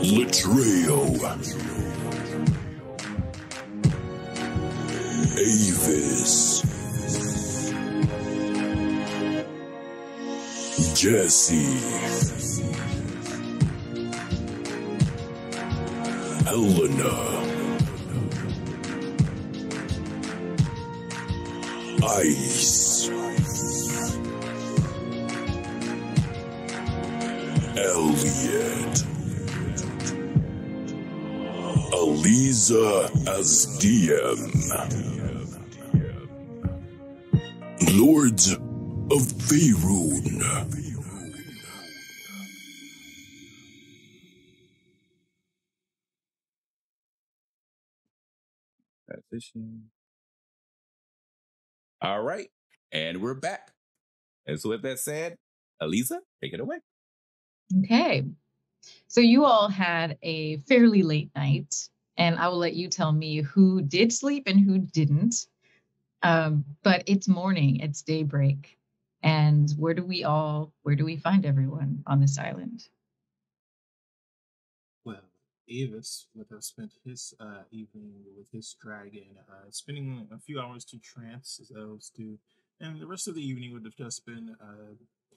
Latreo, Avis, Jesse, Helena, Ice, Elliot, Aliza as DM, Lords of Faerun. Transition. All right, and we're back. And so with that said, Aliza, take it away. Okay. So you all had a fairly late night, and I will let you tell me who did sleep and who didn't. But it's morning, it's daybreak. And where do we find everyone on this island? Well, Avis would have spent his evening with his dragon, spending a few hours to trance, as those do, and the rest of the evening would have just been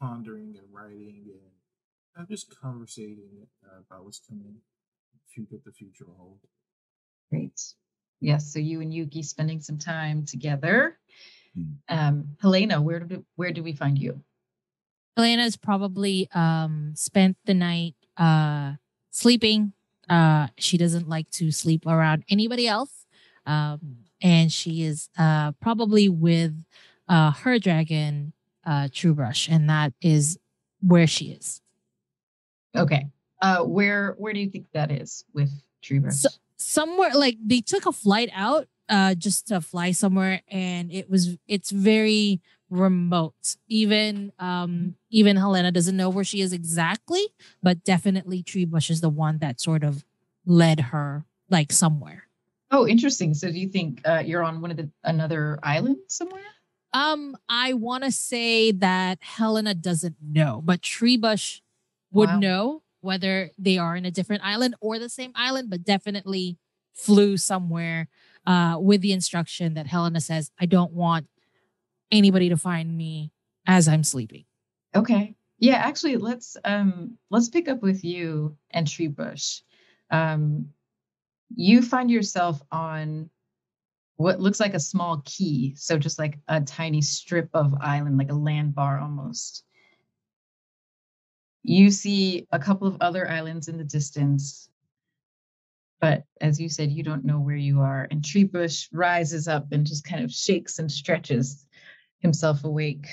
pondering and writing and just conversating about what's coming, what the future will hold. Great. Yes, so you and Yuki spending some time together. Helena, where do we find you? Helena's probably spent the night sleeping. She doesn't like to sleep around anybody else. And she is probably with her dragon, True Brush, and that is where she is. Okay. Where do you think that is with True Brush? Somewhere, like they took a flight out just to fly somewhere, and it's very remote. Even Helena doesn't know where she is exactly, but definitely Treebush is the one that sort of led her like somewhere. Oh, interesting. So do you think you're on another island somewhere? I want to say that Helena doesn't know, but Treebush would know whether they are in a different island or the same island, but definitely flew somewhere with the instruction that Helena says, I don't want anybody to find me as I'm sleeping. Okay. Yeah, actually, let's pick up with you and Treebush. You find yourself on what looks like a small key, so just like a tiny strip of island, like a land bar almost. You see a couple of other islands in the distance, but as you said, you don't know where you are. And Treebush rises up and just kind of shakes and stretches himself awake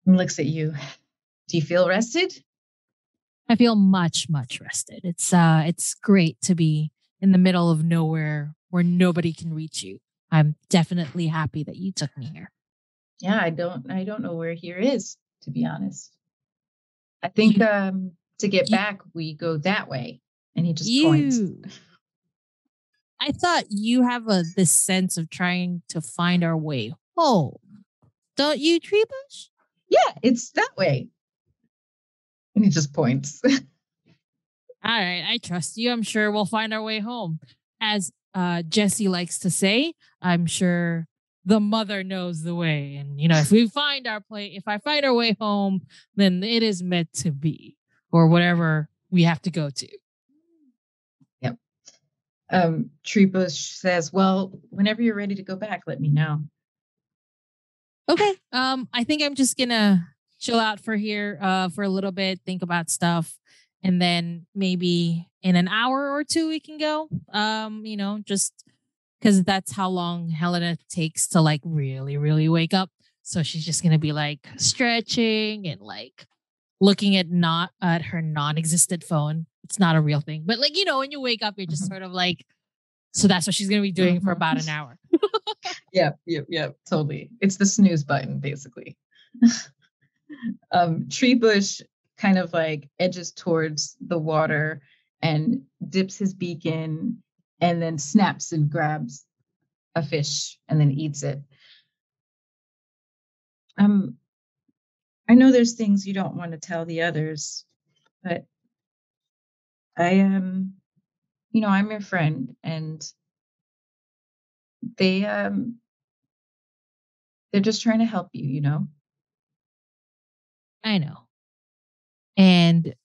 and looks at you. Do you feel rested? I feel much, much rested. It's great to be in the middle of nowhere where nobody can reach you. I'm definitely happy that you took me here. Yeah, I don't know where here is, to be honest. I think to get back, we go that way. And he just points. I thought you have this sense of trying to find our way home. Don't you, Treebush? Yeah, it's that way. And he just points. All right, I trust you. I'm sure we'll find our way home. As Jesse likes to say, I'm sure the mother knows the way. And, if I find our way home, then it is meant to be, or whatever we have to go to. Yep. Treebush says, well, whenever you're ready to go back, let me know. Okay. I think I'm just going to chill out for a little bit, think about stuff. And then maybe in an hour or two we can go. Just because that's how long Helena takes to like really, really wake up. So she's just gonna be like stretching and like looking at her non-existent phone. It's not a real thing, but like when you wake up, you're just sort of like. So that's what she's gonna be doing for about an hour. Yep, totally. It's the snooze button, basically. Treebush kind of like edges towards the water and dips his beak in and then snaps and grabs a fish and then eats it. I know there's things you don't want to tell the others, but I am, I'm your friend, and they they're just trying to help you. I know. And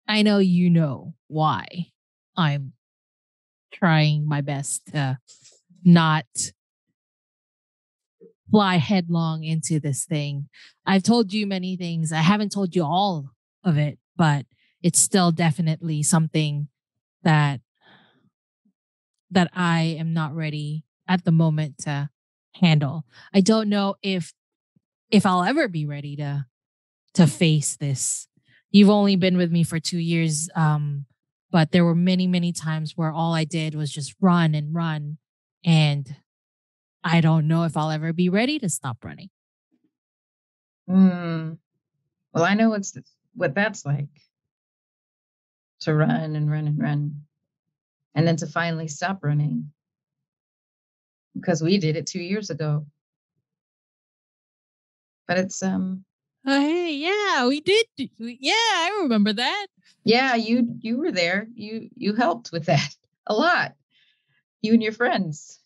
I know you know why I'm trying my best to not fly headlong into this thing. I've told you many things. I haven't told you all of it, but it's still definitely something that I am not ready at the moment to handle. I don't know if I'll ever be ready to face this. You've only been with me for 2 years, but there were many, many times where all I did was just run and run, and I don't know if I'll ever be ready to stop running. Mm. Well, I know what that's like, to run and run and run, and then to finally stop running, because we did it 2 years ago. But it's Hey, yeah, we did. Yeah, I remember that. yeah, you were there. You helped with that a lot. You and your friends.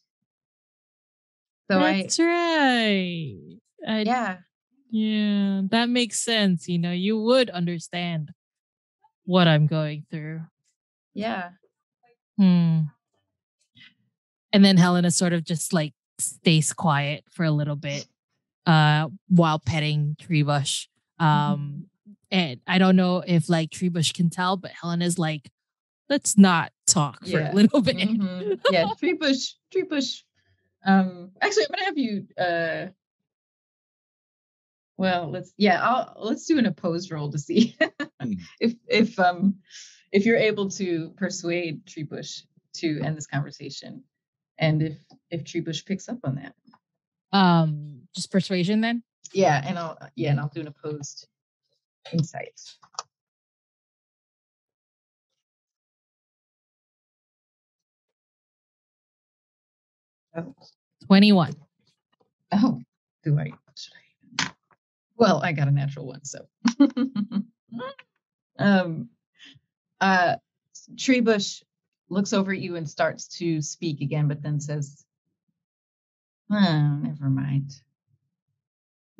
So That's right. yeah, Yeah, that makes sense. You would understand what I'm going through. yeah. Hmm. And then Helena sort of just like stays quiet for a little bit while petting Treebush. Um and I don't know if like Treebush can tell, but Helena's like, let's not talk for a Yeah. little bit. Yeah, tree push. Actually, I'm gonna have you well, let's do an opposed roll to see if you're able to persuade Treebush to end this conversation, and if Treebush picks up on that. Just persuasion then? Yeah, and I'll do an opposed insight. Oh, 21. oh, do I? Should I? Well, I got a natural one, so. um, Treebush looks over at you and starts to speak again, but then says, "Oh, never mind."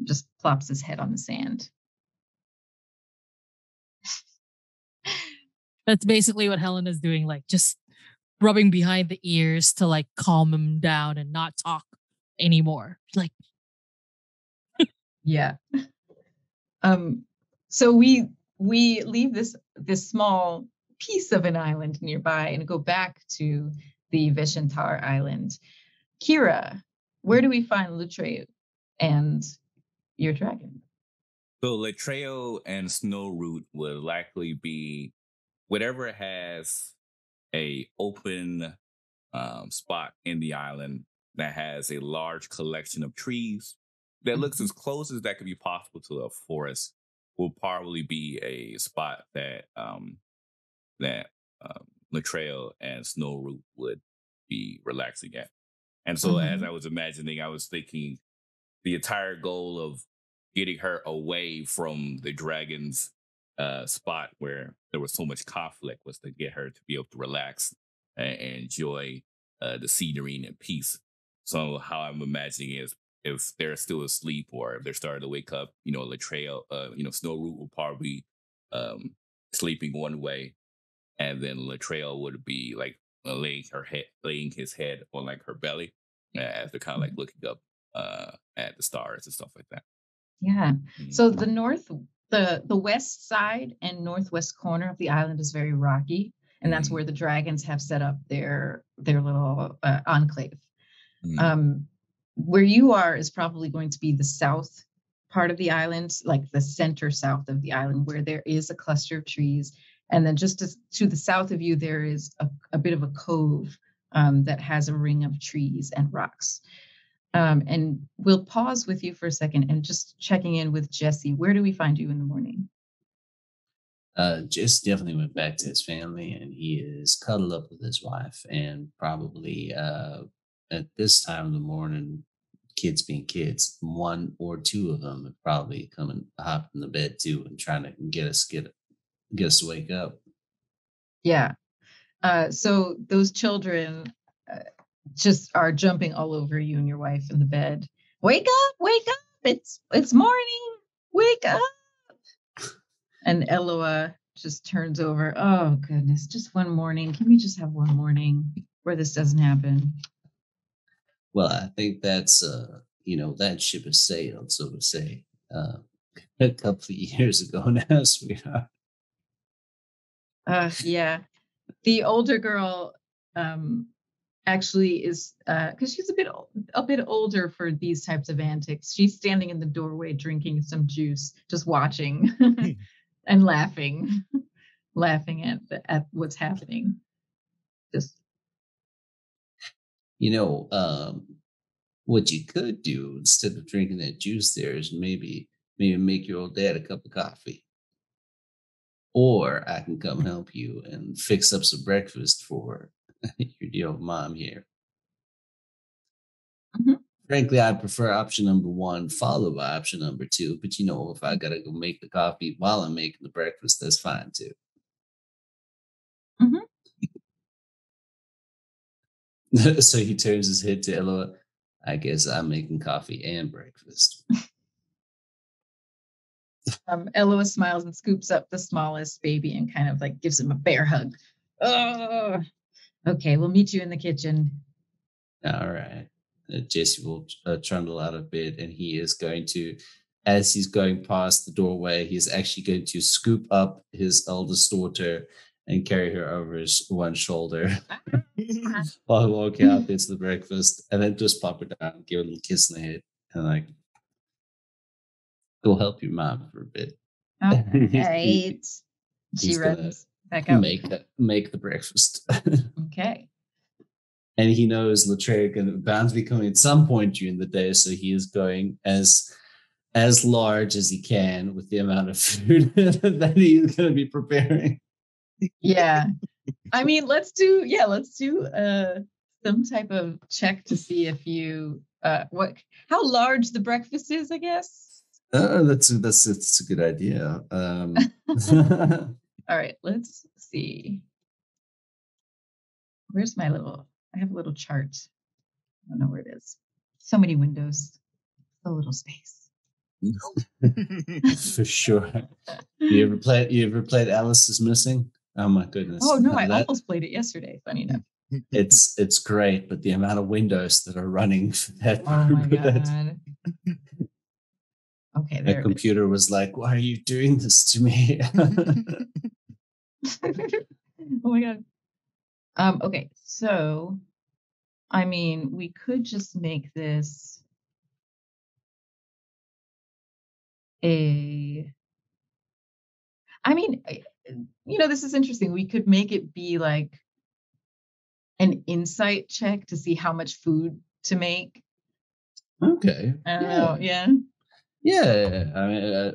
Just plops his head on the sand. That's basically what Helena's doing, like just rubbing behind the ears to like calm him down and not talk anymore. Like, Yeah. So we leave this small piece of an island nearby and go back to the Vishantar Island. Kira, where do we find Lutreo and your dragon? So Latreo and Snowroot would likely be whatever has a open spot in the island that has a large collection of trees that looks as close as that could be possible to a forest will probably be a spot that Latrell and Snowroot would be relaxing at. And so as I was imagining, I was thinking the entire goal of getting her away from the dragon's spot where there was so much conflict was to get her to be able to relax and enjoy the scenery and peace. So how I'm imagining is if they're still asleep or if they're starting to wake up, Latrell, Snowroot will probably sleeping one way, and then Latrell would be like laying his head on like her belly as they're kind of like looking up at the stars and stuff like that. Yeah. So the west side and northwest corner of the island is very rocky, and that's where the dragons have set up their little enclave. Where you are is probably going to be the south part of the island, like the center south of the island, where there is a cluster of trees. And then just to the south of you, there is a bit of a cove that has a ring of trees and rocks. And we'll pause with you for a second and just checking in with Jesse. Where do we find you in the morning? Jess definitely went back to his family, and he is cuddled up with his wife. And probably at this time of the morning, kids being kids, one or two of them would probably come and hop in the bed too, and trying to get us to wake up. Yeah. So those children uh, just are jumping all over you and your wife in the bed. Wake up! Wake up! It's morning. Wake up! And Eloa just turns over. Oh goodness, just one morning. Can we just have one morning where this doesn't happen? Well, I think that's that ship has sailed, so to say, a couple of years ago now, sweetheart. Yeah. The older girl actually is because she's a bit older for these types of antics. She's standing in the doorway drinking some juice, just watching and laughing, laughing at what's happening. Just What you could do instead of drinking that juice there is maybe make your old dad a cup of coffee. Or I can come help you and fix up some breakfast for your dear old mom here. mhm, Frankly, I prefer option number one, followed by option number two. But if I gotta go make the coffee while I'm making the breakfast, that's fine too. mhm. So he turns his head to Ella. I guess I'm making coffee and breakfast. Eloa smiles and scoops up the smallest baby and kind of like gives him a bear hug. Oh, okay, we'll meet you in the kitchen. All right. Jesse will trundle out of bed, and he is going to, as he's going past the doorway, he's actually going to scoop up his eldest daughter and carry her over his one shoulder while walking out there to the breakfast, and then just pop her down, give her a little kiss in the head, and like, go help your mom for a bit. All right. She He's gonna runs back out. make the breakfast. Okay. And he knows Latreia is bound to be coming at some point during the day, so he is going as large as he can with the amount of food that he's going to be preparing. Yeah. I mean, let's do some type of check to see if you how large the breakfast is, I guess. That's a good idea. All right, let's see. Where's I have a little chart. I don't know where it is. So many windows, so little space. For sure. You ever played Alice is Missing? Oh my goodness. Oh no, I almost played it yesterday, funny enough. It's great, but the amount of windows that are running for that. Oh my god. Okay, there. The computer was like, "Why are you doing this to me?" Oh my god. Okay, so I mean, we could just make this this is interesting. We could make it be like an insight check to see how much food to make. Okay. I don't know. Yeah. Yeah. I mean,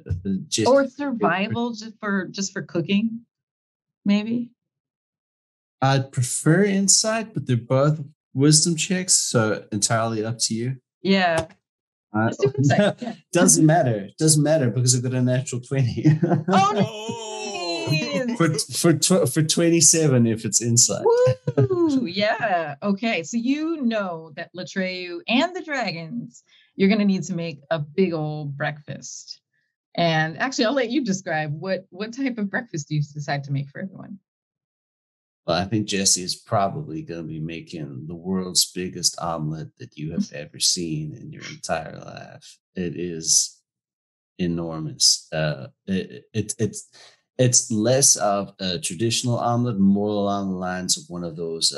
or survival just for cooking, maybe. I'd prefer insight, but they're both wisdom checks, so entirely up to you. Yeah. Let's do insight. Yeah. Doesn't matter because I've got a natural 20. For 27 if it's insight. Woo! Yeah. Okay. So you know that Latreia and the dragons, you're going to need to make a big old breakfast. And actually, I'll let you describe what type of breakfast do you decide to make for everyone? Well, I think Jesse is probably going to be making the world's biggest omelet that you have ever seen in your entire life. It is enormous. It's less of a traditional omelet, more along the lines of one of those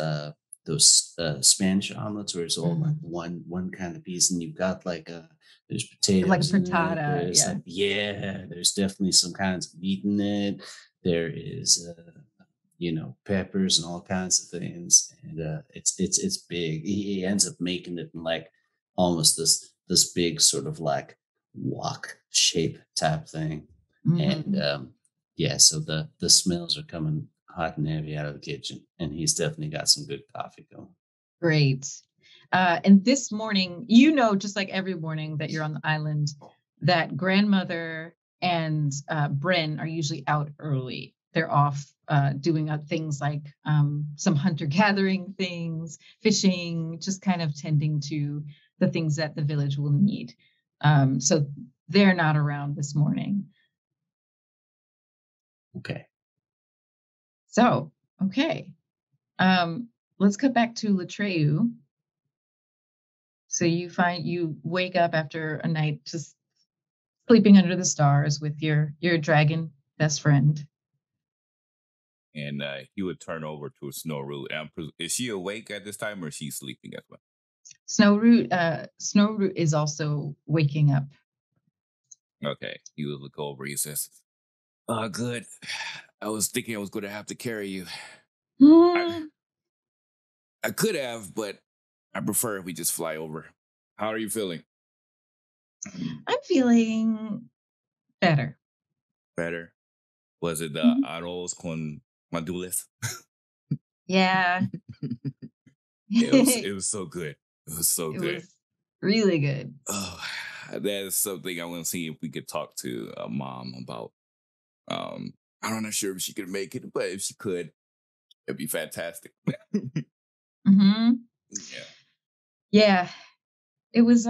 Spanish omelets where it's all like one kind of piece, and you've got there's potatoes, like a frittata. There's definitely some kinds of meat in it. There is peppers and all kinds of things, and it's big. He ends up making it in like almost this big sort of like wok shape type thing, and so the smells are coming hot and heavy out of the kitchen, and he's definitely got some good coffee going. Great. And this morning, just like every morning that you're on the island, that grandmother and Bryn are usually out early. they're off doing things like some hunter gathering things, fishing, just kind of tending to the things that the village will need. So they're not around this morning. Okay. So, okay. Let's cut back to Latreu. So you wake up after a night just sleeping under the stars with your dragon best friend. And he would turn over to a Snow Root. Is she awake at this time, or is she sleeping as well? Snow Root is also waking up. Okay. He would look over. He says, good. I was thinking I was going to have to carry you. I could have, but I prefer if we just fly over. How are you feeling? I'm feeling better. Better? Was it the arroz con mandules? Yeah. It was so good. It was so good. It was really good. Oh, that is something I want to see if we could talk to Mom about. I'm not sure if she could make it, but if she could, it'd be fantastic. Mm-hmm. Yeah. Yeah. It was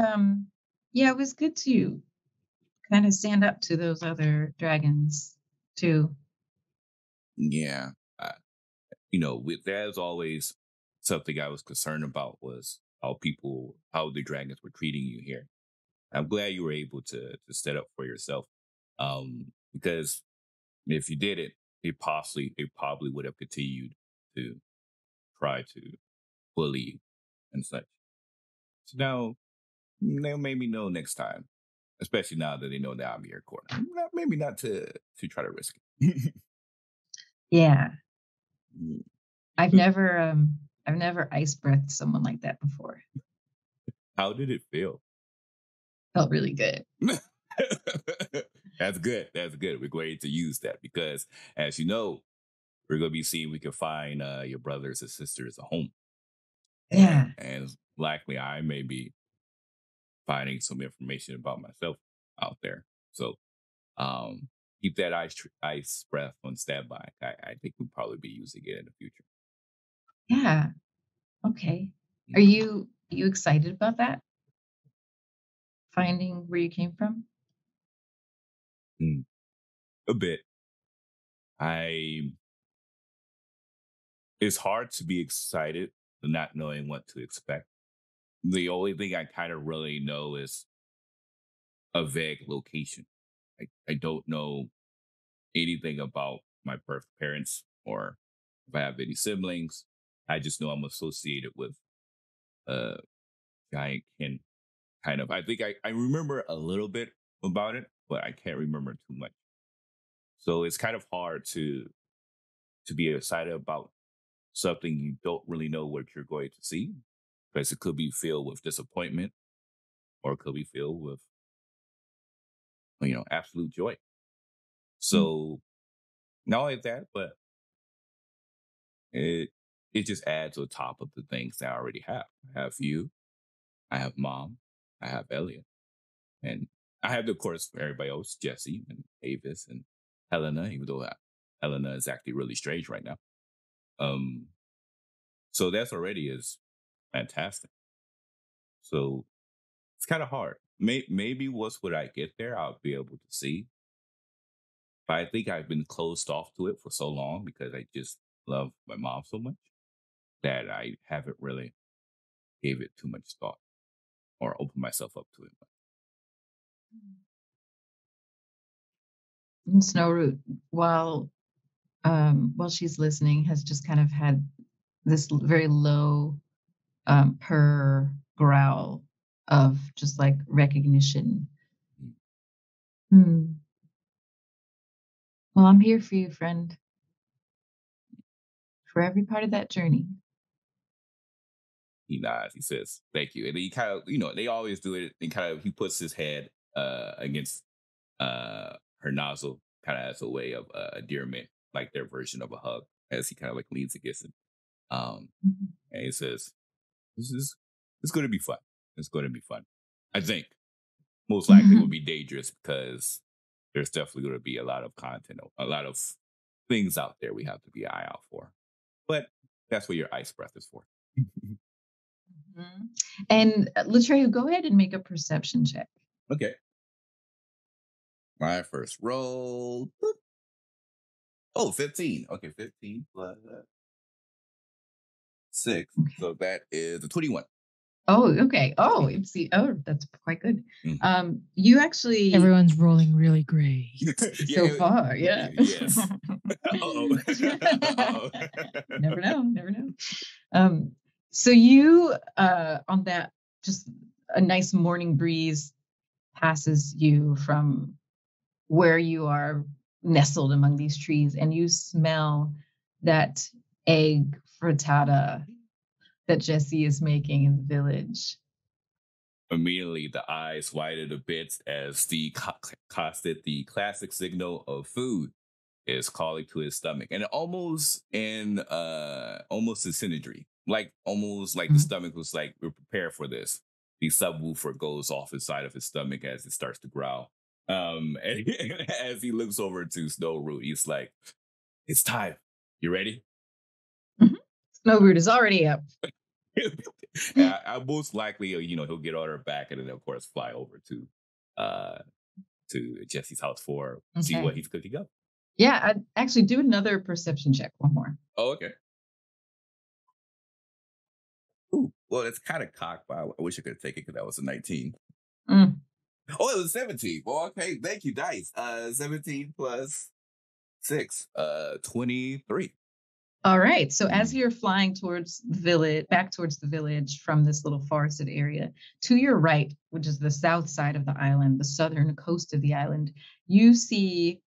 it was good to kind of stand up to those other dragons too. Yeah. There's always something I was concerned about was how the dragons were treating you here. I'm glad you were able to set up for yourself. Because if you did it, they probably would have continued to try to bully you and such. So now they'll maybe know next time, especially now that they know that I'm your corner. Maybe not to try to risk it. Yeah. Mm. I've never ice breathed someone like that before. How did it feel? Felt really good. That's good. That's good. We're going to use that because, as you know, we're going to be seeing we can find your brothers and sisters a home. Yeah. And likely I may be finding some information about myself out there. So keep that ice breath on standby. I think we'll probably be using it in the future. Yeah. Okay. Are you excited about that? Finding where you came from? A bit. It's hard to be excited not knowing what to expect. The only thing I kind of really know is a vague location. I don't know anything about my birth parents or if I have any siblings. I just know I'm associated with a giant kin. Kind of. I think I remember a little bit about it, but I can't remember too much. So it's kind of hard to be excited about something you don't really know what you're going to see, because it could be filled with disappointment or it could be filled with absolute joy. So not only that, but it just adds on top of the things that I already have. I have you, I have Mom, I have Elliot, and I have, of course, everybody else, Jesse and Avis and Helena, even though Helena is actually really strange right now. So that's already is fantastic. So it's kind of hard. Maybe once when I get there, I'll be able to see. But I think I've been closed off to it for so long because I just love my mom so much that I haven't really gave it too much thought or opened myself up to it. And Snowroot, while she's listening, has just kind of had this very low purr growl of just like recognition. Well, I'm here for you, friend, for every part of that journey. He nods. He says, "Thank you." And he kind of, they always do it. And kind of, he puts his head against her nozzle, kind of as a way of endearment, like their version of a hug, as he kind of like leans against it. And he says, "It's going to be fun. It's going to be fun. I think most likely it will be dangerous because there's definitely going to be a lot of content, a lot of things out there we have to be eye out for. But that's what your ice breath is for. Mhm. And Latrell, go ahead and make a perception check. Okay. My first roll. Boop. Oh, 15. Okay, 15 plus 6. Okay. So that is a 21. Oh, okay. Oh, see. Oh, that's quite good. Mhm. You actually Everyone's rolling really great. so far, yeah. Yes. Uh-oh. Uh-oh. Never know. Never know. So you on that, just a nice morning breeze passes you from where you are nestled among these trees, and you smell that egg frittata that Jesse is making in the village. Immediately, the eyes widened a bit as the the classic signal of food is calling to his stomach, and almost in synergy, like almost like the stomach was like, we're prepared for this. The subwoofer goes off inside of his stomach as it starts to growl. And as he looks over to Snowroot, he's like, "It's time. You ready?" Snowroot is already up. I most likely, he'll get on her back and then of course fly over to Jesse's house for see Okay. what he's cooking up. Yeah, I'd actually do another perception check. One more. Oh, okay. Ooh, well, it's kind of cocked, but I wish I could take it because that was a 19. Mm. Oh, it was 17. Well, okay, thank you, dice. 17 plus 6, 23. All right. So as you're flying towards the village, back towards the village from this little forested area, to your right, which is the south side of the island, the southern coast of the island, you see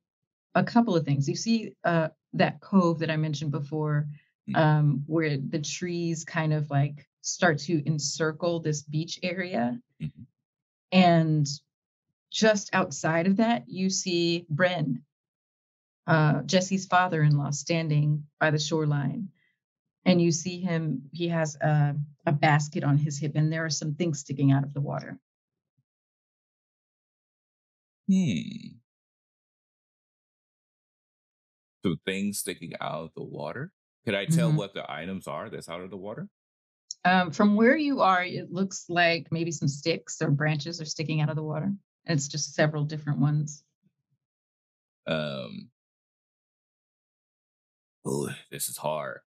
a couple of things. You see that cove that I mentioned before, where the trees kind of like start to encircle this beach area. Mm-hmm. And just outside of that, you see Bren, Jesse's father-in-law, standing by the shoreline. And you see him, he has a basket on his hip, and there are some things sticking out of the water. Some things sticking out of the water. Could I tell what the items are that's out of the water? From where you are, it looks like maybe some sticks or branches are sticking out of the water. And it's just several different ones. Oh, this is hard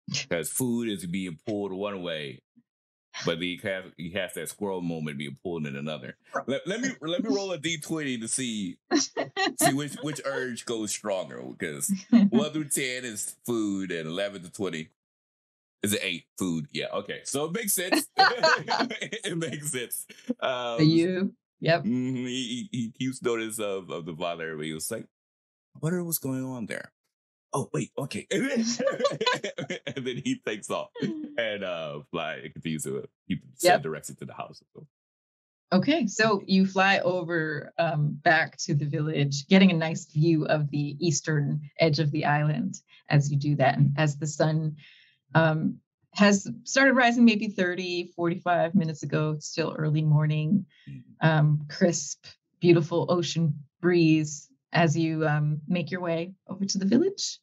because food is being pulled one way, but he has that squirrel moment being pulled in another. Let me roll a d20 to see which urge goes stronger, because 1 through 10 is food and 11 to 20 is an 8 food. Yeah, okay, so it makes sense. It makes sense. Yep. He keeps notice of the father, but he was like, "What was going on there?" Oh, wait, okay. And then he takes off and fly and continues to keep direction to the house. Okay, so you fly over back to the village, getting a nice view of the eastern edge of the island as you do that. And as the sun has started rising maybe 30, 45 minutes ago, it's still early morning, crisp, beautiful ocean breeze as you make your way over to the village.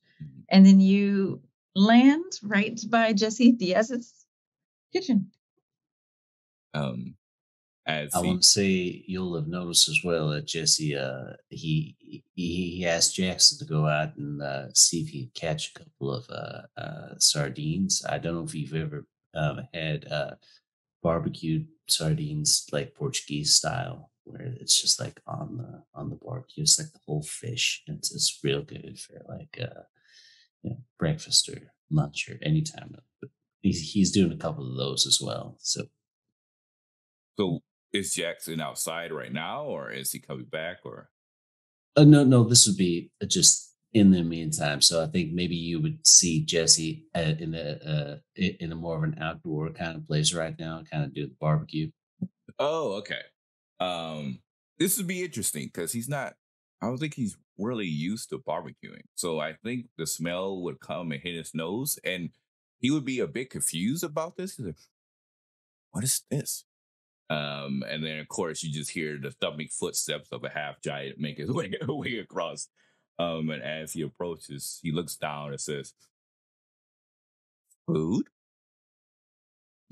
And then you land right by Jesse Diaz's kitchen. I want to say you'll have noticed as well that Jesse, he asked Jackson to go out and see if he could catch a couple of sardines. I don't know if you've ever had barbecued sardines like Portuguese style, where it's just like on the barbecue. It's like the whole fish. And it's just real good for like breakfast or lunch or anytime. But he's doing a couple of those as well. So is Jackson outside right now, or is he coming back? Or no, this would be just in the meantime. So I think maybe you would see Jesse in a more of an outdoor kind of place right now, kind of do the barbecue. Oh, okay. This would be interesting because I don't think he's really used to barbecuing. So I think the smell would come and hit his nose, and he would be a bit confused about this. He's like, "What is this?" And then of course you just hear the thumping footsteps of a half giant make his way across And as he approaches, he looks down and says, "Food."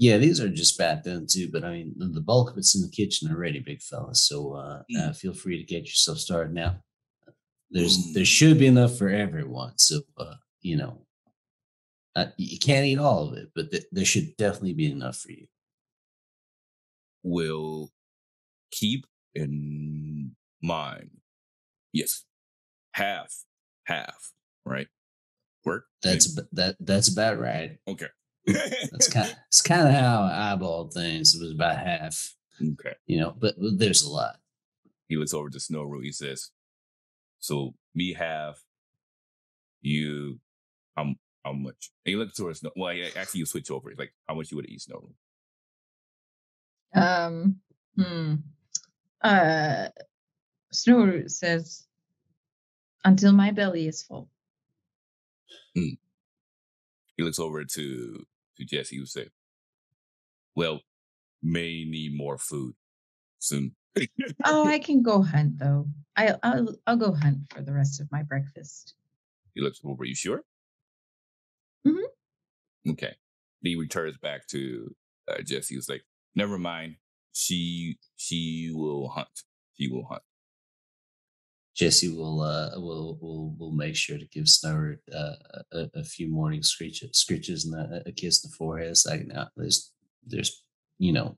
Yeah, these are just bad then too, but I mean the bulk of it's in the kitchen already, big fella. So feel free to get yourself started now. There Mm, should be enough for everyone. So you know, you can't eat all of it, but there should definitely be enough for you. Will keep in mind. Yes, half, half. Right. Work. That's about right. Okay. It's kind of how I eyeballed things. It was about half, Okay. you know, but there's a lot. He looks over to Snow Root. He says, "So me half, you, how, how much?" And he looks towards Snow. Well, actually, you switch over. It's like, how much you would eat Snow Root? Um, hmm. Snow says, until my belly is full. Hmm. He looks over to Jesse, who said, "Well, may need more food soon." Oh, I can go hunt though. I'll go hunt for the rest of my breakfast. He looks over. You sure? Mm-hmm. Okay. Then he returns back to Jesse. Who's like, "Never mind. She will hunt. She will hunt." Jesse will make sure to give Snow a few morning screeches and a kiss in the forehead. It's like now there's you know,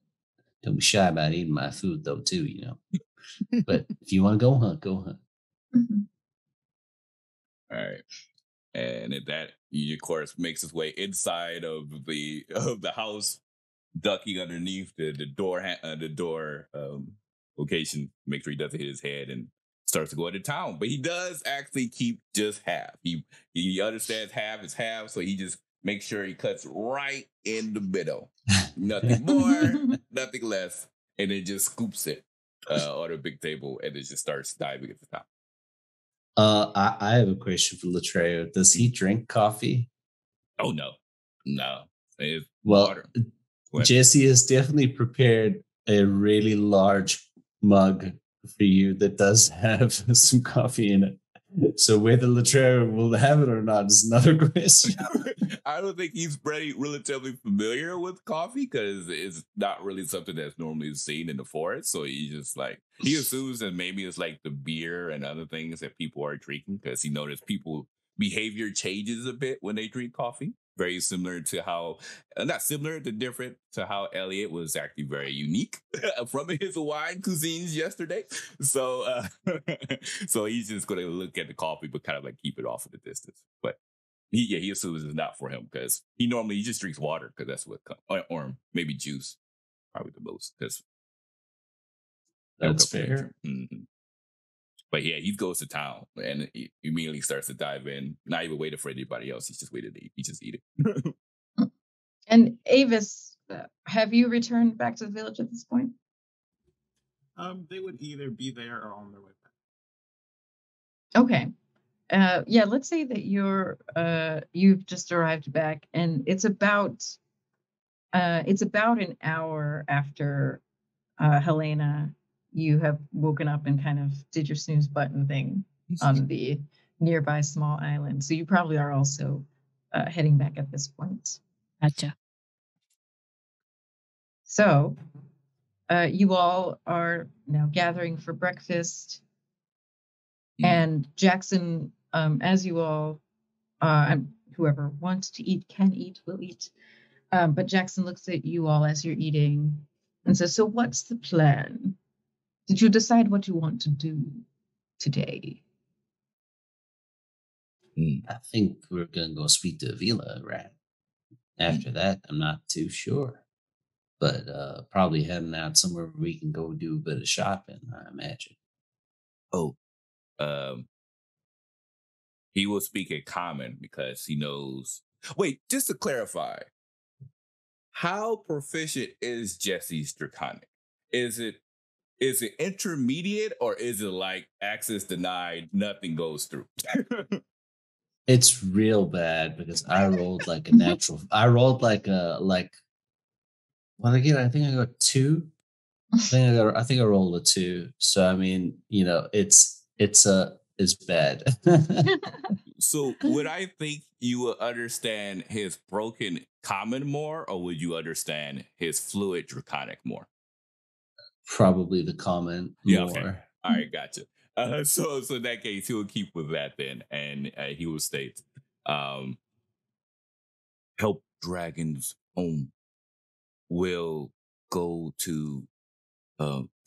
don't be shy about eating my food though too, you know. But if you want to go hunt, go hunt. Mm-hmm. All right. And at that, he of course makes his way inside of the house, ducking underneath the door location. Make sure he doesn't hit his head and starts to go into town. But he does actually keep just half. He understands half is half, so he just makes sure he cuts right in the middle. Nothing more, nothing less, and then just scoops it on a big table and then just starts diving at the top. I have a question for Latreo. Does he drink coffee? Oh no, no, it's Well, water. What? Jesse has definitely prepared a really large mug for you that does have some coffee in it. So whether Latrell will have it or not is another question. I don't think he's relatively familiar with coffee because it's not really something that's normally seen in the forest. So he just like he assumes that maybe it's like the beer and other things that people are drinking because he noticed people behavior changes a bit when they drink coffee. Very similar to how, not similar to different to how Elliot was actually very unique from his wine cuisines yesterday. So, so he's just going to look at the coffee, but kind of like keep it off at a distance. But he assumes it's not for him because he just drinks water because that's what, or maybe juice, probably the most because That's fair. Mm-hmm. But yeah, he goes to town and he immediately starts to dive in, not even waiting for anybody else. He's just waiting to eat. He just eat it. And Avis, have you returned back to the village at this point? They would either be there or on their way back. Okay. Yeah, let's say that you've just arrived back and it's about an hour after Helena, you have woken up and kind of did your snooze button thing on the nearby small island. So you probably are also heading back at this point. Gotcha. So you all are now gathering for breakfast. And Jackson, as you all, and whoever wants to eat can eat, will eat. But Jackson looks at you all as you're eating and says, so what's the plan? Did you decide what you want to do today? I think we're going to go speak to Avila, right? After that, I'm not too sure. But probably heading out somewhere where we can go do a bit of shopping, I imagine. Oh, he will speak in common because he knows. Wait, just to clarify, how proficient is Jesse's Draconic? Is it intermediate or is it like access denied, nothing goes through? It's real bad because I rolled like a natural. I rolled like what again? I think I got 2. I think I rolled a 2. So I mean, you know, it's is bad. So would I think you would understand his broken common more, or would you understand his fluid draconic more? Probably the comment Yeah, okay. more. All right, gotcha. So in that case, he will keep with that then, and he will state, um, "Help dragons home. Will go to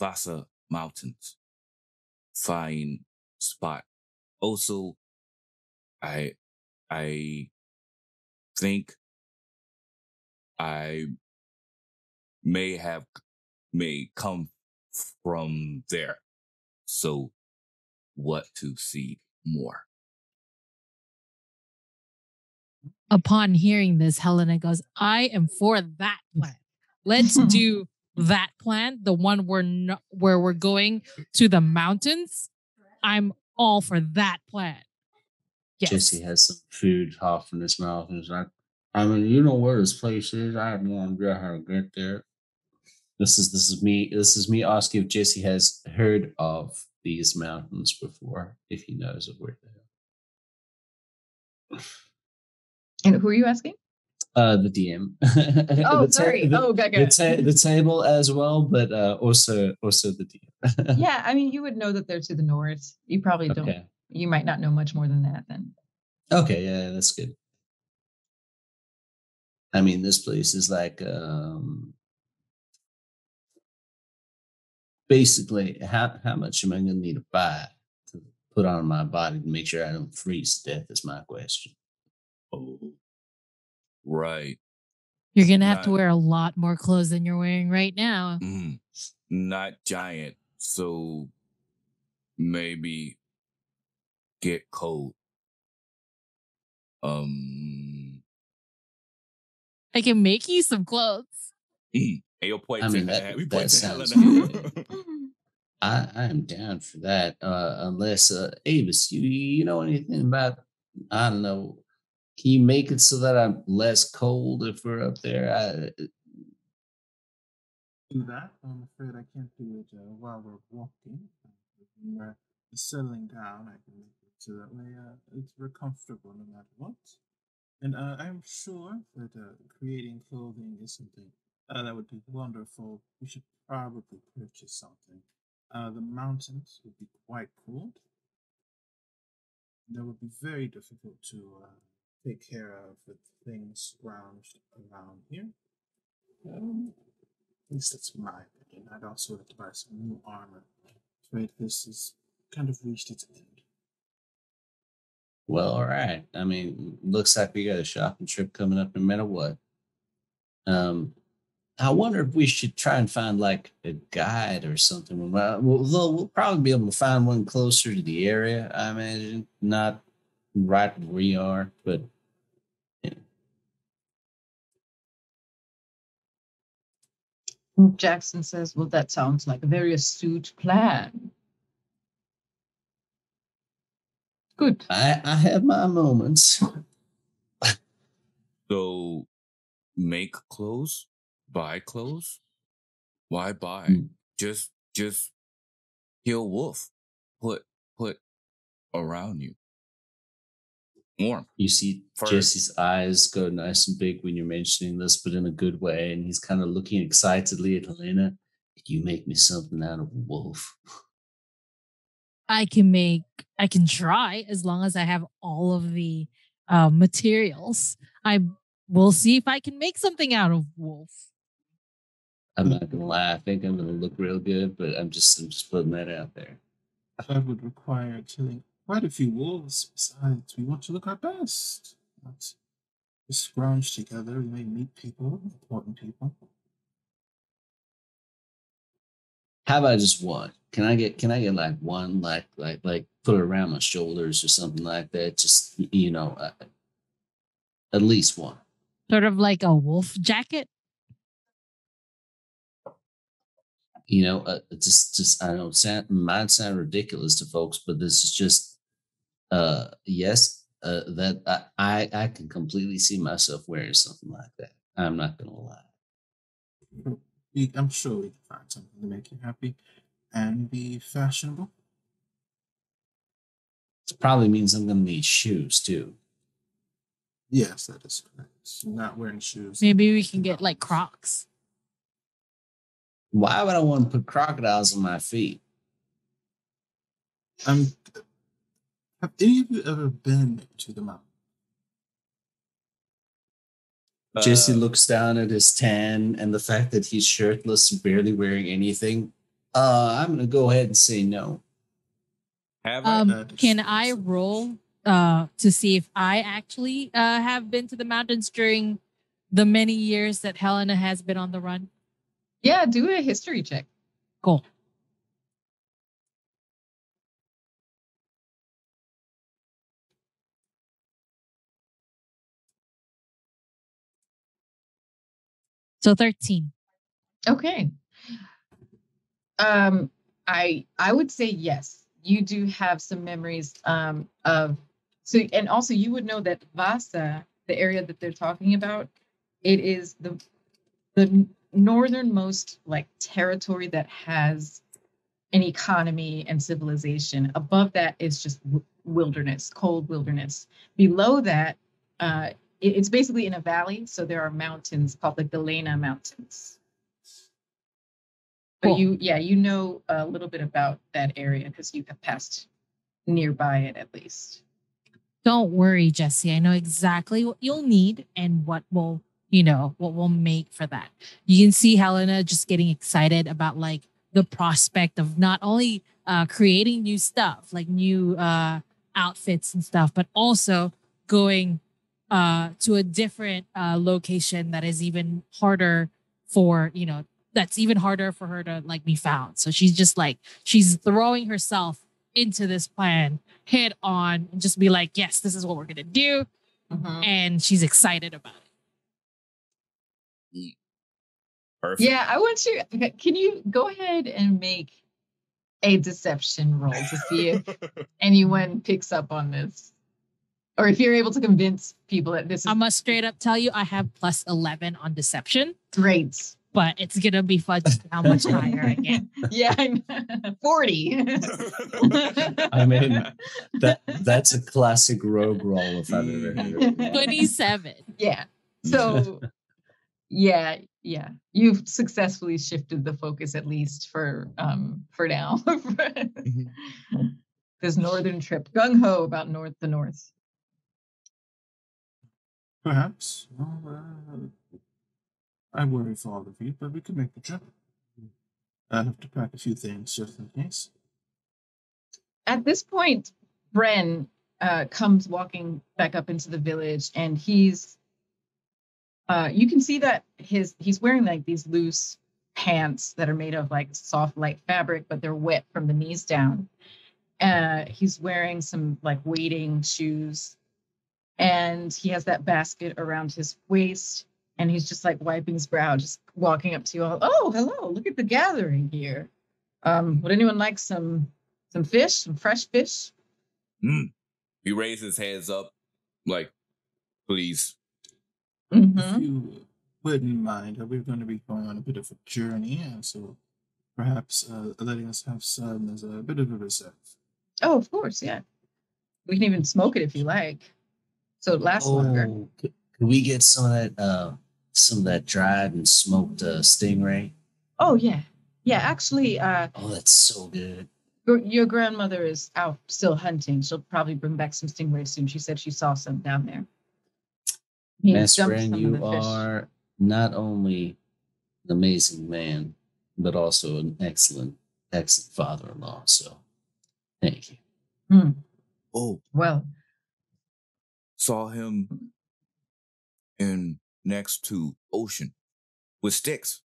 Vasa Mountains. Find spot. Also, I I think I may come from there. So what to see more?" Upon hearing this, Helena goes, I am for that plan. Let's do that plan, the one where we're going to the mountains. I'm all for that plan. Yes. Jesse has some food half in his mouth and he's like, I mean, you know where this place is. I have no idea how to get there. This is me asking if Jesse has heard of these mountains before, if he knows of where they are. And who are you asking? The DM. Oh, sorry. The table as well, but also the DM. Yeah, I mean, you would know that they're to the north. You probably don't. Okay. You might not know much more than that then. Okay, yeah, that's good. I mean, this place is like basically how much am I gonna need to buy to put on my body to make sure I don't freeze to death is my question. Oh, right. You're going to have to Not- wear a lot more clothes than you're wearing right now. Not giant, so maybe get cold. I can make you some clothes. Hey, your point I mean, we point that to sounds Helena. good. I am down for that. Unless Avis, you know anything about, I don't know, can you make it so that I'm less cold if we're up there? Do that. I'm afraid I can't do it while we're walking. When we're settling down, I can make it so that way we're comfortable no matter what. And I'm sure that creating clothing is something that would be wonderful. We should probably purchase something. The mountains would be quite cold. That would be very difficult to take care of with things scrounged around here. At least that's my opinion. I'd also like to buy some new armor. I'm afraid this has kind of reached its end. Well, all right. I mean, looks like we got a shopping trip coming up no matter what. I wonder if we should try and find like a guide or something. We'll probably be able to find one closer to the area, I imagine. Not right where we are, but yeah. Jackson says, well, that sounds like a very astute plan. Good. I have my moments. So make clothes, buy clothes. Why buy? Just kill wolf. Put around you. Warm. You see First. Jesse's eyes go nice and big when you're mentioning this, but in a good way, and he's kind of looking excitedly at Helena. Could you make me something out of a wolf? I can try as long as I have all of the materials. I will see if I can make something out of wolf. I'm not gonna lie, I think I'm gonna look real good, but I'm just putting that out there. That would require killing quite a few wolves. Besides, we want to look our best. Not just scrounge together. We may meet people, important people. How about just one? Can I get like one, like put it around my shoulders or something like that? Just at least one. Sort of like a wolf jacket. Just I know might sound ridiculous to folks, but this is just yes, that I can completely see myself wearing something like that. I'm not gonna lie. I'm sure we can find something to make you happy and be fashionable. It probably means I'm going to need shoes too. Yes, that is correct. Not wearing shoes. Maybe we can get like Crocs. Why would I want to put crocodiles on my feet? Have any of you ever been to the mountain? Jesse looks down at his tan and the fact that he's shirtless, barely wearing anything. I'm going to go ahead and say no. Have I? Can I roll to see if I actually have been to the mountains during the many years that Helena has been on the run? Yeah, do a history check. Cool. So 13. Okay. I would say yes. You do have some memories of so, and also you would know that Vasa, the area that they're talking about, it is the northernmost like territory that has an economy and civilization. Above that is just wilderness, cold wilderness. Below that, it's basically in a valley, so there are mountains called the Galena Mountains. So Cool. you know a little bit about that area because you have passed nearby it at least. Don't worry, Jesse. I know exactly what you'll need and what will, what we'll make for that. You can see Helena just getting excited about like the prospect of not only creating new stuff, like new outfits and stuff, but also going to a different location that is even harder for, that's even harder for her to like be found. So she's just like, she's throwing herself into this plan head on and just be like, yes, this is what we're going to do. Mm-hmm. And she's excited about it. Perfect. Yeah, I want you, can you go ahead and make a deception roll to see if anyone picks up on this? Or if you're able to convince people that this is... I must straight up tell you, I have plus 11 on deception. Great. But it's going to be fun to see how much higher I get. Yeah, 40. I mean, that's a classic rogue roll if I've ever heard it. 27. Yeah. So, yeah. You've successfully shifted the focus, at least for now. This northern trip. Gung-ho about the north. Perhaps. Well, I worry for all of you, but we could make the trip. I have to pack a few things just in case. At this point, Bren comes walking back up into the village, and he's you can see that he's wearing like these loose pants that are made of like soft light fabric, but they're wet from the knees down. He's wearing some like wading shoes, and he has that basket around his waist, and he's just like wiping his brow, just walking up to you all. Oh, hello, look at the gathering here. Would anyone like some fish, some fresh fish? He raised his hands up, like, please. Mm-hmm. If you wouldn't mind, we're going to be going on a bit of a journey, and so perhaps letting us have some as a bit of a reserve. Oh, of course, yeah. We can even smoke it if you like, so it lasts longer. Could we get some of that dried and smoked stingray? Oh yeah. Actually, oh, that's so good. Your grandmother is out still hunting. She'll probably bring back some stingray soon. She said she saw some down there. Master Bren, you are not only an amazing man, but also an excellent father-in-law. So, thank you. Oh, well, saw him in next to ocean with sticks.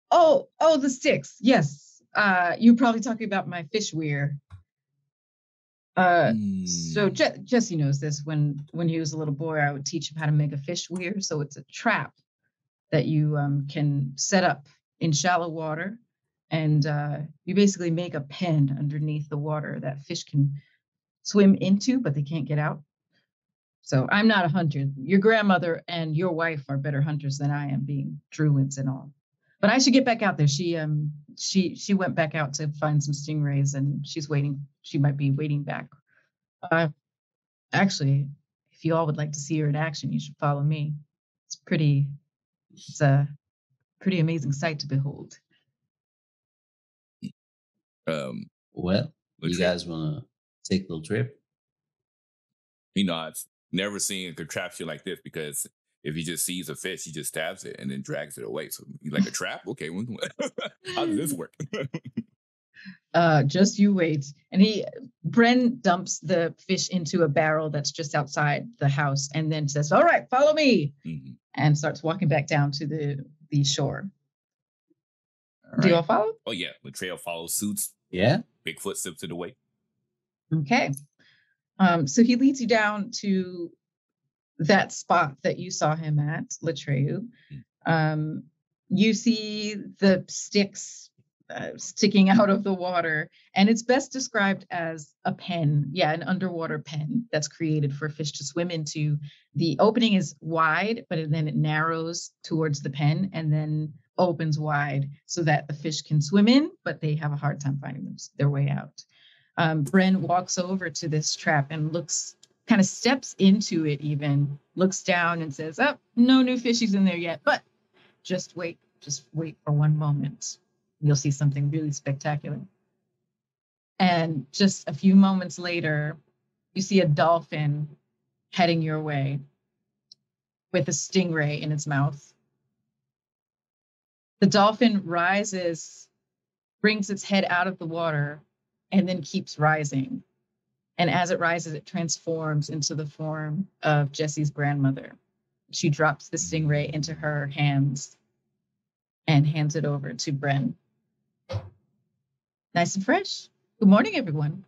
Oh, the sticks. Yes. You're probably talking about my fish weir. So Jesse knows this. When he was a little boy, I would teach him how to make a fish weir. So it's a trap that you can set up in shallow water, and you basically make a pen underneath the water that fish can swim into, but they can't get out. So I'm not a hunter. Your grandmother and your wife are better hunters than I am, being druids and all. But I should get back out there. She went back out to find some stingrays, and she's waiting. She might be waiting back. Actually, if you all would like to see her in action, you should follow me. It's a pretty amazing sight to behold. Well, you guys want to take a little trip? I've never seen a contraption like this, because if he just sees a fish, he just stabs it and then drags it away. So he's like, a trap? Okay, how does this work? Just you wait. And Bren dumps the fish into a barrel that's just outside the house, and then says, all right, follow me, and starts walking back down to the shore. All Do you all follow? Oh, yeah. Latrell follows suits. Yeah. Bigfoot sips it away. Okay. So he leads you down to that spot that you saw him at, Latrell. You see the sticks sticking out of the water, and it's best described as a pen. Yeah, an underwater pen that's created for fish to swim into. The opening is wide, but then it narrows towards the pen and then opens wide so that the fish can swim in, but they have a hard time finding their way out. Bren walks over to this trap and kind of steps into it, even looks down and says, oh, no new fishies in there yet, but just wait for one moment. You'll see something really spectacular. And just a few moments later, you see a dolphin heading your way with a stingray in its mouth. The dolphin rises, brings its head out of the water, and then keeps rising. And as it rises, it transforms into the form of Jesse's grandmother. She drops the stingray into her hands and hands it over to Bren. Nice and fresh. Good morning, everyone.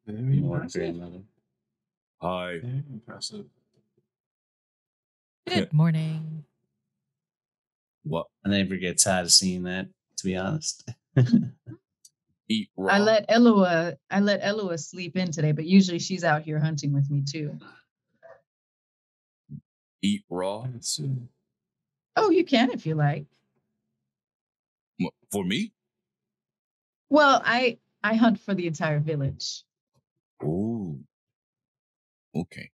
Very More impressive. grandmother. Hi. Very impressive. Good morning. What? I never get tired of seeing that, to be honest. Eat raw. I let Eloa sleep in today, but usually she's out here hunting with me too. Eat raw? Oh, you can if you like. For me? Well, I hunt for the entire village. Oh. Okay.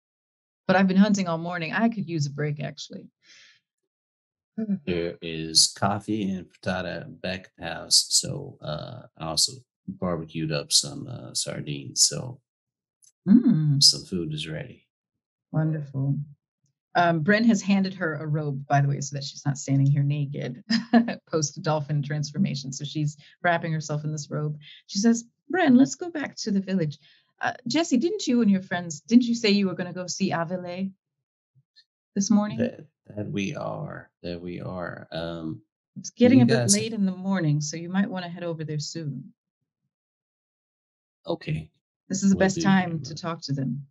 But I've been hunting all morning. I could use a break, actually. There is coffee and frittata back at the house. So I also barbecued up some sardines. So some food is ready. Wonderful. Bren has handed her a robe, by the way, so that she's not standing here naked post dolphin transformation. So she's wrapping herself in this robe. She says, Bren, let's go back to the village. Jesse, didn't you and your friends, didn't you say you were going to go see Avile this morning? That we are. It's getting a bit late in the morning, so you might want to head over there soon. Okay. This is the best time to talk to them.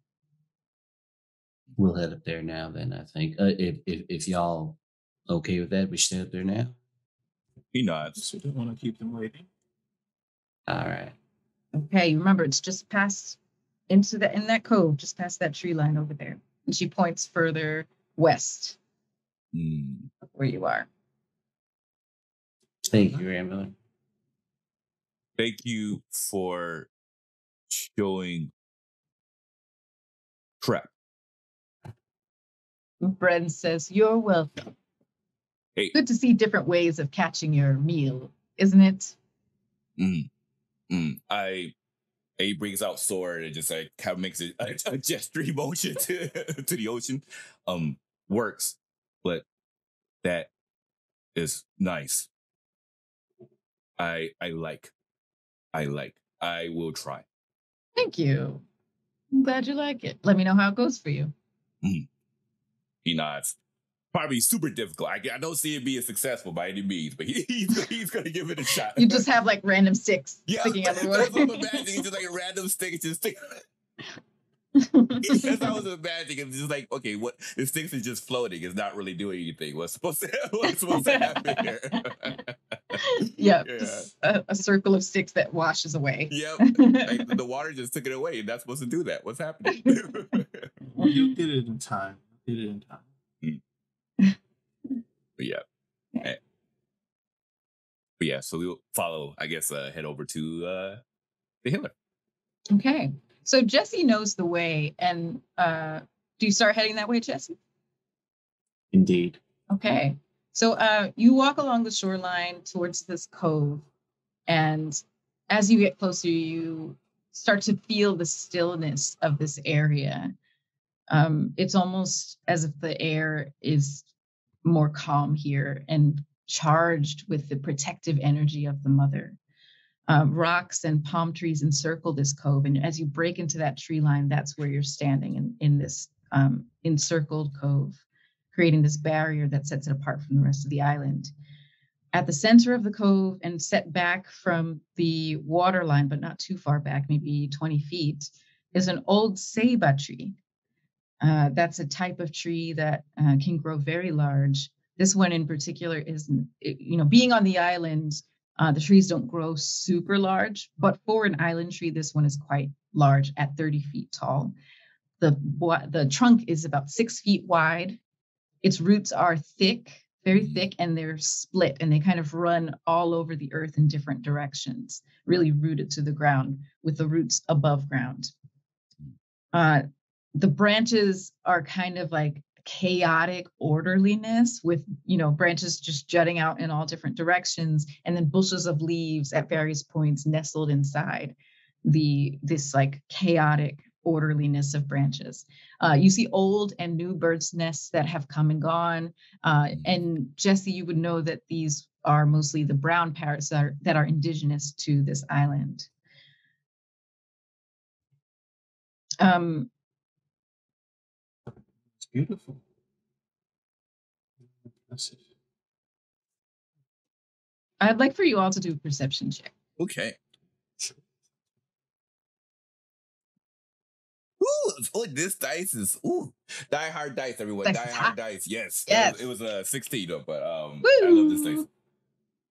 We'll head up there now then, I think. If y'all okay with that, we should head up there now. He nods. So don't want to keep them waiting. All right. Okay, remember it's just past in that cove, just past that tree line over there. And she points further west where you are. Thank you, grandmother. Thank you for showing trap. Bren says, you're welcome. Hey. Good to see different ways of catching your meal, isn't it? He brings out sword and just like kind of makes a gesturing motion to the ocean. Works, but that is nice. I like. I will try. Thank you. I'm glad you like it. Let me know how it goes for you. He nods. Probably super difficult. I don't see it being successful by any means, but he's going to give it a shot. You just have like random sticks sticking out of the water. That's what I'm imagining. Just like a random stick just stick. That's what I was imagining. It's just like, okay, what the sticks is just floating. It's not really doing anything. What's supposed to happen here? Yeah. Just a circle of sticks that washes away. Yep. Like the water just took it away. And that's supposed to do that. What's happening? You did it in time. But yeah. But yeah, so we'll follow, I guess, head over to the healer. Okay. So Jesse knows the way, and do you start heading that way, Jesse? Indeed. Okay. So you walk along the shoreline towards this cove, and as you get closer, you start to feel the stillness of this area. It's almost as if the air is more calm here and charged with the protective energy of the mother. Rocks and palm trees encircle this cove, and as you break into that tree line, that's where you're standing in this encircled cove, creating this barrier that sets it apart from the rest of the island. At the center of the cove and set back from the water line, but not too far back, maybe 20 feet, is an old ceiba tree. That's a type of tree that can grow very large. This one in particular is, being on the island, the trees don't grow super large, but for an island tree, this one is quite large at 30 feet tall. The trunk is about 6 feet wide. Its roots are thick, very thick, and they're split, and they kind of run all over the earth in different directions, really rooted to the ground with the roots above ground. The branches are kind of like chaotic orderliness with, branches just jutting out in all different directions, and then bushes of leaves at various points nestled inside this like chaotic orderliness of branches. You see old and new birds' nests that have come and gone. And Jesse, you would know that these are mostly the brown parrots that are indigenous to this island. It's beautiful. Impressive. I'd like for you all to do a perception check. Okay. Ooh, this dice is die hard dice, everyone. Die hard dice. Yes. It was a 16 though, but I love this dice.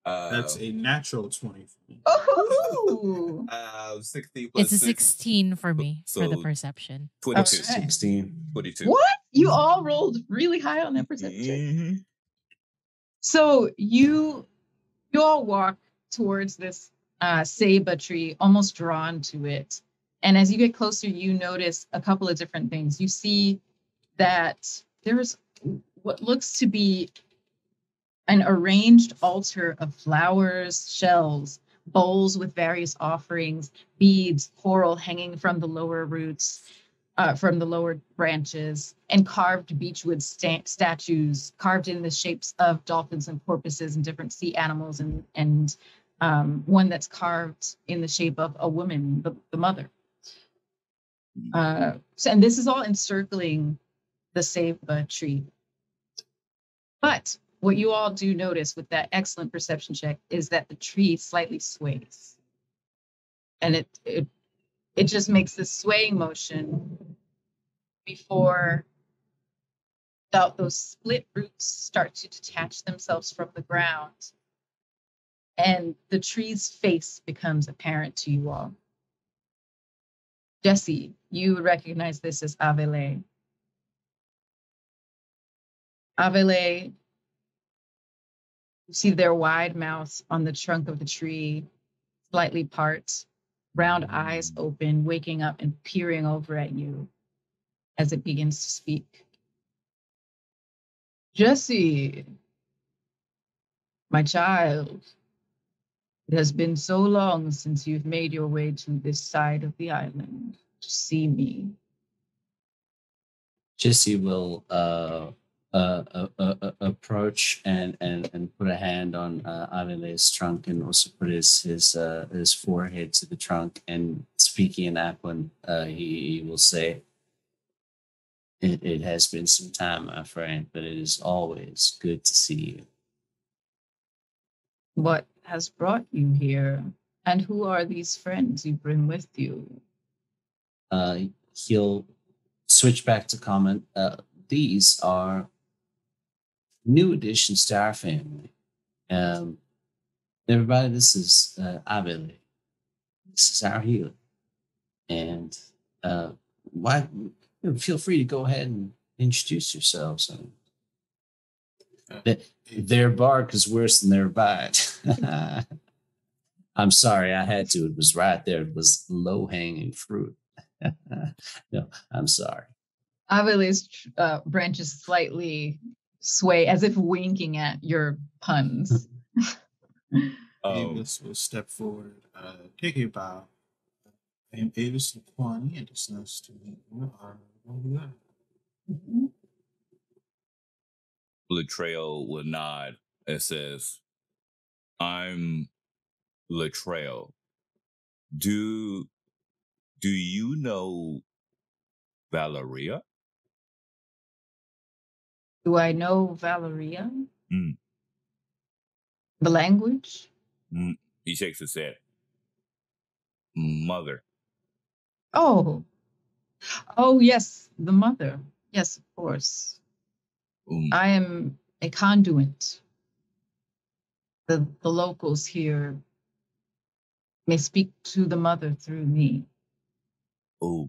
That's a natural 20 for me. Oh, 16 plus It's a 6. 16 for me for the So- perception. 22. Right. 16. 22. what? You all rolled really high on that perception check. Mm-hmm. So you all walk towards this ceiba tree, almost drawn to it. And as you get closer, you notice a couple of different things. You see that there's what looks to be an arranged altar of flowers, shells, bowls with various offerings, beads, coral hanging from the lower roots, from the lower branches, and carved beechwood statues carved in the shapes of dolphins and porpoises and different sea animals, and one that's carved in the shape of a woman, the mother. And this is all encircling the ceiba tree. But what you all do notice with that excellent perception check is that the tree slightly sways. And it just makes this swaying motion before those split roots start to detach themselves from the ground. And the tree's face becomes apparent to you all. Jesse, you would recognize this as Avele. Avele, you see their wide mouths on the trunk of the tree, slightly part, round eyes open, waking up and peering over at you as it begins to speak. Jesse, my child, it has been so long since you've made your way to this side of the island to see me. Jesse will approach and put a hand on Avele's trunk and also put his forehead to the trunk, and speaking in Aquan, he will say, it has been some time, my friend, but it is always good to see you. What has brought you here? And who are these friends you bring with you? He'll switch back to comment. These are new additions to our family. Everybody, this is Avele. This is our healer. And feel free to go ahead and introduce yourselves. Their bark is worse than their bite. I'm sorry, I had to. It was right there. It was low hanging fruit. No, I'm sorry. Avele's branches slightly sway as if winking at your puns. Avis will step forward, take a bow. I am Avis Laquani, and it's nice to meet you. Latrell will nod and says, I'm Latrell. Do you know Valeria? Do I know Valeria? Mm. The language? He shakes his head. Mother. Oh, yes, the mother. Yes, of course. I am a conduit. The locals here may speak to the mother through me. Oh,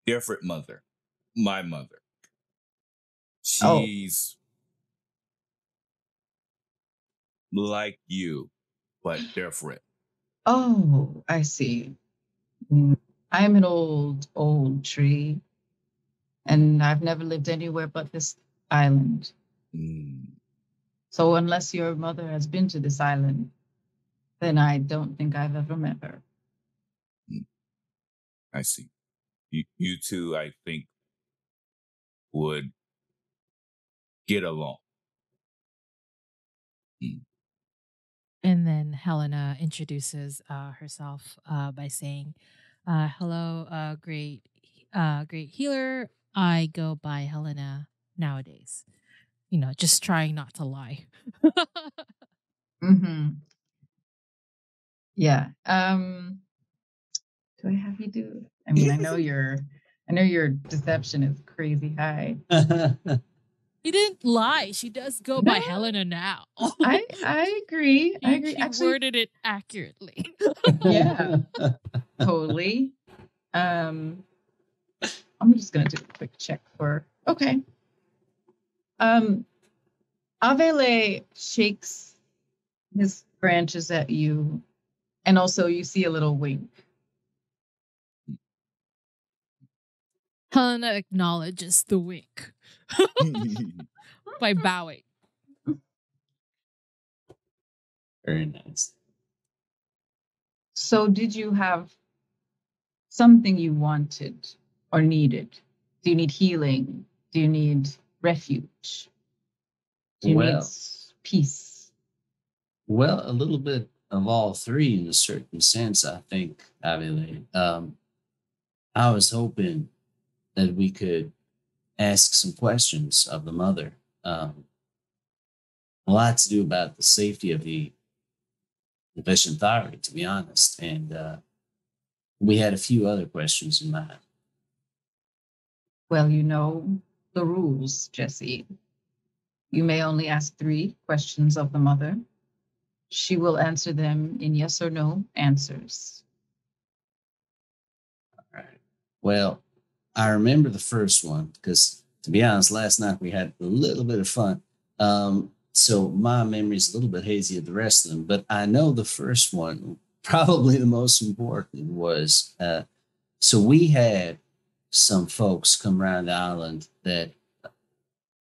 different mother. My mother. She's like you, but different. Oh, I see. I'm an old tree, and I've never lived anywhere but this island. So unless your mother has been to this island, then I don't think I've ever met her. I see. You two, I think, would get along. And then Helena introduces herself by saying, "Hello, great healer. I go by Helena nowadays. Just trying not to lie." Mm-hmm. Yeah. Do I have you do? I mean, I know your deception is crazy high. He didn't lie. She does go by Helena now. I agree. I agree. She Actually, worded it accurately. yeah, totally. I'm just gonna do a quick check for. Okay. Avele shakes his branches at you, and also you see a little wink. Helena acknowledges the wink by bowing. Very nice. So, did you have something you wanted or needed? Do you need healing? Do you need refuge? Do you need peace? Well, a little bit of all three in a certain sense, I think, Avile. I was hoping that we could ask some questions of the mother. A lot to do about the safety of the Vision Thyroid, to be honest. And we had a few other questions in mind. Well, you know the rules, Jesse. You may only ask 3 questions of the mother. She will answer them in yes or no answers. All right. Well, I remember the first one because, to be honest, last night we had a little bit of fun. So my memory is a little bit hazy of the rest of them, but I know the first one, probably the most important, was so we had some folks come around the island that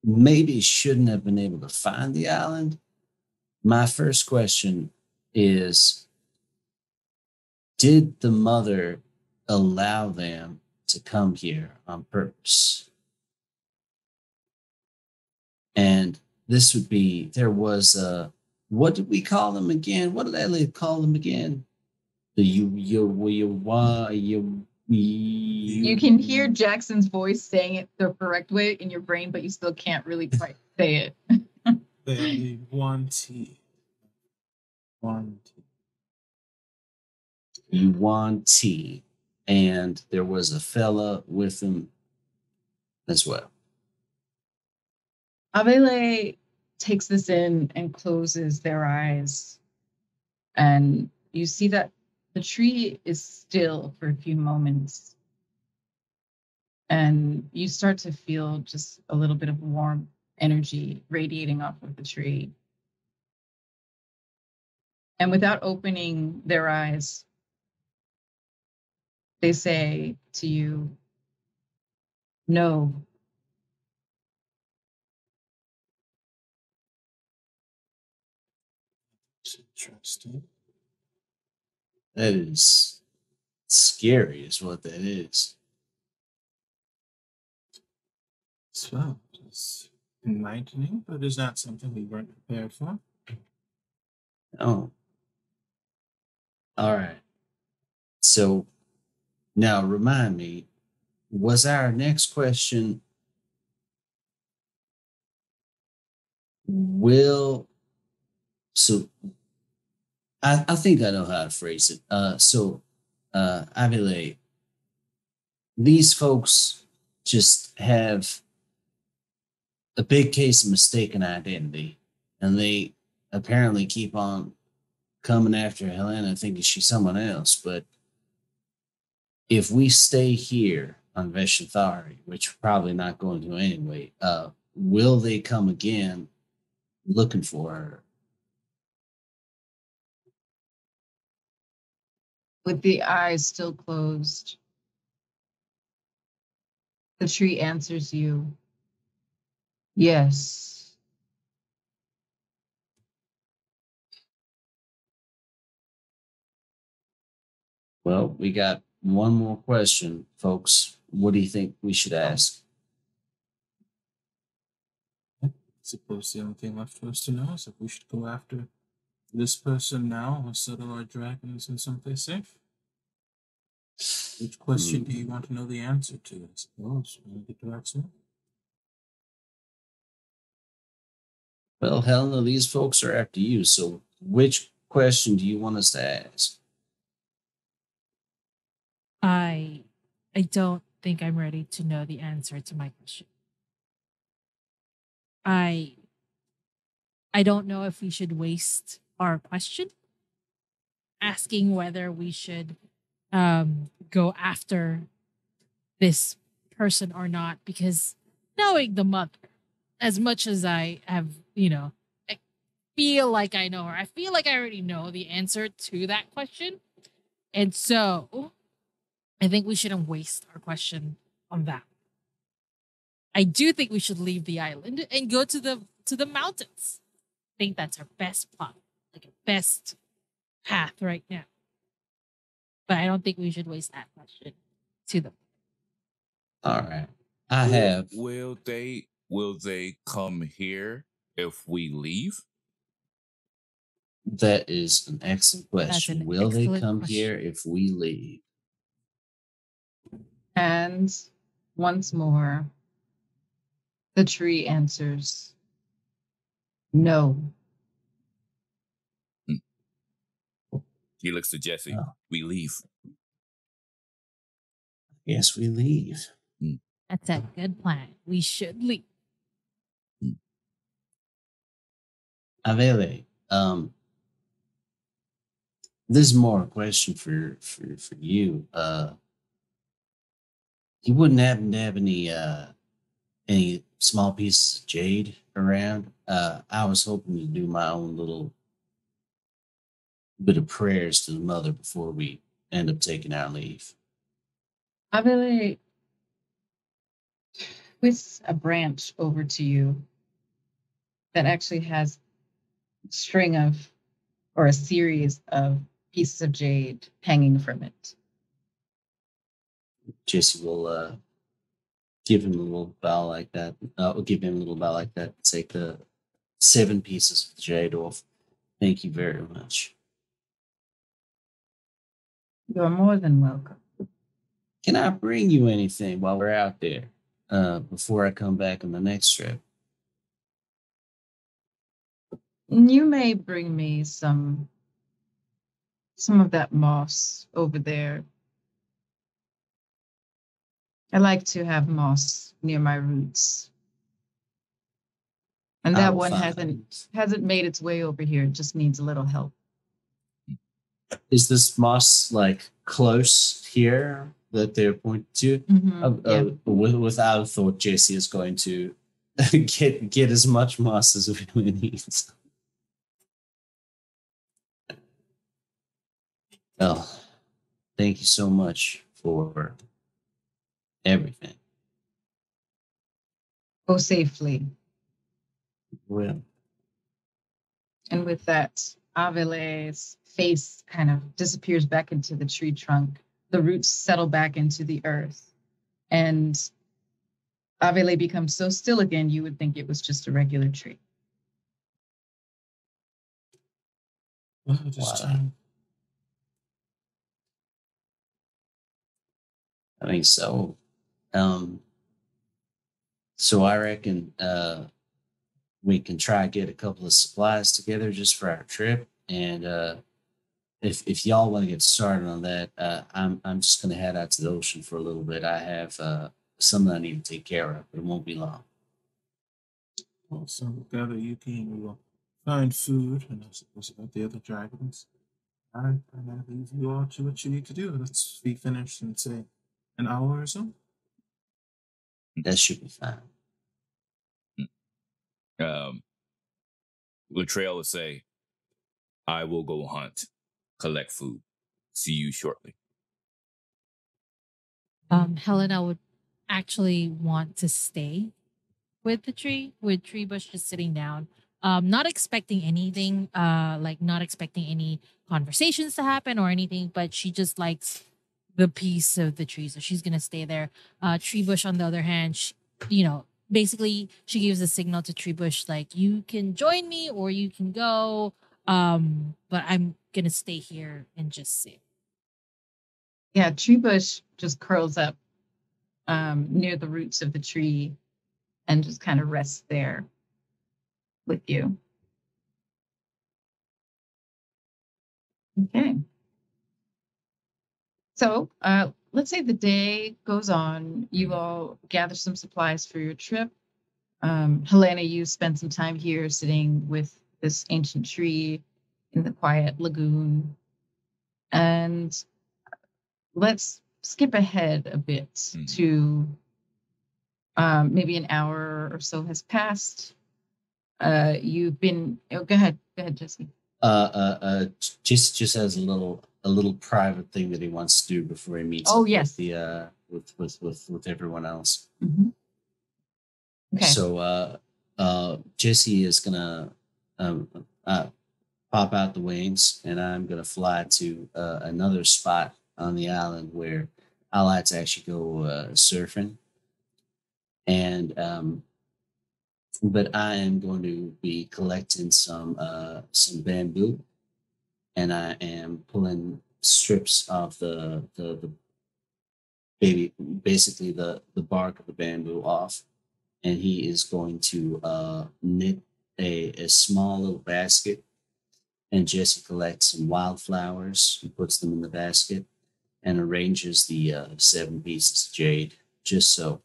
maybe shouldn't have been able to find the island. My first question is, did the mother allow them to come here on purpose? And this would be, there was a, what did we call them again? What did Elliot call them again? The you can hear Jackson's voice saying it the correct way in your brain, but you still can't really quite say it. The one T. Yuan T. And there was a fella with him as well. Avele takes this in and closes their eyes. And you see that the tree is still for a few moments. And you start to feel just a little bit of warmth energy radiating off of the tree. And without opening their eyes, they say to you, no. It's interesting. That is scary, is what that is. So, it's enlightening, but it's not something we weren't prepared for. Oh. All right. So now remind me, was our next question will so I think I know how to phrase it. Avile, these folks just have a big case of mistaken identity, and they apparently keep on coming after Helena thinking she's someone else. But if we stay here on Veshanthari, which we're probably not going to anyway, will they come again looking for her? With the eyes still closed, the tree answers you, yes. Well, we got one more question, folks. What do you think we should ask? I suppose the only thing left for us to know is if we should go after this person now or settle our dragons in someplace safe. Which question do you want to know the answer to? I suppose. Want to get to that soon? Well, Helena, these folks are after you. So, which question do you want us to ask? I don't think I'm ready to know the answer to my question. I don't know if we should waste our question asking whether we should go after this person or not, because knowing the mother, as much as I have, I feel like I know her, I feel like I already know the answer to that question. And so I think we shouldn't waste our question on that. I do think we should leave the island and go to the mountains. I think that's our best plot, like a best path right now. But I don't think we should waste that question to them. All right. I have. Will they come here if we leave? That is an excellent question. an Will they excellent come question. here if we leave? And once more, the tree answers, no. He looks to Jesse. Oh. We leave. Yes, we leave. That's a good plan. We should leave. Avele, this is more a question for you. You wouldn't happen to have any small pieces of jade around? I was hoping to do my own little bit of prayers to the mother before we end up taking our leave. I really twists a branch over to you that actually has a string of, or a series of pieces of jade hanging from it. Jesse will give him a little bow like that. We'll give him a little bow like that. Take the 7 pieces of jade off. Thank you very much. You're more than welcome. Can I bring you anything while we're out there before I come back on the next trip? You may bring me some of that moss over there. I like to have moss near my roots. And that one hasn't made its way over here. It just needs a little help. Is this moss like close here that they're pointing to? Yeah. Without a thought, Jesse is going to get as much moss as we need. Well, thank you so much for everything. Go safely. Well, And with that, Avele's face kind of disappears back into the tree trunk. The roots settle back into the earth. And Avele becomes so still again, you would think it was just a regular tree. Well, just wow. I think so. So I reckon we can try to get a couple of supplies together just for our trip. And if y'all want to get started on that, I'm just gonna head out to the ocean for a little bit. I have something I need to take care of, but it won't be long. well, so gather Yuki and we will find food and I suppose about the other dragons. I'm gonna leave you all to what you need to do. Let's be finished in say an hour or so. That should be fine. Latrell will say, I will go hunt, collect food. See you shortly. Helena would actually want to stay with the tree, with Tree Bush just sitting down. Not expecting anything, like not expecting any conversations to happen or anything, but she just likes the peace of the tree. So she's gonna stay there. Tree Bush, on the other hand, basically she gives a signal to Tree Bush like, you can join me or you can go. But I'm gonna stay here and just sit. Yeah, tree bush just curls up near the roots of the tree and just kind of rests there with you. Okay. So let's say the day goes on. You all gather some supplies for your trip. Helena, you spend some time here sitting with this ancient tree in the quiet lagoon. And let's skip ahead a bit to maybe an hour or so has passed. You've been, go ahead, Jesse. Just has a little private thing that he wants to do before he meets Oh, up yes. with everyone else. Mm-hmm. Okay. So Jesse is gonna pop out the wings, and I'm gonna fly to another spot on the island where I like to actually go surfing, and but I am going to be collecting some bamboo, and I am pulling strips of the baby, basically the bark of the bamboo off, and he is going to knit a small little basket, and Jesse collects some wildflowers and puts them in the basket and arranges the 7 pieces of jade just so,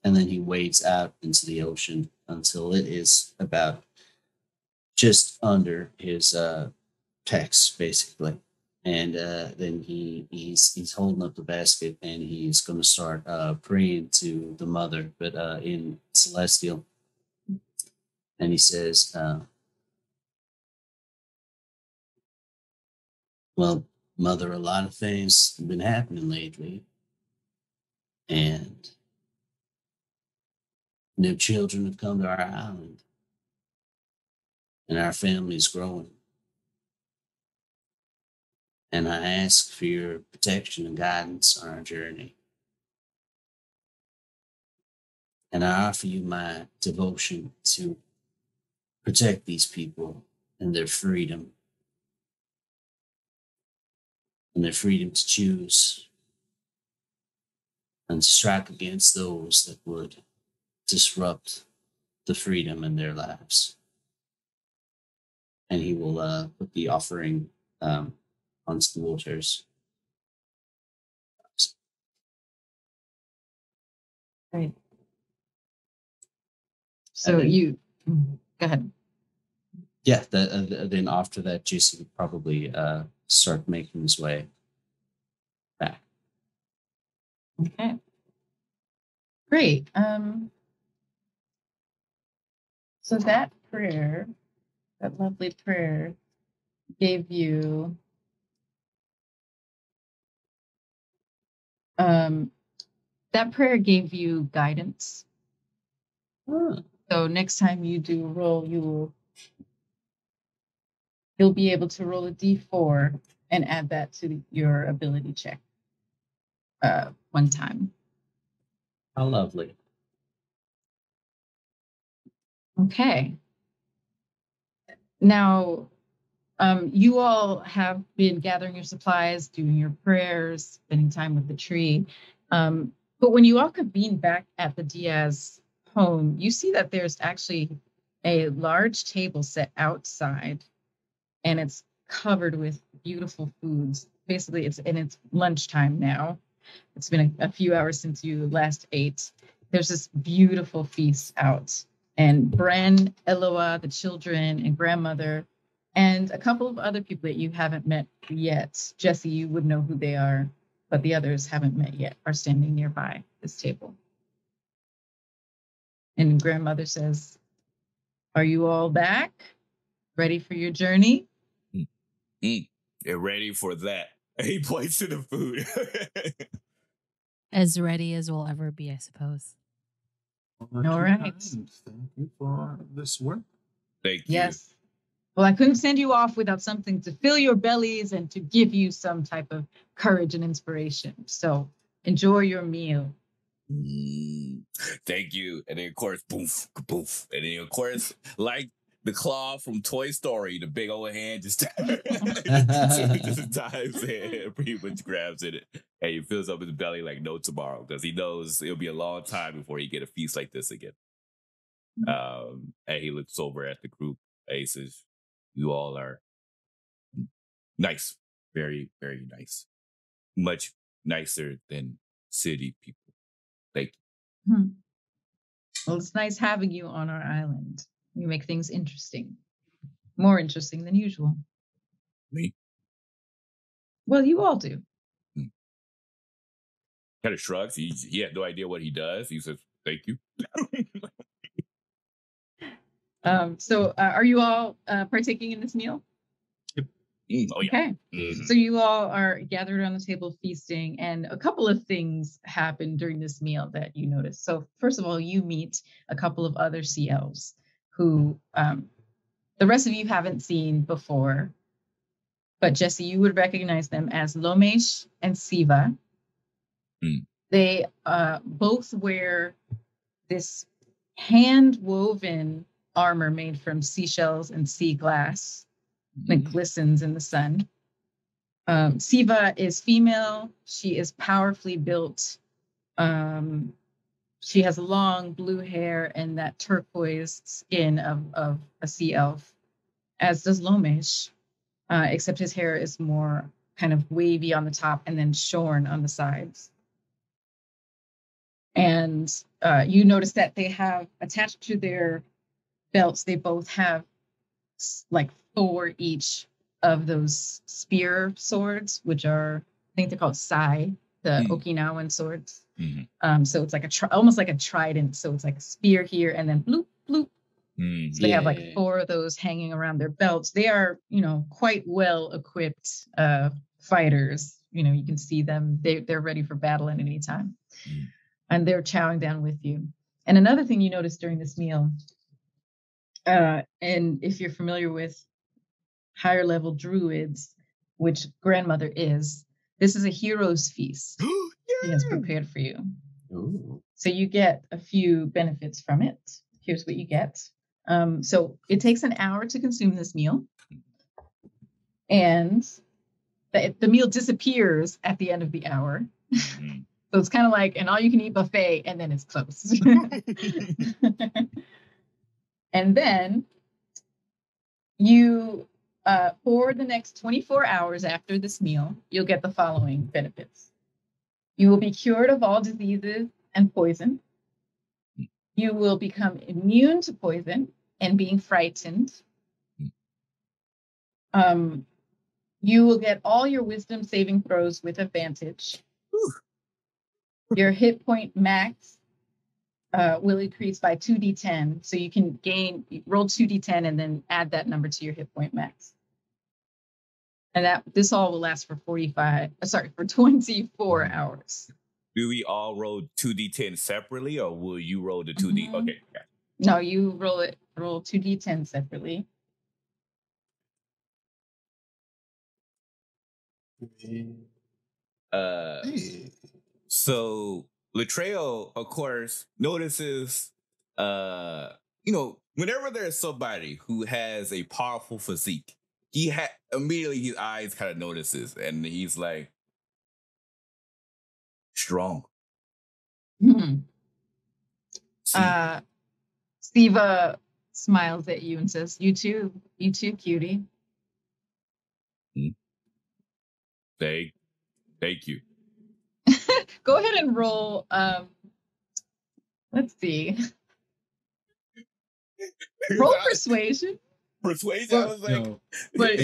and then he wades out into the ocean until it is about just under his pecs, basically. And then he's holding up the basket and he's going to start praying to the mother, but in celestial. And he says, "Well, mother, a lot of things have been happening lately, and new children have come to our island, and our family is growing. And I ask for your protection and guidance on our journey. And I offer you my devotion to protect these people and their freedom to choose and strike against those that would disrupt the freedom in their lives." And he will put the offering onto the waters. Right. So you go ahead. Yeah, then after that, Jesse would probably start making his way back. Okay. Great. So that prayer, that lovely prayer, gave you that prayer gave you guidance. So next time you do a roll, you'll be able to roll a d4 and add that to your ability check one time. How lovely. Okay. Now, you all have been gathering your supplies, doing your prayers, spending time with the tree. But when you all convene back at the Diaz home, you see that there's actually a large table set outside, and it's covered with beautiful foods. Basically, it's lunchtime now. It's been a few hours since you last ate. There's this beautiful feast out. And Bren, Eloa, the children, and grandmother, and a couple of other people that you haven't met yet. Jesse, you would know who they are, but the others haven't met yet, are standing nearby this table. And grandmother says, "Are you all back? Ready for your journey?" They're ready for that. He points to the food. As ready as we'll ever be, I suppose. All right. Thank you for this work. Thank you. Yes. Well, I couldn't send you off without something to fill your bellies and to give you some type of courage and inspiration. So enjoy your meal. Thank you. And then, of course, poof, poof. And then, of course, like the claw from Toy Story, the big old hand just dives in, pretty much grabs it, and he fills up his belly like no tomorrow, because he knows it'll be a long time before he get a feast like this again. And he looks over at the group. And he says, "You all are nice, very, very nice, much nicer than city people. Thank you." Well, it's nice having you on our island. You make things interesting, more interesting than usual. Me? Well, you all do. Kind of shrugs. He had no idea what he does. He says, "Thank you." So are you all partaking in this meal? Oh, yeah. Okay. So you all are gathered around the table feasting, and a couple of things happen during this meal that you notice. So first of all, you meet a couple of other sea elves who the rest of you haven't seen before. But Jesse, you would recognize them as Lomesh and Siva. They both wear this hand-woven armor made from seashells and sea glass that glistens in the sun. Siva is female. She is powerfully built. She has long blue hair and that turquoise skin of a sea elf, as does Lomesh, except his hair is more kind of wavy on the top and then shorn on the sides. And you notice that they have attached to their belts, they both have like 4 each of those spear swords, which are, I think they're called sai, the Okinawan swords. So it's like almost like a trident. So it's like a spear here and then bloop, bloop. So they have like 4 of those hanging around their belts. They are, quite well equipped fighters. You can see them. They're ready for battle at any time. And they're chowing down with you. And another thing you notice during this meal, and if you're familiar with higher level druids, which grandmother is, this is a hero's feast she has prepared for you. Ooh. So you get a few benefits from it. Here's what you get. So it takes an hour to consume this meal. And the meal disappears at the end of the hour. So it's kind of like an all-you-can-eat buffet, and then it's closed. And then you, for the next 24 hours after this meal, you'll get the following benefits. You will be cured of all diseases and poison. You will become immune to poison and being frightened. You will get all your wisdom saving throws with advantage. Your hit point max will increase by 2d10. So you can roll 2d10 and then add that number to your hit point max. And this all will last for 24 hours. Do we all roll 2d10 separately, or will you roll the 2d? Mhm. Okay. Yeah. No, you roll 2d10 separately. So Latrell, of course, notices, whenever there's somebody who has a powerful physique, immediately his eyes kind of notices, and he's like, strong. Hmm. See, Steva smiles at you and says, you too, cutie. thank you. Go ahead and roll. Let's see. Roll persuasion. Persuasion. I was like, No, Wait,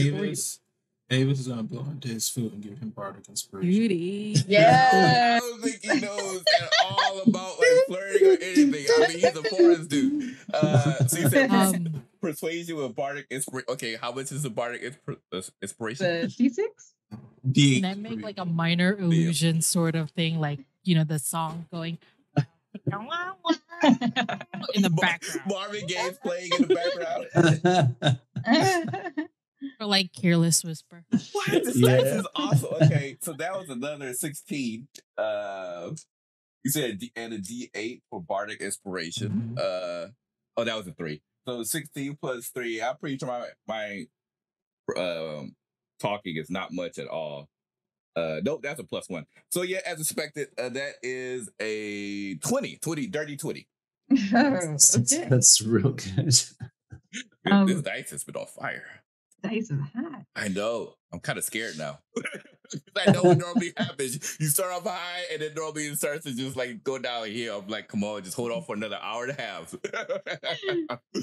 Avis is gonna blow into his food and give him bardic inspiration. Beauty. Yeah. I don't think he knows at all about like flirting or anything. I mean, he's a forest dude. So you said persuasion with bardic inspiration. Okay, how much is the bardic inspiration? The D6? Can I make like a minor illusion sort of thing, like the song going in the background, Marvin Gaye's playing in the background. or like Careless Whisper. What? This dice is awesome. Okay, so that was another 16. You said and a D8 for bardic inspiration. That was a 3. So 16 plus 3. I'm pretty sure my talking is not much at all. Nope, that's a +1. So yeah, as expected, that is a 20, dirty 20. Okay. That's real good. This dice has been on fire. Dice is hot. I know. I'm kind of scared now. I know what normally happens. You start off high, and then normally it starts to just like go downhill. I'm like, come on, just hold on for another hour and a half.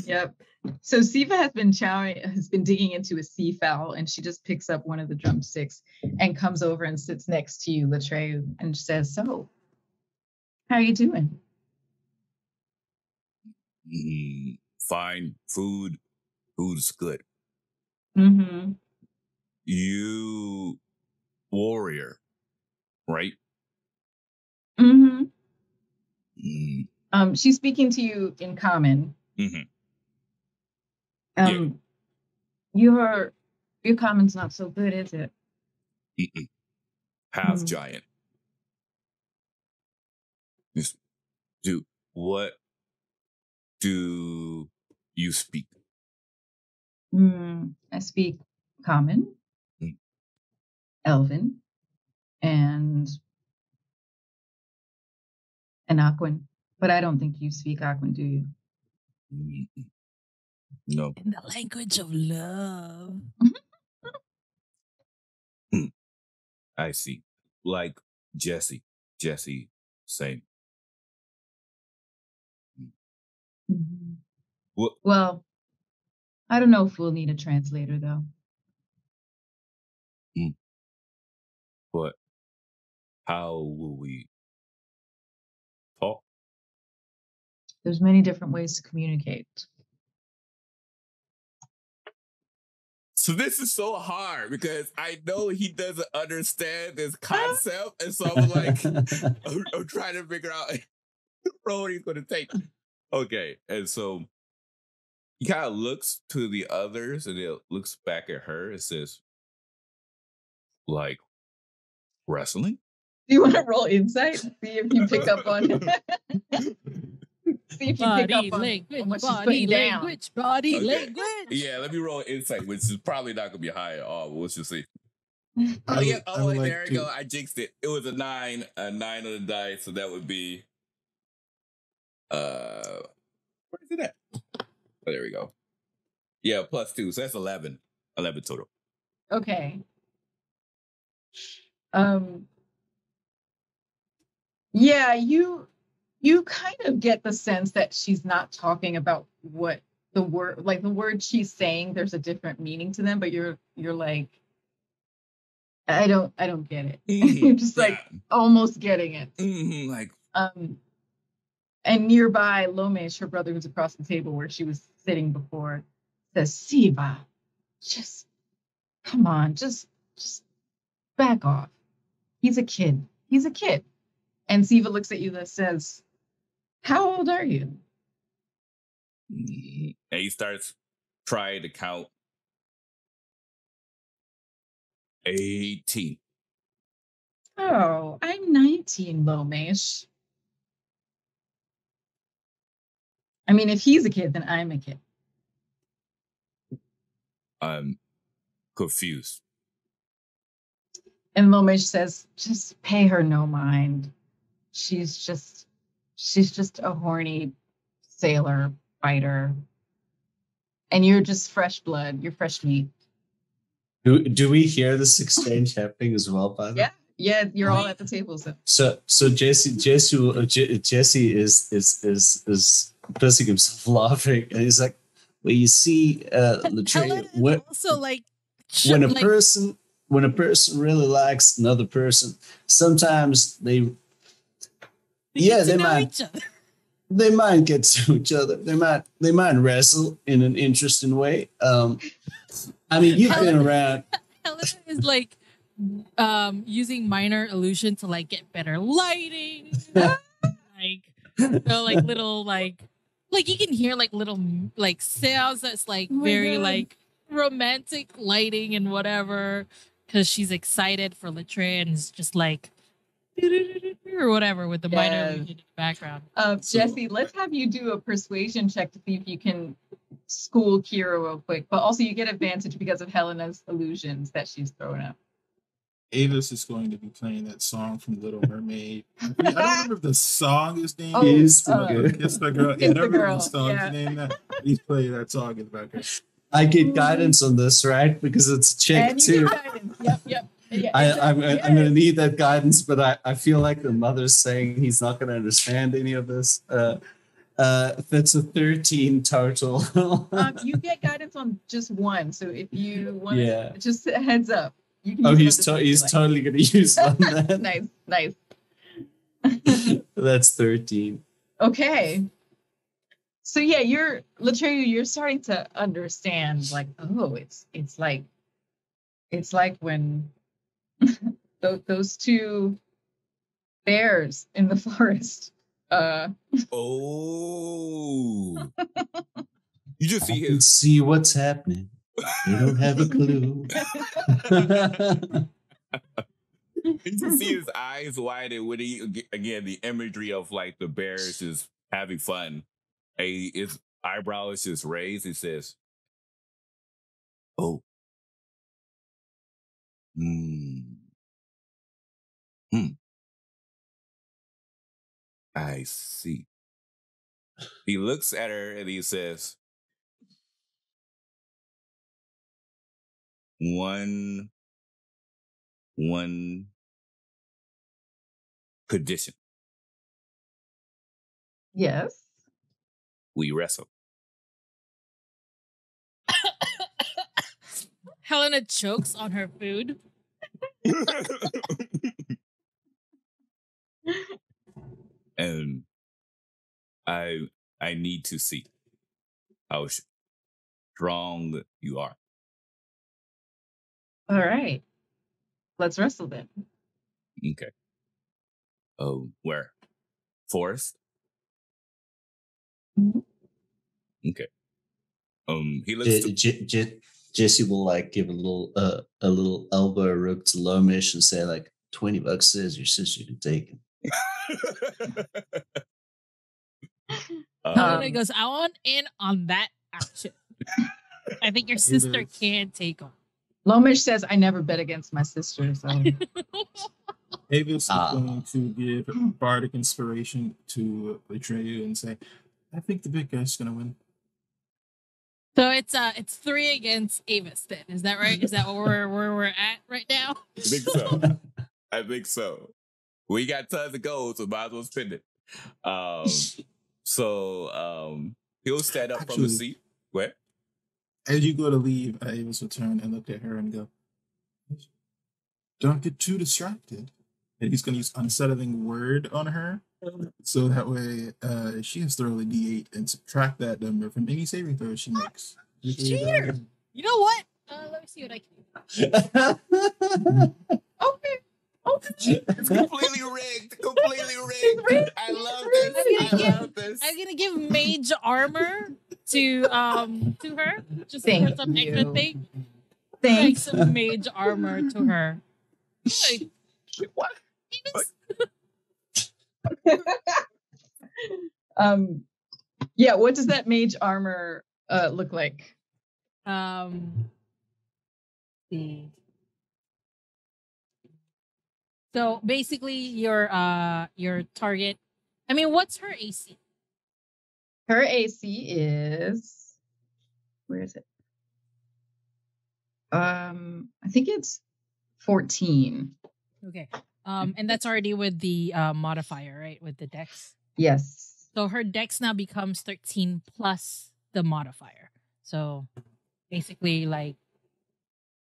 Yep. So Siva has been digging into a sea fowl, and she just picks up one of the drumsticks and comes over and sits next to you, Latrell, and says, "So, how are you doing?" Fine. Food's good. Mm-hmm. You warrior, right? Mm-hmm. Mm. She's speaking to you in common. Mm-hmm. Your common's not so good, is it? Half giant. Just what do you speak? I speak common, elven, and Aquan. But I don't think you speak Aquan, do you? No. In the language of love. I see. Like Jesse, same. Mm-hmm. Well, I don't know if we'll need a translator, though. But how will we talk? There's many different ways to communicate. So this is so hard because I know he doesn't understand this concept, and so I'm like, I'm trying to figure out the road he's going to take. Okay, and so he kind of looks to the others, and it looks back at her and says, like, wrestling? Do you want to roll insight? See if you pick up on it. See if you pick up on what she's putting down. Body language. Yeah, let me roll insight, which is probably not going to be high at all. But let's just see. There you go. I jinxed it. It was a 9 on the dice, so that would be where is it at? Oh, there we go. Yeah, +2, so that's 11 total. Okay. Yeah, you kind of get the sense that she's not talking about what the word she's saying, there's a different meaning to them, but you're like, I don't get it. You're just like almost getting it. Like, And nearby, Lomesh, her brother who's across the table where she was sitting before, says, Siva, just come on, just back off. He's a kid. He's a kid. And Siva looks at you and says, how old are you? And he starts trying to count 18. Oh, I'm 19, Lomesh. I mean, if he's a kid, then I'm a kid. I'm confused. And Lomesh says, just pay her no mind. She's just a horny sailor fighter. And you're just fresh blood. You're fresh meat. Do we hear this exchange happening as well? By the way, yeah, you're all at the table. So Jesse is pissing himself laughing, and he's like, "Well, you see, Latreia, also like when a person really likes another person, sometimes they might get to each other. They might wrestle in an interesting way. I mean, you've been around. Helena is like using minor illusion to like get better lighting, like little like you can hear like little like sounds that's like very like romantic lighting and whatever, because she's excited for Latreia and is just like or whatever with the minor illusion in the background. Jesse, let's have you do a persuasion check to see if you can school Kira real quick, but also you get advantage because of Helena's illusions that she's thrown up. Avis is going to be playing that song from Little Mermaid. I don't remember if the song is named Kiss the Girl. Kiss the Girl. The song's name that. He's playing that song in the background. I get guidance on this, right? Because it's a chick and too. Yep. Yeah, I'm going to need that guidance, but I feel like the mother's saying he's not going to understand any of this. That's a 13 total. You get guidance on just one, so if you want just a heads up. You can he's totally going to use on that. Nice. That's 13. Okay. So yeah, you're starting to understand, like, oh, it's like when those two bears in the forest. Oh. You just see can see what's happening. They don't have a clue. You can see his eyes widen when he, again, the imagery of like the bears just having fun. His eyebrow is just raised. He says, oh. I see. He looks at her and he says, one condition. Yes. We wrestle. Helena chokes on her food. And I need to see how strong you are. All right. Let's wrestle then. Okay. Oh, where? Forest? Mm-hmm. Okay. He looks. Jesse will like give a little elbow rub to Lomesh and say like $20 says your sister can take it. Helena goes, I want in on that action. I think your sister can take on. Lomesh says, I never bet against my sister. So. Avis is going to give bardic inspiration to Latreia and say, I think the big guy's going to win. So it's 3 against Avis then. Is that right? Is that where we're at right now? I think so. We got tons of gold, so might as well spend it. He'll stand up from the seat. What? As you go to leave, Avis will turn and look at her and go, don't get too distracted. And he's going to use unsettling word on her So that way, she has to roll a d8 and subtract that number from any saving throw she makes. Cheater! You know what? Let me see what I can do. Okay. Okay. It's completely rigged. Completely rigged. I love this. I love this. I'm gonna give mage armor to her just Thank for some extra you. thing. Like Thanks. some mage armor to her. Like, What? Yeah, what does that mage armor look like? See. So basically your target. I mean, what's her AC? Her AC is, where is it? I think it's 14. Okay. And that's already with the modifier, right? With the dex. Yes. So her dex now becomes 13 plus the modifier. So basically, like,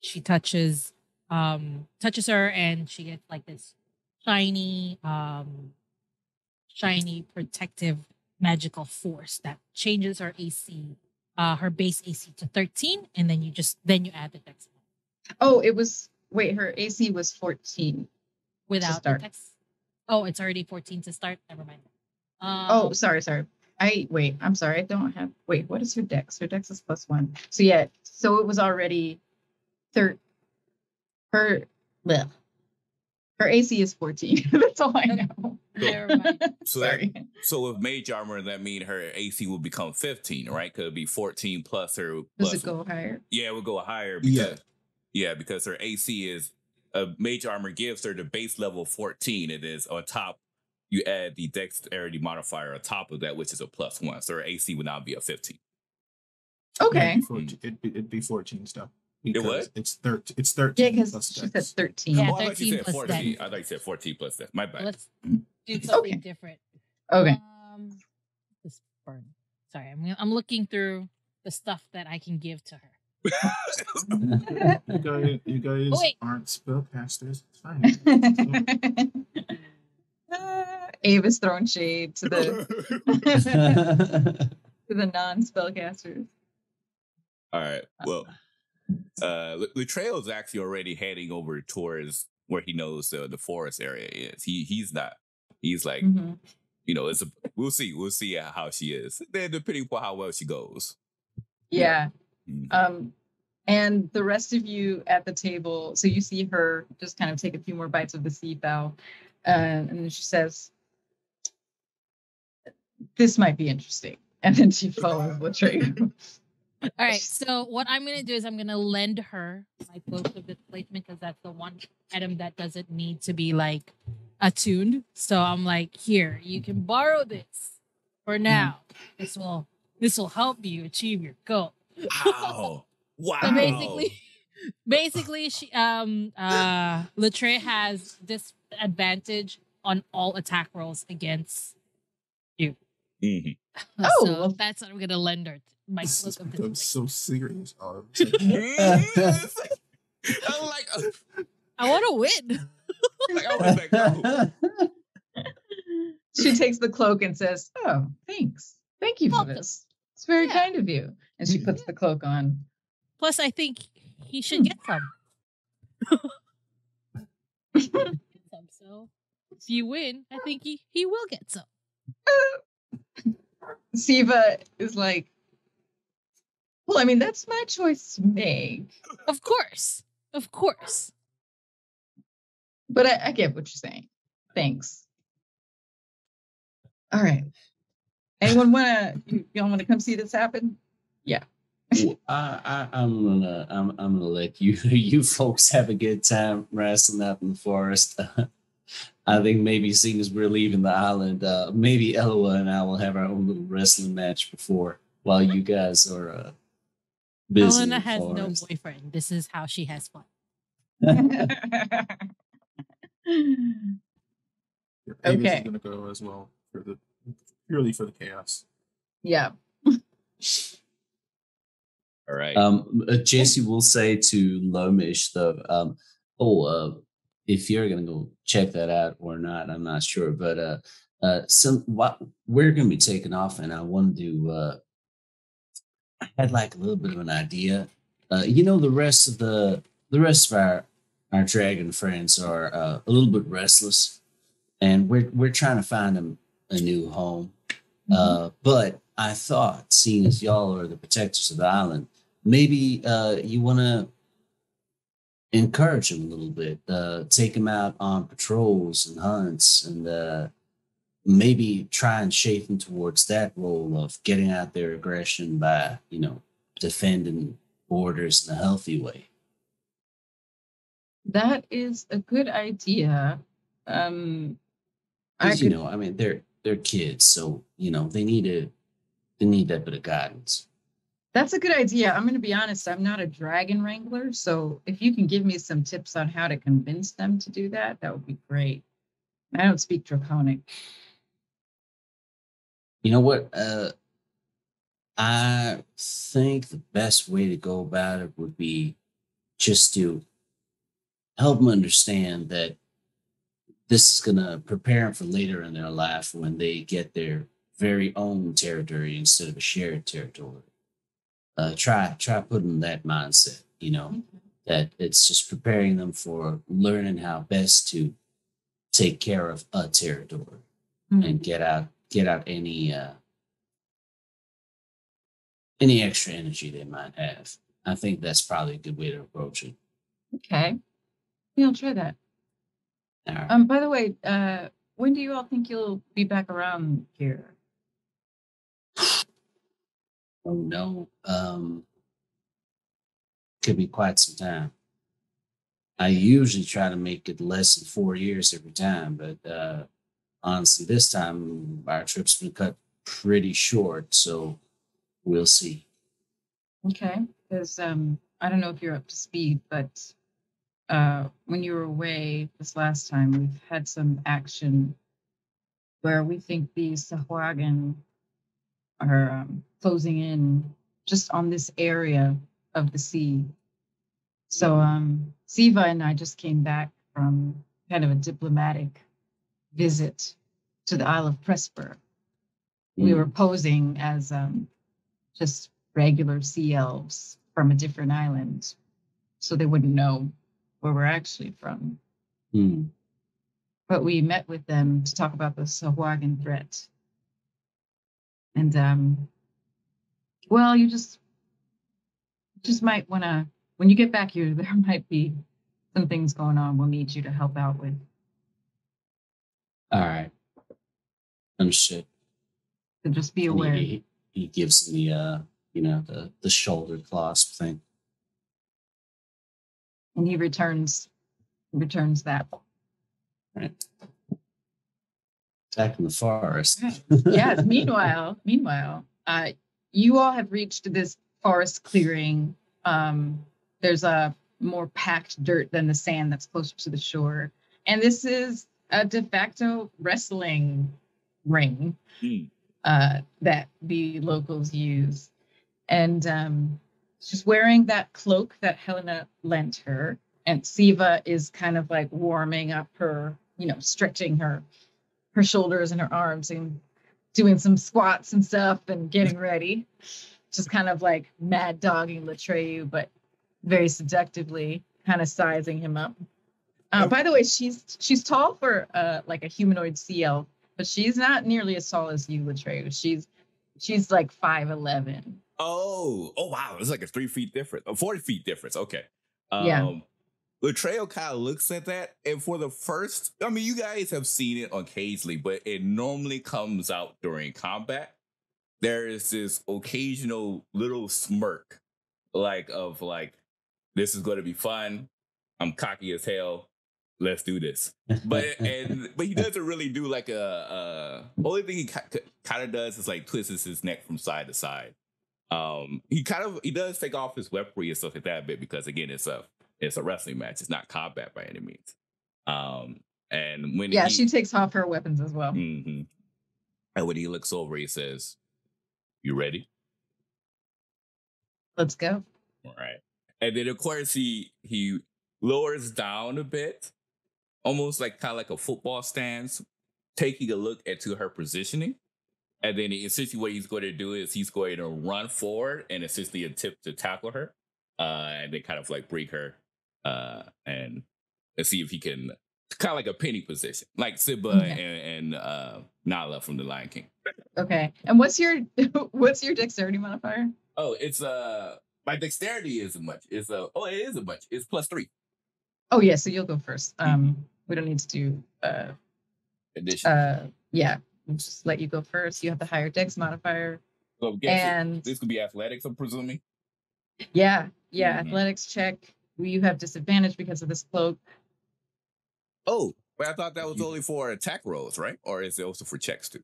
she touches her and she gets like this shiny protective magical force that changes her AC, her base AC to 13, and then you add the dex Oh, it was, wait, her AC was 14. without the start. dex. Oh, it's already 14 to start. Never mind. Oh, sorry. I'm sorry. I don't have, wait, what is her dex? Her dex is +1. So yeah, so it was already her AC is 14. That's all I know. Never mind. Sorry. So with mage armor, that means her AC will become 15, right? Could it be 14 plus her. Does it go higher? Yeah, it would go higher because her AC is mage armor gives her the base level of 14. It is on top. You add the dexterity modifier on top of that, which is a +1. So her AC would now be a 15. Okay. It'd be 14 stuff. It what? It's 13. It's 13. Yeah, because plus she dex. said 13. Yeah, Oh, I thought you 13 said plus 14. dex. I thought you said 14 plus that. My bad. Let's do something Okay. different. Okay. This burn. Sorry, I'm looking through the stuff that I can give to her. You guys wait. aren't spellcasters. It's fine. Ava's throwing shade to the to the non-spellcasters. All right. Well, Latrell is actually already heading over towards where he knows the forest area is. He's not. He's like, we'll see. We'll see how she is. Then depending upon how well she goes. Yeah. Mhm. And the rest of you at the table, so you see her just kind of take a few more bites of the sea fowl, and then she says, "This might be interesting." And then she follows Latrell. All right, so what I'm gonna do is I'm gonna lend her my cloak of displacement because that's the one item that doesn't need to be like attuned. So I'm like, here, you can borrow this for now. This will help you achieve your goal. Wow. Wow. So basically, she Latre has this advantage on all attack rolls against you. Mhm. Oh, So well- that's what I'm gonna lend her. My This cloak is of become displacement. so serious. Oh, I'm like, I want to win. I was like, no. She takes the cloak and says, "Oh, thanks. Thank you for Welcome. this. It's very Yeah. kind of you." And she puts the cloak on. Plus, I think he should get some. So if you win, I think he will get some. Siva is like, "Well, I mean, that's my choice to make. Of course. But I get what you're saying. Thanks. All right. Anyone y'all wanna come see this happen? Yeah. I'm gonna let you folks have a good time wrestling out in the forest. I think maybe seeing as we're leaving the island, maybe Eloa and I will have our own little wrestling match while you guys are busy. Helena in the has no forest. boyfriend. This is how she has fun. Avis Okay. is gonna go as well purely for the chaos. Yeah. All right. Jesse will say to Lomish though, if you're gonna go check that out or not, I'm not sure, but We're gonna be taking off, and I wanted to. I had like a little bit of an idea. The rest of our dragon friends are a little bit restless, and we're trying to find them a new home. But I thought, seeing as y'all are the protectors of the island, maybe you want to encourage them a little bit, take them out on patrols and hunts, and maybe try and shape them towards that role of getting out their aggression by, defending borders in a healthy way. That is a good idea. I Because could. I mean, they're kids, so they need that bit of guidance. That's a good idea. I'm going to be honest. I'm not a dragon wrangler, so if you can give me some tips on how to convince them to do that, that would be great. I don't speak Draconic. You know what? I think the best way to go about it would be just to help them understand that this is going to prepare them for later in their life when they get their very own territory instead of a shared territory. Try putting that mindset, that it's just preparing them for learning how best to take care of a territory and get out any extra energy they might have. I think that's probably a good way to approach it. Okay. Yeah, I'll try that. All right. By the way, when do you all think you'll be back around here? Oh no. Could be quite some time. I usually try to make it less than 4 years every time, but honestly, this time our trip's been cut pretty short, so we'll see. Okay, because I don't know if you're up to speed, but when you were away this last time, we've had some action where we think the Sahuagin are closing in just on this area of the sea. So Siva and I just came back from kind of a diplomatic visit to the Isle of Presper. We were posing as just regular sea elves from a different island, so they wouldn't know where we're actually from. But we met with them to talk about the Sahuagin threat. And well, you just might want to, when you get back here, there might be some things going on we'll need you to help out with. All right. Understood. So just be aware. He gives me the shoulder clasp thing. And he returns that. Right. Back in the forest. Right. Yes. Meanwhile, you all have reached this forest clearing. There's a more packed dirt than the sand that's closer to the shore. And this is a de facto wrestling ring that the locals use. And she's wearing that cloak that Helena lent her. And Siva is kind of like warming up her, stretching her shoulders and her arms and doing some squats and stuff and getting ready. Just kind of like mad dogging Latreyu, but very seductively, kind of sizing him up. By the way, she's tall for like a humanoid sea elf, but she's not nearly as tall as you, Latreyu. She's like 5'11". Oh wow, it's like a 3 feet difference, a 40 feet difference. Okay. Yeah. Latrell kind of looks at that, and for the first, I mean, you guys have seen it occasionally, but it normally comes out during combat. There is this occasional little smirk, like this is going to be fun. I'm cocky as hell. Let's do this. But he doesn't really do like only thing he kind of does is like twists his neck from side to side. He does take off his weaponry and stuff like that a bit because again it's a wrestling match. It's not combat by any means. And when she takes off her weapons as well. Mm-hmm. And when he looks over, he says, "You ready? Let's go." All right. And then of course he lowers down a bit, almost like kind of like a football stance, taking a look into her positioning. And then essentially what he's going to do is he's going to run forward and essentially attempt to tackle her. And then kind of like bring her and see if he can kind of like a penny position, like Simba and Nala from the Lion King. Okay. And what's your dexterity modifier? Oh, it's my dexterity isn't much. It is a bunch. It's +3. Oh yeah, so you'll go first. We don't need to do addition. Yeah. We'll just let you go first. You have the higher dex modifier. So I'm guessing this could be athletics, I'm presuming. Yeah. Athletics check. You have disadvantage because of this cloak. Oh, but I thought that was only for attack rolls, right? Or is it also for checks too?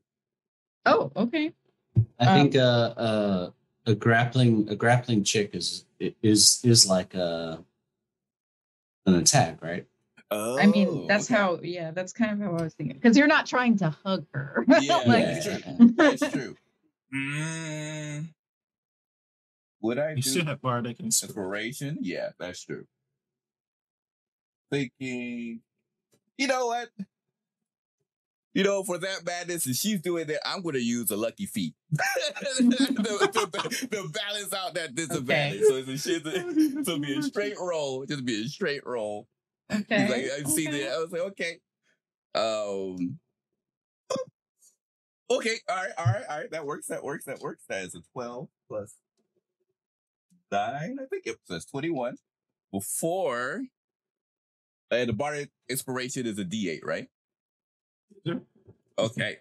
Oh, okay. I think a grappling check is like an attack, right? Oh, I mean, that's how. Yeah, that's kind of how I was thinking. Because you're not trying to hug her. Yeah, that's true. Would I You still have bardic inspiration? Yeah, that's true. Thinking, you know what? For that madness, and she's doing that, I'm going to use a lucky feat to balance out that disadvantage. Okay. So be a straight roll. Just be a straight roll. Okay. Like, I see that. I was like, okay. Okay. All right. That works. That is a 12 plus 9. I think it's 21. Before, the bardic inspiration is a D8, right? Okay.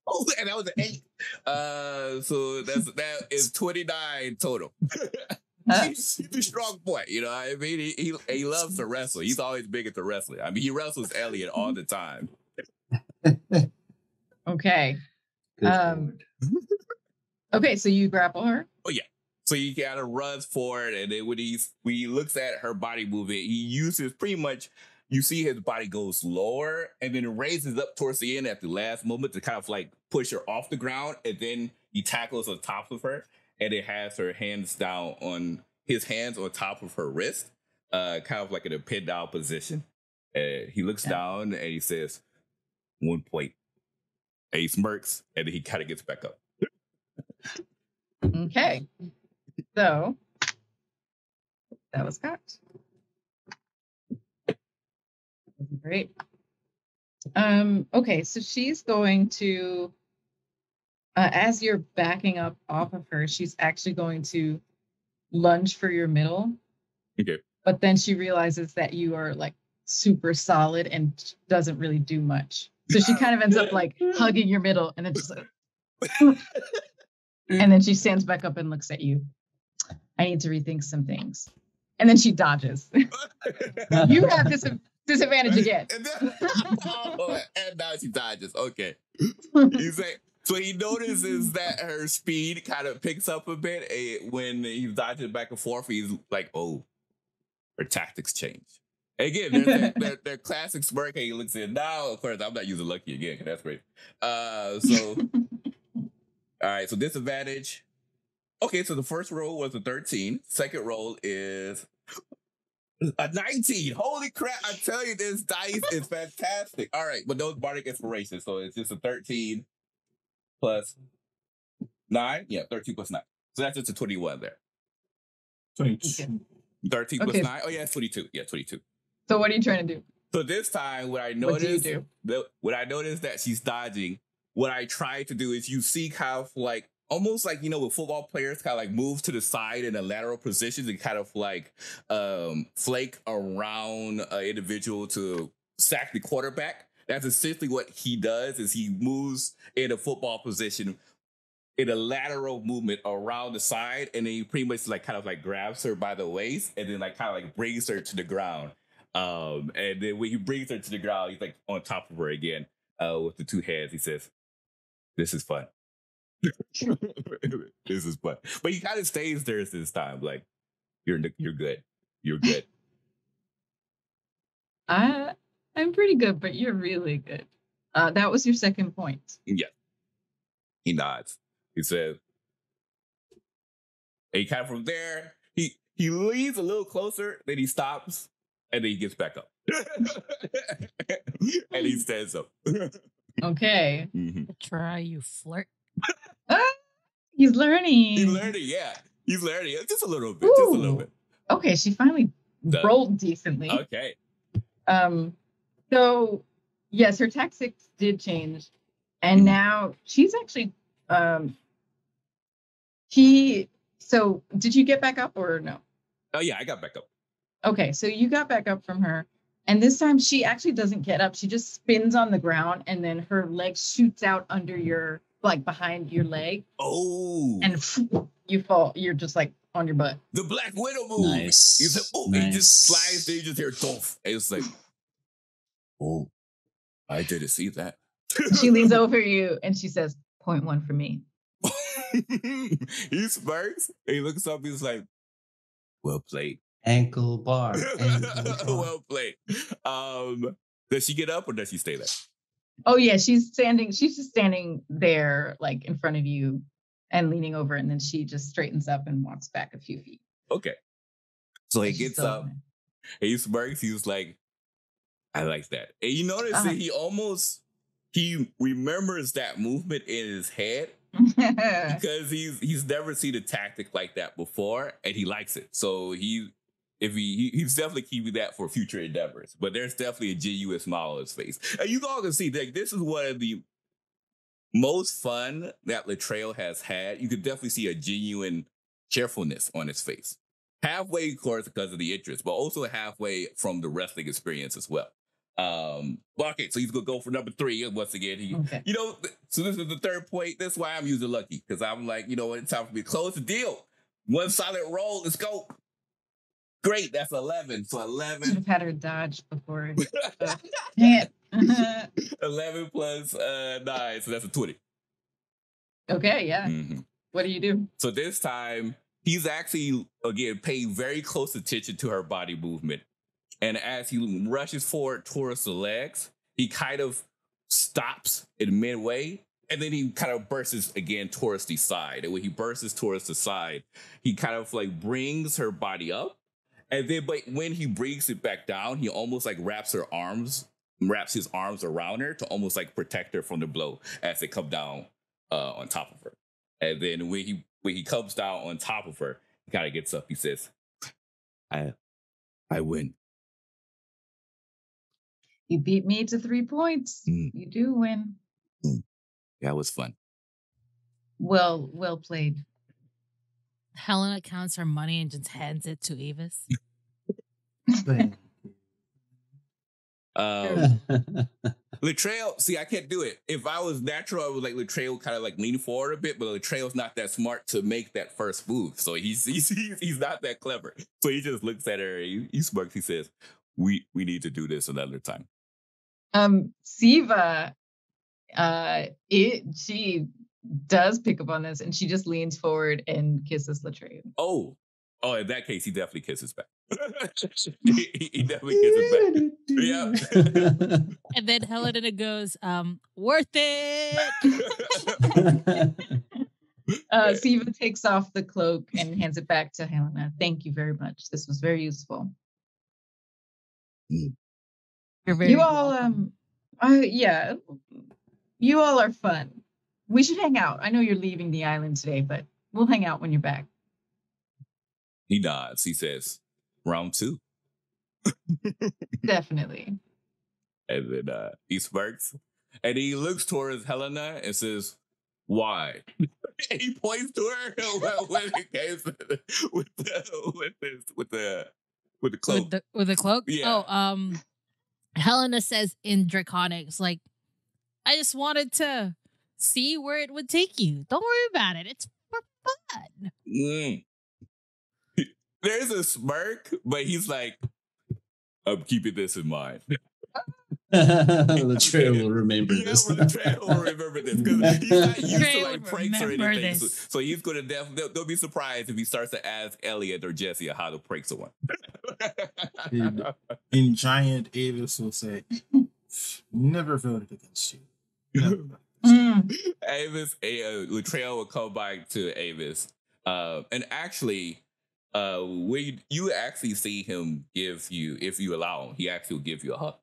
Oh, and that was an 8. So that is 29 total. He's a strong boy, I mean, he loves to wrestle. He's always big into wrestling. I mean, he wrestles Elliot all the time. Okay. Okay, so you grapple her. Oh yeah. So he kind of runs forward, and then when he looks at her body movement, he uses pretty much. You see his body goes lower, and then it raises up towards the end at the last moment to kind of like push her off the ground, and then he tackles on top of her, and it has her hands down on his hands on top of her wrist, kind of like in a pinned down position. And he looks down and he says, 1 point. And he smirks, and then he kind of gets back up. Okay. So that was cocked. Great. Okay, so she's going to, as you're backing up off of her, she's actually going to lunge for your middle. Okay. But then she realizes that you are like super solid and doesn't really do much. So she kind of ends up like hugging your middle and then just like, and then she stands back up and looks at you. I need to rethink some things. And then she dodges. You have disadvantage again. And now she dodges. Okay. So he notices that her speed kind of picks up a bit when he's dodging back and forth. He's like, oh, her tactics change. Again, there's their classic smirk. And he looks in. Now, of course, I'm not using lucky again. That's great. So, all right. So disadvantage. Okay, so the first roll was a 13. Second roll is a 19. Holy crap. I tell you, this dice is fantastic. All right, but those bardic inspirations. So it's just a 13 plus 9. Yeah, 13 plus 9. So that's just a 21 there. 22. 13 plus 9. Oh, yeah, it's 22. Yeah, 22. So what are you trying to do? So this time, what I noticed that she's dodging, what I try to do is you see kind of like, almost like, with football players kind of like move to the side in a lateral position and kind of like flake around an individual to sack the quarterback. That's essentially what he does, is he moves in a football position in a lateral movement around the side, and then he pretty much like kind of like grabs her by the waist and then like kind of like brings her to the ground. And then when he brings her to the ground, he's like on top of her again with the two hands. He says, "This is fun." This is fun. But he kind of stays there this time. Like, you're good. You're good. I'm pretty good, but you're really good. That was your second point. Yeah. He nods. He says, and he kind of from there, he leans a little closer, then he stops, and then he gets back up. And he stands up. Okay. Try you flirt. Ah, he's learning. He's learning, yeah. He's learning just a little bit. Just a little bit. Okay, she finally rolled decently. Okay. So yes, her tactics did change, and now she's actually So did you get back up or no? Oh yeah, I got back up. Okay, so you got back up from her, and this time she actually doesn't get up. She just spins on the ground, and then her leg shoots out under your, like behind your leg. Oh. And you fall. You're just like on your butt. The Black Widow move. Nice. He's like, oh, nice. he just slides there, you just hear thump. And it's like, oh, I didn't see that. She leans over you and she says, ".1 for me." He smirks. He looks up. He's like, well played. Ankle bar. Well played. Does she get up or does she stay there? Oh yeah, she's standing. She's just standing there, like in front of you, and leaning over, and then she just straightens up and walks back a few feet. Okay. So he She's gets still up. there. He smirks. He's like, I like that. And you notice that he remembers that movement in his head because he's never seen a tactic like that before, and he likes it. So he's definitely keeping that for future endeavors. But there's definitely a genuine smile on his face, and you all can see that this is one of the most fun that Latrell has had. You could definitely see a genuine cheerfulness on his face. Halfway, of course, because of the interest, but also halfway from the wrestling experience as well. Okay, so he's gonna go for number 3 once again. So this is the third point. That's why I'm using lucky, because I'm like, you know what, it's time for me to close the deal. One solid roll. Let's go. Great, that's 11. So 11. Should have had her dodge before. Dang it. 11 plus 9, so that's a 20. Okay, yeah. Mm-hmm. What do you do? So this time, he's actually, again, paying very close attention to her body movement. And as he rushes forward towards the legs, he kind of stops in midway, and then he kind of bursts again towards the side. And when he bursts towards the side, he kind of like brings her body up. And then, but when he brings it back down, he almost like wraps his arms around her to almost like protect her from the blow as it comes down on top of her. And then when he comes down on top of her, he kind of gets up. He says, I win. You beat me to 3 points. You do win. That was fun. Well played. Helena counts her money and just hands it to Avis. Latrell, see, I can't do it. If I was natural, I would like Latrell kind of like lean forward a bit, but Latrell's not that smart to make that first move. So he's not that clever. So he just looks at her, he smirks, he says, we need to do this another time. Siva, she does pick up on this, and she just leans forward and kisses Latrell. Oh, in that case, he definitely kisses back. he definitely kisses back. Yeah. And then Helena goes, worth it. Siva takes off the cloak and hands it back to Helena. Thank you very much. This was very useful. You're very you all welcome. You all are fun. We should hang out. I know you're leaving the island today, but we'll hang out when you're back. He nods. He says, round 2. Definitely. And then he smirks. And he looks towards Helena and says, why? And he points to her when it came with the cloak. With the cloak? Yeah. Oh, Helena says in Draconics, like, I just wanted to see where it would take you. Don't worry about it. It's for fun. There's a smirk, but he's like, I'm keeping this in mind. Latrell will remember this. Latrell will remember this because he's not used to like pranks or anything. So he's going to they'll be surprised if he starts to ask Elliot or Jesse how to prank someone. In Giant, Avis will say, never voted against you. Avis, Latrell will come back to Avis. And actually, when you actually see him give you, if you allow him, he actually will give you a hug.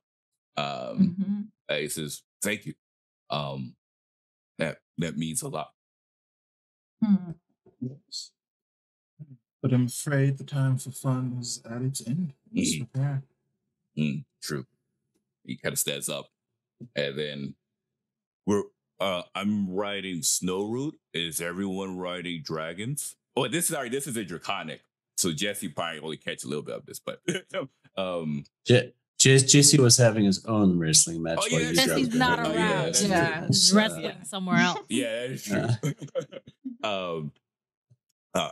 He says, thank you. that means a lot. Hmm. Yes. But I'm afraid the time for fun is at its end. Let's prepare. True. He kind of stands up, and then I'm riding Snow Root. Is everyone riding dragons? Oh, this is a draconic. So Jesse probably only catch a little bit of this, but Jesse was having his own wrestling match. Oh, while yeah, you that's guys Jesse's were not having yeah, around. that's Yeah. true. He's wrestling somewhere else. Yeah, that's true.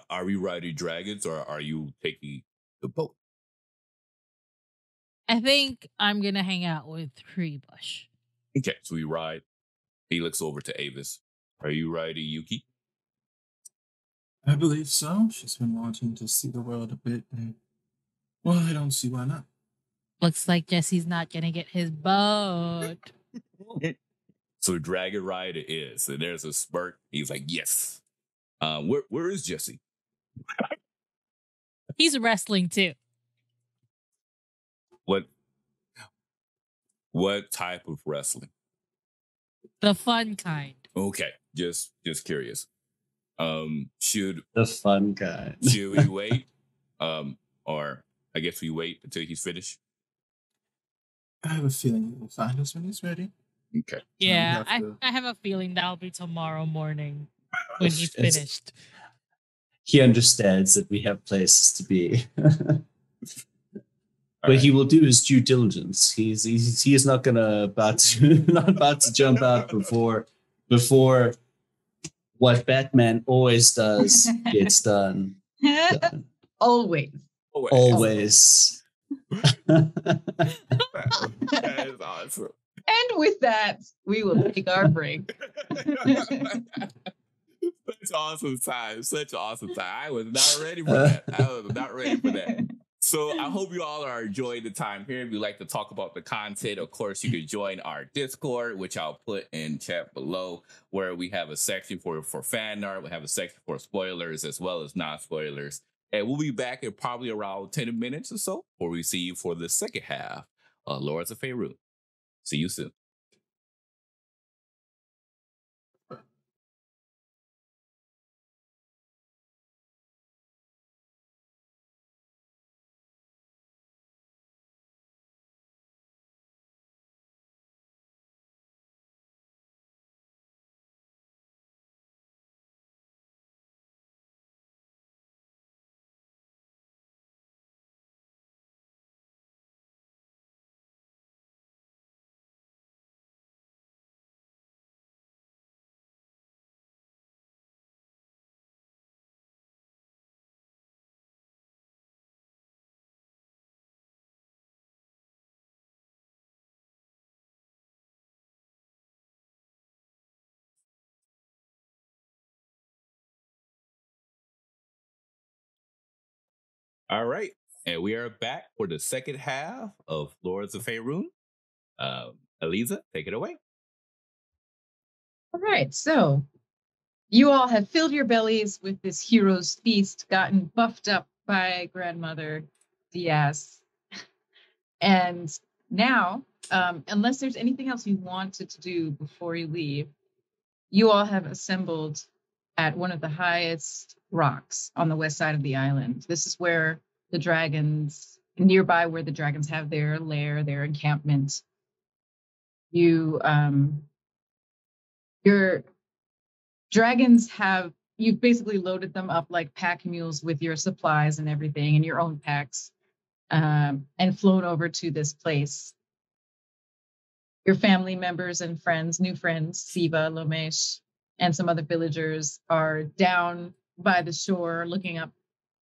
Are we riding dragons or are you taking the boat? I think I'm gonna hang out with Treebush. Okay, so we ride. He looks over to Avis. Are you riding Yuki? I believe so. She's been wanting to see the world a bit, and well, I don't see why not. Looks like Jesse's not gonna get his boat. So dragon ride it is. And there's a spurt. He's like, yes. Where is Jesse? He's wrestling too. What type of wrestling? The fun kind. Okay, just curious. Should the fun kind. we wait? Or I guess we wait until he's finished. I have a feeling he will find us when he's ready. Okay. Yeah, have to- I have a feeling that'll be tomorrow morning when he's finished. He understands that we have places to be. But right. he will do his due diligence. He is not about to jump out before what Batman always does gets done. Always. Always. That is awesome. And with that, we will take our break. Such awesome time. Such awesome time. I was not ready for that. So I hope you all are enjoying the time here. If you'd like to talk about the content, of course, you can join our Discord, which I'll put in chat below, where we have a section for fan art. We have a section for spoilers as well as non-spoilers. And we'll be back in probably around 10 minutes or so, before we see you for the second half of Lords of Faerun. See you soon. All right. And we are back for the second half of Lords of Faerun. Eliza, take it away. All right, so you all have filled your bellies with this hero's feast, gotten buffed up by grandmother Diaz. And now, unless there's anything else you wanted to do before you leave, you all have assembled at one of the highest rocks on the west side of the island. This is where the dragons, nearby where the dragons have their lair, their encampment. Your dragons you've basically loaded them up like pack mules with your supplies and everything in your own packs, and flown over to this place. Your family members and friends, new friends, Siva, Lomesh, and some other villagers are down by the shore looking up,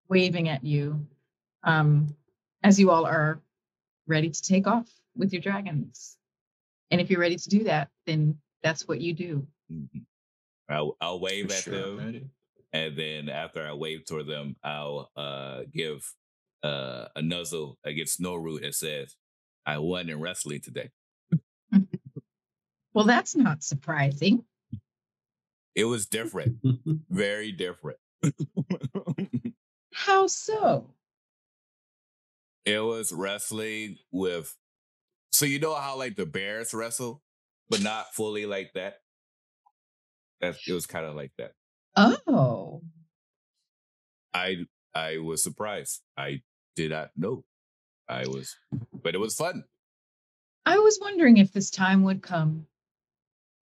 waving at you, as you all are ready to take off with your dragons. And if you're ready to do that, then that's what you do. Mm-hmm. I'll wave at them, Ready. and then after I wave toward them, I'll give a nuzzle against Snow Root and says, "I won in wrestling today." Well, that's not surprising. It was different, very different. How so? It was wrestling with, so you know how like the bears wrestle, but not fully like that. It was kind of like that. Oh. I was surprised. I did not know. But it was fun. I was wondering if this time would come.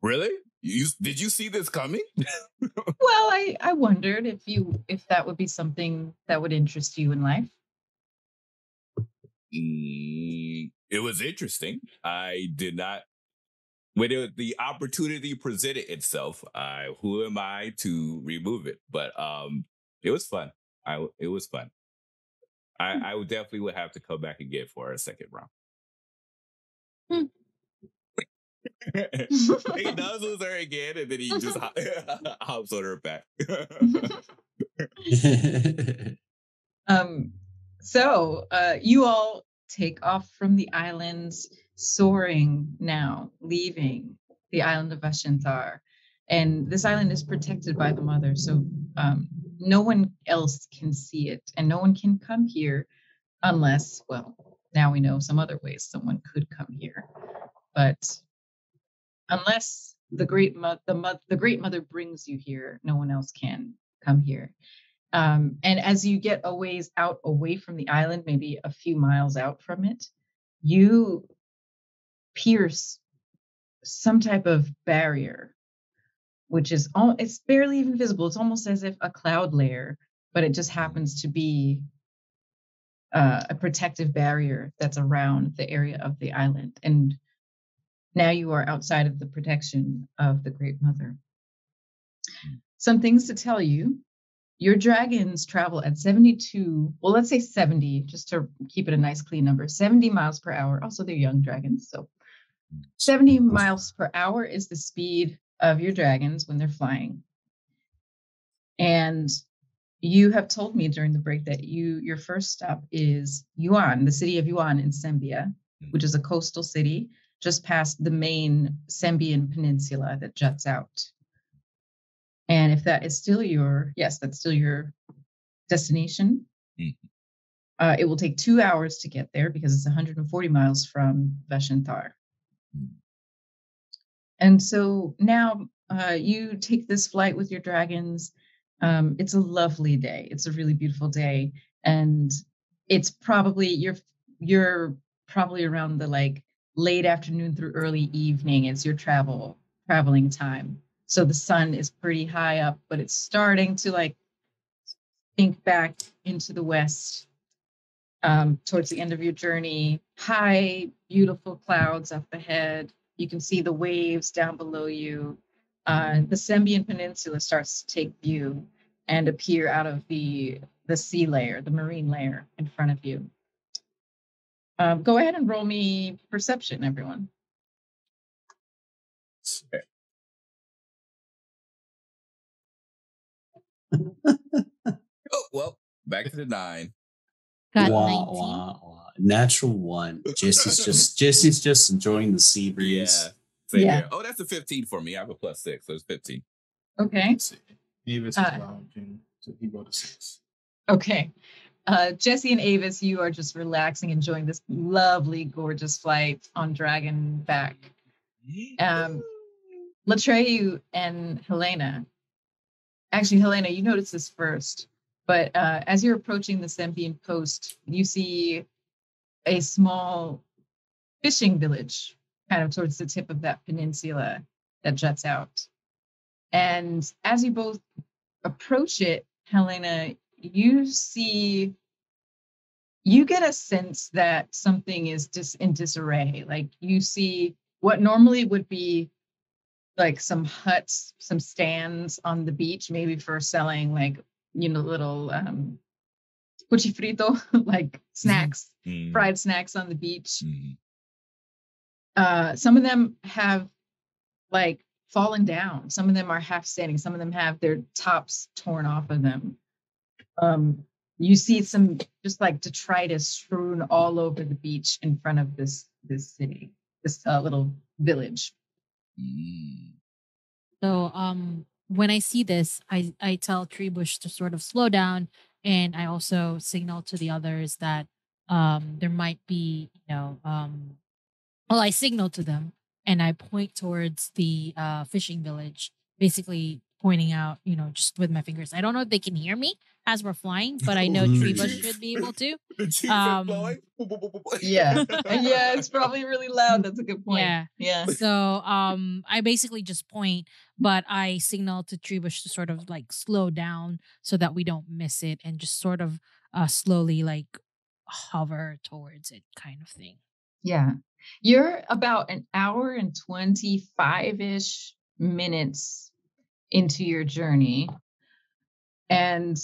Really? Did you see this coming? Well, I wondered if that would be something that would interest you in life. It was interesting. I did not. When the opportunity presented itself, who am I to remove it? But it was fun. It was fun. I would definitely would have to come back again for a second round. He does lose her again, and then he just hops on her back. So you all take off from the islands, soaring now, leaving the island of Vashantar. And this island is protected by the mother, so no one else can see it, and no one can come here unless, well, now we know some other ways someone could come here. But unless the great mother brings you here, no one else can come here. And as you get a ways out away from the island, maybe a few miles out from it, you pierce some type of barrier, which is it's barely even visible. It's almost as if a cloud layer, but it just happens to be a protective barrier that's around the area of the island. And now you are outside of the protection of the Great Mother. Some things to tell you. Your dragons travel at 72, well, let's say 70, just to keep it a nice clean number, 70 miles per hour. Also, they're young dragons. So 70 miles per hour is the speed of your dragons when they're flying. And you have told me during the break that your first stop is Yuan, the city of Yuan in Sembia, which is a coastal city just past the main Sembian Peninsula that juts out. And if that is still that's still your destination. It will take 2 hours to get there because it's 140 miles from Vashantar. And so now you take this flight with your dragons. It's a lovely day. It's a really beautiful day. And it's probably, you're probably around the late afternoon through early evening. It's your traveling time. So the sun is pretty high up, but it's starting to sink back into the west towards the end of your journey. High, beautiful clouds up ahead. You can see the waves down below you. The Sembian Peninsula starts to take view and appear out of the sea layer, the marine layer in front of you. Go ahead and roll me perception, everyone. Oh, well, back to the 9. Got Wah, 19. wah, wah. Natural 1. Jesse's just enjoying the sea breeze. Same here. Oh, that's a 15 for me. I have a +6, so it's 15. Okay. Let's see. Avis is lounging, so he got a 6. Okay. Jesse and Avis, you are just relaxing, enjoying this lovely, gorgeous flight on Dragon back. Latreyu and Helena. Actually, Helena, you notice this first, but as you're approaching the Sembian coast, you see a small fishing village kind of towards the tip of that peninsula that juts out. And as you both approach it, Helena, you get a sense that something is in disarray. Like you see what normally would be like some huts, some stands on the beach, maybe for selling little cuchifrito, like snacks, fried snacks on the beach. Some of them have fallen down. Some of them are half standing. Some of them have their tops torn off of them. You see some just detritus strewn all over the beach in front of this city, this little village. So when I see this, I tell Treebush to sort of slow down, and I also signal to the others that there might be, I signal to them, and I point towards the fishing village, basically pointing out, just with my fingers. I don't know if they can hear me as we're flying, but I know Treebush should be able to. The chief Um, is blowing. Yeah. Yeah, it's probably really loud. That's a good point. Yeah. Yeah. So I basically just point, but I signal to Treebush to sort of like slow down so that we don't miss it and just sort of slowly like hover towards it kind of thing. Yeah. You're about an hour and 25-ish minutes into your journey. And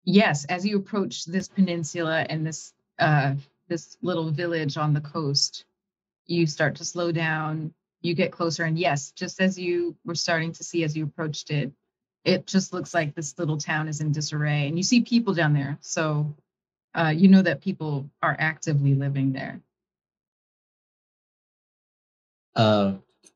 yes, as you approach this peninsula and this little village on the coast, you start to slow down, you get closer, and yes, just as you were starting to see as you approached it, it just looks like this little town is in disarray. And you see people down there. So you know that people are actively living there.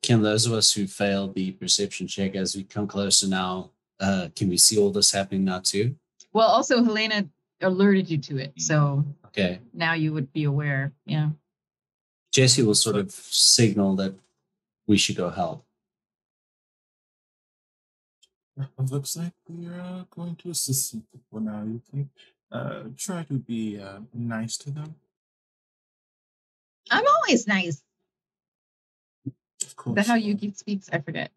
Can those of us who failed the perception check as we come closer now, can we see all this happening now too? Well, also Helena alerted you to it, so Okay. now you would be aware. Yeah. Jesse will sort of signal that we should go help. It looks like we're going to assist some people now. You think? Try to be nice to them. I'm always nice. Of course. Is that how Yuki speaks? I forget.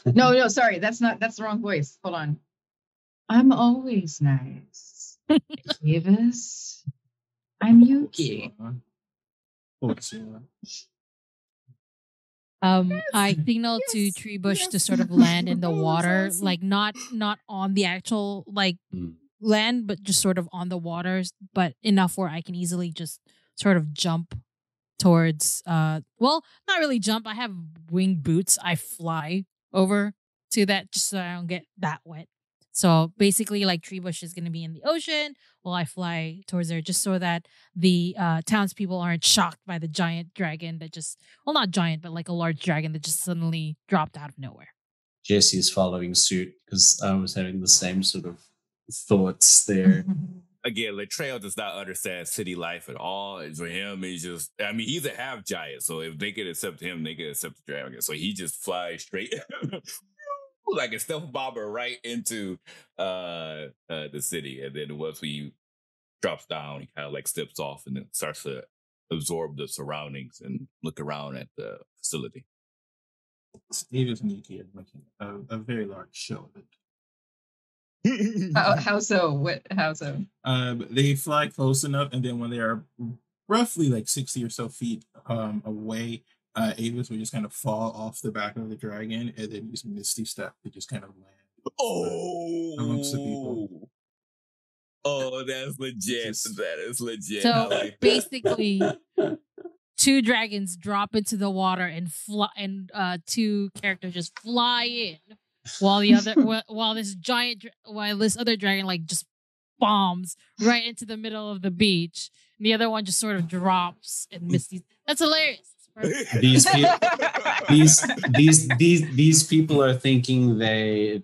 No, sorry. That's the wrong voice. Hold on. I'm always nice. Davis. I'm Yuki. I signal to Treebush to sort of land in the water, like not on the actual land, but just sort of on the waters, but enough where I can easily just sort of jump towards well, not really jump. I have winged boots. I fly over to that just so I don't get that wet. So basically, like Treebush is going to be in the ocean while I fly towards there, just so that the townspeople aren't shocked by the giant dragon that just, well, not giant, but like a large dragon that just suddenly dropped out of nowhere. Jesse is following suit because I was having the same sort of thoughts there. Again, Latrell does not understand city life at all. For him, he's just, I mean, he's a half giant. So if they can accept him, they can accept the dragon. So he just flies straight like a stealth bomber right into the city. And then once he drops down, he kind of like steps off and then starts to absorb the surroundings and look around at the facility. Davis and Yuki are making a very large show of it. How so? How so? They fly close enough, and then when they are roughly like 60 or so feet away, Avis would just kind of fall off the back of the dragon and then use Misty Step to just kind of land amongst the people. Oh, that's legit. That is legit. So basically, two dragons drop into the water and fly, and two characters just fly in, while the other, while this other dragon like just bombs right into the middle of the beach. And the other one just sort of drops and misses. That's hilarious. These people are thinking they're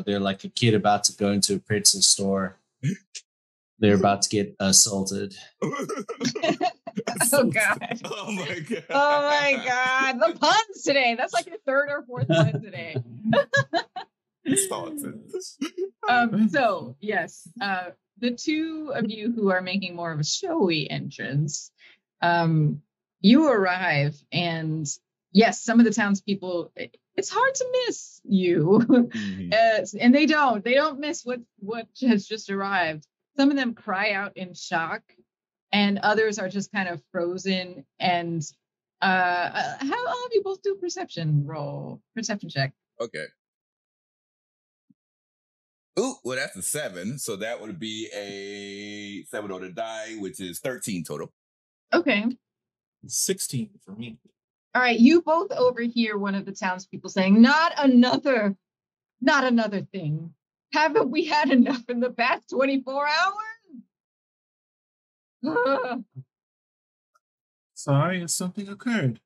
like a kid about to go into a pretzel store. They're about to get assaulted. Oh god. Oh my god. Oh my god. The puns today. That's like your third or fourth pun today. So yes, the two of you who are making more of a showy entrance, you arrive, and yes, some of the townspeople, it's hard to miss you. Mm-hmm. And they don't miss what has just arrived. Some of them cry out in shock, and others are just kind of frozen. And how have you both do a perception check? Okay. Ooh, well, that's a 7. So that would be a 7 on the die, which is 13 total. Okay. 16 for me. All right, you both overhear one of the townspeople saying, not another thing. Haven't we had enough in the past 24 hours? Sorry, something occurred.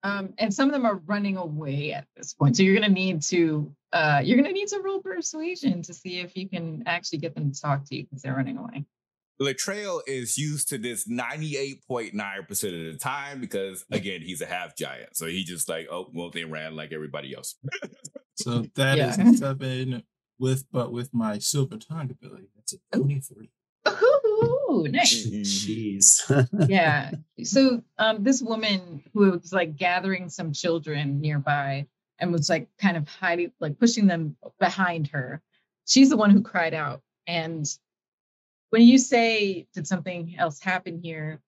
And some of them are running away at this point. So you're gonna need to roll persuasion to see if you can actually get them to talk to you because they're running away. Latrell is used to this 98.9% of the time because, again, he's a half giant. So he just like, oh, well, they ran like everybody else. So that is a 7 with my silver tongue ability. That's a 23. Ooh, nice. Jeez. Yeah. So this woman who was like gathering some children nearby and was like kind of hiding, like pushing them behind her. She's the one who cried out. And when you say, did something else happen here?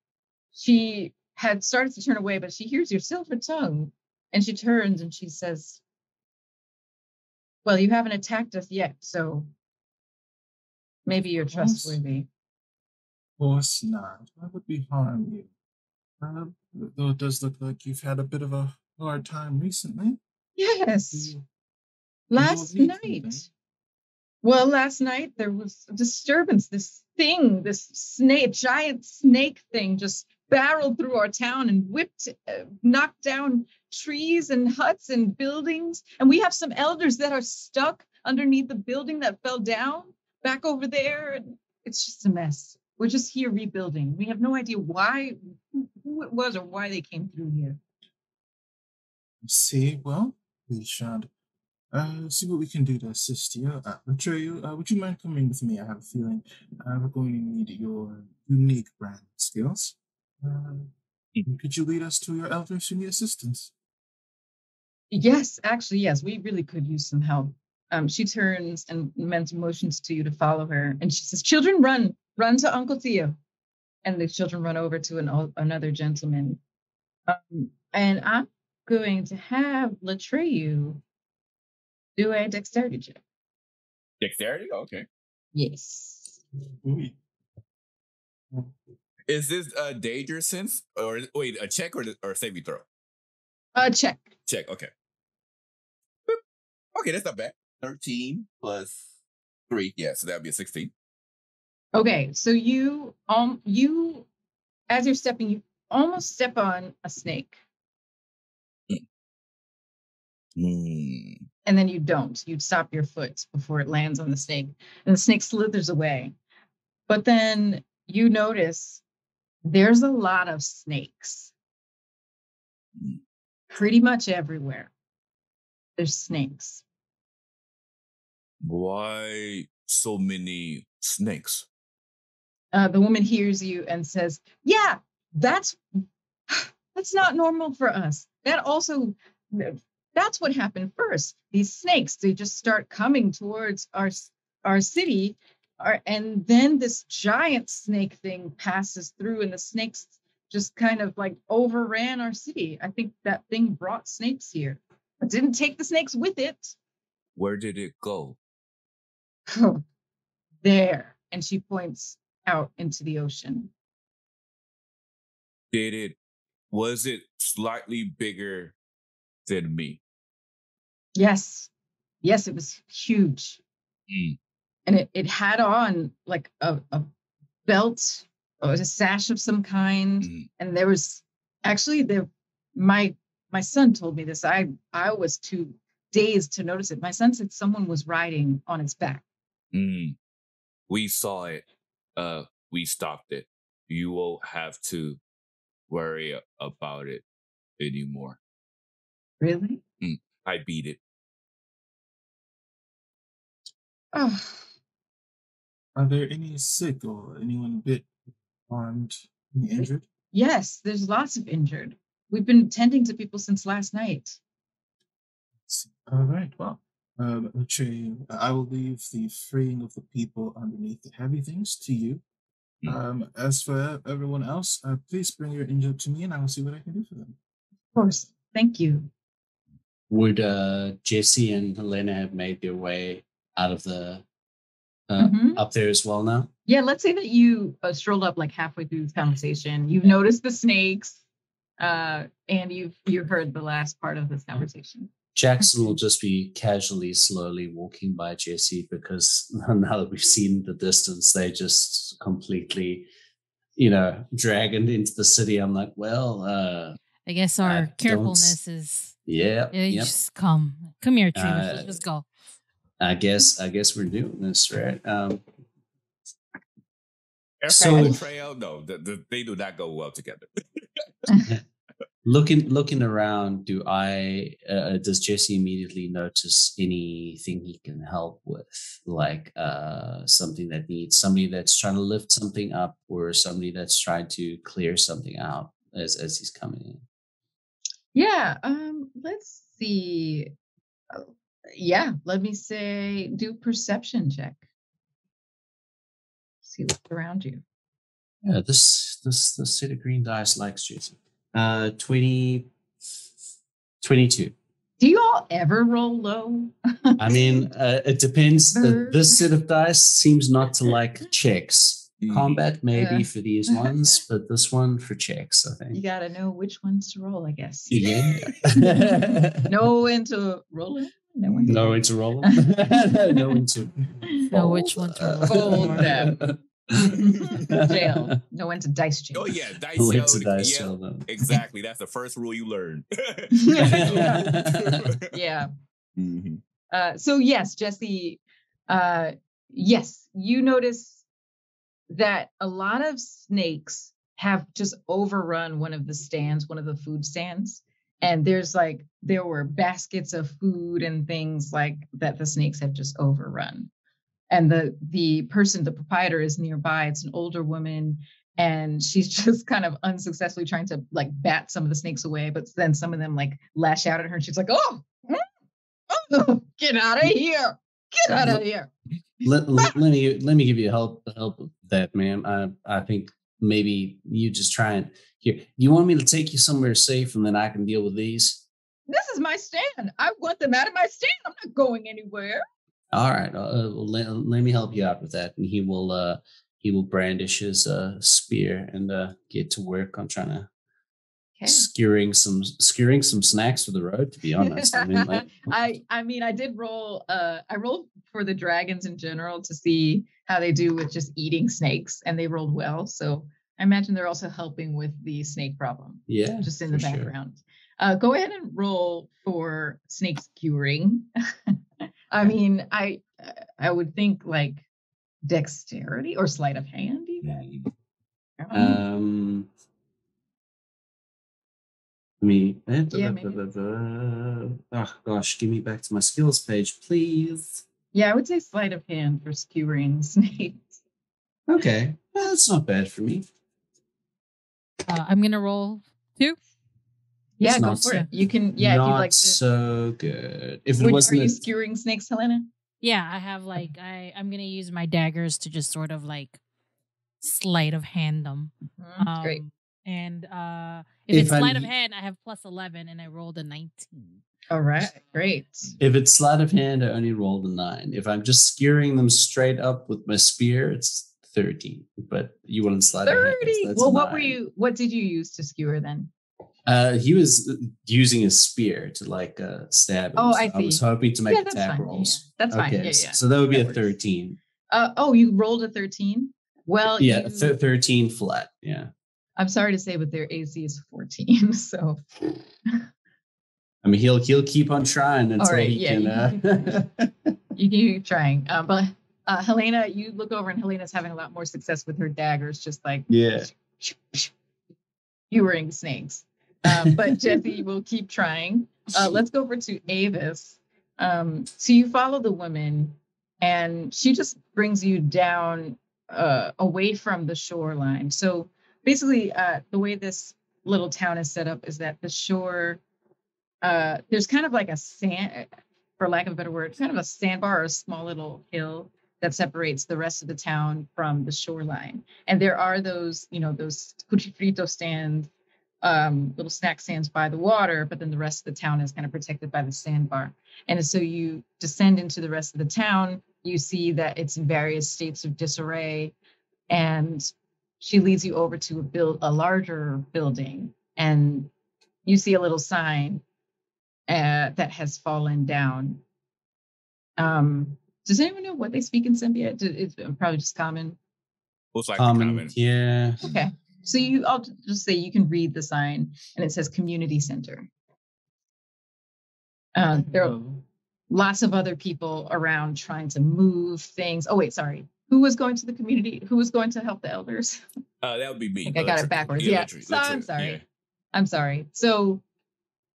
She had started to turn away, but she hears your silver tongue and she turns and she says, well, you haven't attacked us yet, so maybe you're trustworthy. Of course not. Why would we harm you? Though it does look like you've had a bit of a hard time recently. Yes. Last night. Well, last night there was a disturbance. This snake, giant snake thing just barreled through our town and knocked down trees and huts and buildings. And we have some elders that are stuck underneath the building that fell down back over there. And it's just a mess. We're just here rebuilding. We have no idea who it was or why they came through here. See, well, we should see what we can do to assist you. Latrell, would you mind coming with me? I have a feeling we're going to need your unique brand skills. Could you lead us to your elders who need assistance? Yes, actually, yes. We really could use some help. She turns and motions to you to follow her. And she says, children, run to Uncle Theo. And the children run over to another gentleman. And I'm going to have Latrell do a dexterity check. Dexterity? Okay. Yes. Is this a danger sense? Or wait, a check or a saving throw? Check. Check, okay. Okay, that's not bad. 13 plus 3. Yeah, so that would be a 16. Okay, so you as you're stepping, you almost step on a snake. And then you don't. You stop your foot before it lands on the snake. And the snake slithers away. But then you notice there's a lot of snakes. Pretty much everywhere. There's snakes. Why so many snakes? The woman hears you and says, yeah, that's not normal for us. That's what happened first. These snakes, they just start coming towards our city, and then this giant snake thing passes through, and the snakes just kind of like overran our city. I think that thing brought snakes here, but didn't take the snakes with it. Where did it go? There. And she points out into the ocean. Was it slightly bigger than me? Yes, it was huge. And it had on like a belt or a sash of some kind. And there was actually my son told me this. I was too dazed to notice it. My son said someone was riding on its back. We saw it. We stopped it. You won't have to worry about it anymore. Really? I beat it. Oh. Are there any sick or anyone a bit harmed, injured? Yes, there's lots of injured. We've been tending to people since last night. All right, well, I will leave the freeing of the people underneath the heavy things to you. As for everyone else, please bring your injured to me and I will see what I can do for them. Of course. Thank you. Would Jesse and Helena have made their way out of the up there as well now? Yeah, let's say that you strolled up like halfway through this conversation. You've noticed the snakes, and you've heard the last part of this conversation. Jackson will just be casually, slowly walking by Jesse because now that we've seen the distance, they just completely, dragged into the city. I'm like, well, I guess our carefulness is. Yeah. Just come here, Trina. Let's just go. I guess we're doing this, right? So- Aircraft and trail, no, they do not go well together. looking around, does Jesse immediately notice anything he can help with, like something that needs somebody that's trying to lift something up, or somebody that's trying to clear something out as he's coming in? Yeah. Let's see. Oh, yeah. Let me say, do perception check. See what's around you. Yeah, this set of green dice likes Jesse. 22. Do you all ever roll low? I mean, it depends. Bird. This set of dice seems not to like checks. Mhm. Combat maybe Yeah. for these ones, but this one for checks, I You think. got to know which ones to roll, I guess. Yeah. Know when to roll it. Know when to Know roll when it. to roll. Know when to Know which one to roll. Fold them. Jail. Know when to dice jail. Oh yeah, dice When jail. to dice Yeah, jail them. exactly. That's the first rule you learn. Yeah. Mhm. So yes, Jesse. Yes, you notice that a lot of snakes have just overrun one of the stands, one of the food stands. And there were baskets of food and things like that the snakes have just overrun. And the proprietor is nearby. It's an older woman, and she's just kind of unsuccessfully trying to like bat some of the snakes away, but then some of them like lash out at her and she's like, oh, get out of here. Get out of here. let me give you help with that, ma'am. I think maybe you just try and here. You want me to take you somewhere safe, and then I can deal with these? This is my stand. I want them out of my stand. I'm not going anywhere. All right, let me help you out with that, and he will brandish his spear and get to work on trying to skewering some snacks for the road. To be honest, I mean, like, I did roll. I rolled for the dragons in general to see how they do with just eating snakes, and they rolled well. So I imagine they're also helping with the snake problem. Yeah, just in the for sure. background. Go ahead and roll for snake skewering. I mean, I would think dexterity or sleight of hand even. Oh gosh, give me back to my skills page, please. Yeah, I would say sleight of hand for skewering snakes. Okay, well, that's not bad for me. I'm gonna roll 2. Yeah, It's go not for so- it. You can. Yeah, if you'd Not like to. so good. If it Are wasn't you skewering snakes, Helena? Yeah, I have I'm gonna use my daggers to just sort of like sleight of hand them. Great. And If if it's I'm- sleight of hand, I have plus 11, and I rolled a 19. All right, great. If it's sleight of hand, I only rolled a 9. If I'm just skewering them straight up with my spear, it's 13. But you wouldn't sleight of hand. 30. That's Well, a what 9. What did you use to skewer then? He was using his spear to like stab him. Oh, so I I was see. hoping to make Yeah, that's attack fine. rolls. Yeah. That's fine. Okay, Yeah. so that would be That a works. 13. Oh, you rolled a 13. Well, Yeah, 13 flat. Yeah. I'm sorry to say, but their AC is 14. So. I mean, he'll keep on trying until right, he yeah, can. You keep trying. But Helena, you look over, and Helena's having a lot more success with her daggers, just like Yeah. skewering snakes. But Jesse will keep trying. Let's go over to Avis. So you follow the woman, and she just brings you down away from the shoreline. So basically, the way this little town is set up is that the shore, there's kind of like a sand, for lack of a better word, kind of a sandbar or a small little hill that separates the rest of the town from the shoreline. And there are those cuchifrito stands, little snack stands by the water, but then the rest of the town is kind of protected by the sandbar. And so you descend into the rest of the town, you see that it's in various states of disarray, and she leads you over to a larger building, and you see a little sign that has fallen down. Does anyone know what they speak in Symbiote? It's probably just common. Most likely common. Yeah. Okay. So I'll just say you can read the sign, and it says community center. There are lots of other people around trying to move things. Oh, wait, sorry. Who was going to the community? Who was going to help the elders? That would be me. I think I got it backwards. Yeah. So I'm sorry. Yeah. I'm sorry. So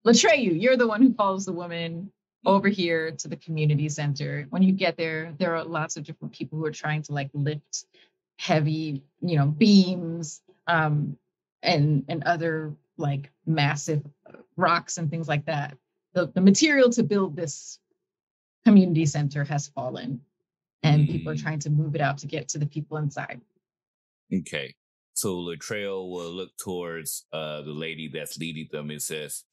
Latreyu, you're the one who follows the woman over here to the community center. When you get there, there are lots of different people who are trying to like lift heavy, beams, and other like massive rocks and things like that. The material to build this community center has fallen, and people are trying to move it out to get to the people inside. Okay. So Latrell will look towards the lady that's leading them and says,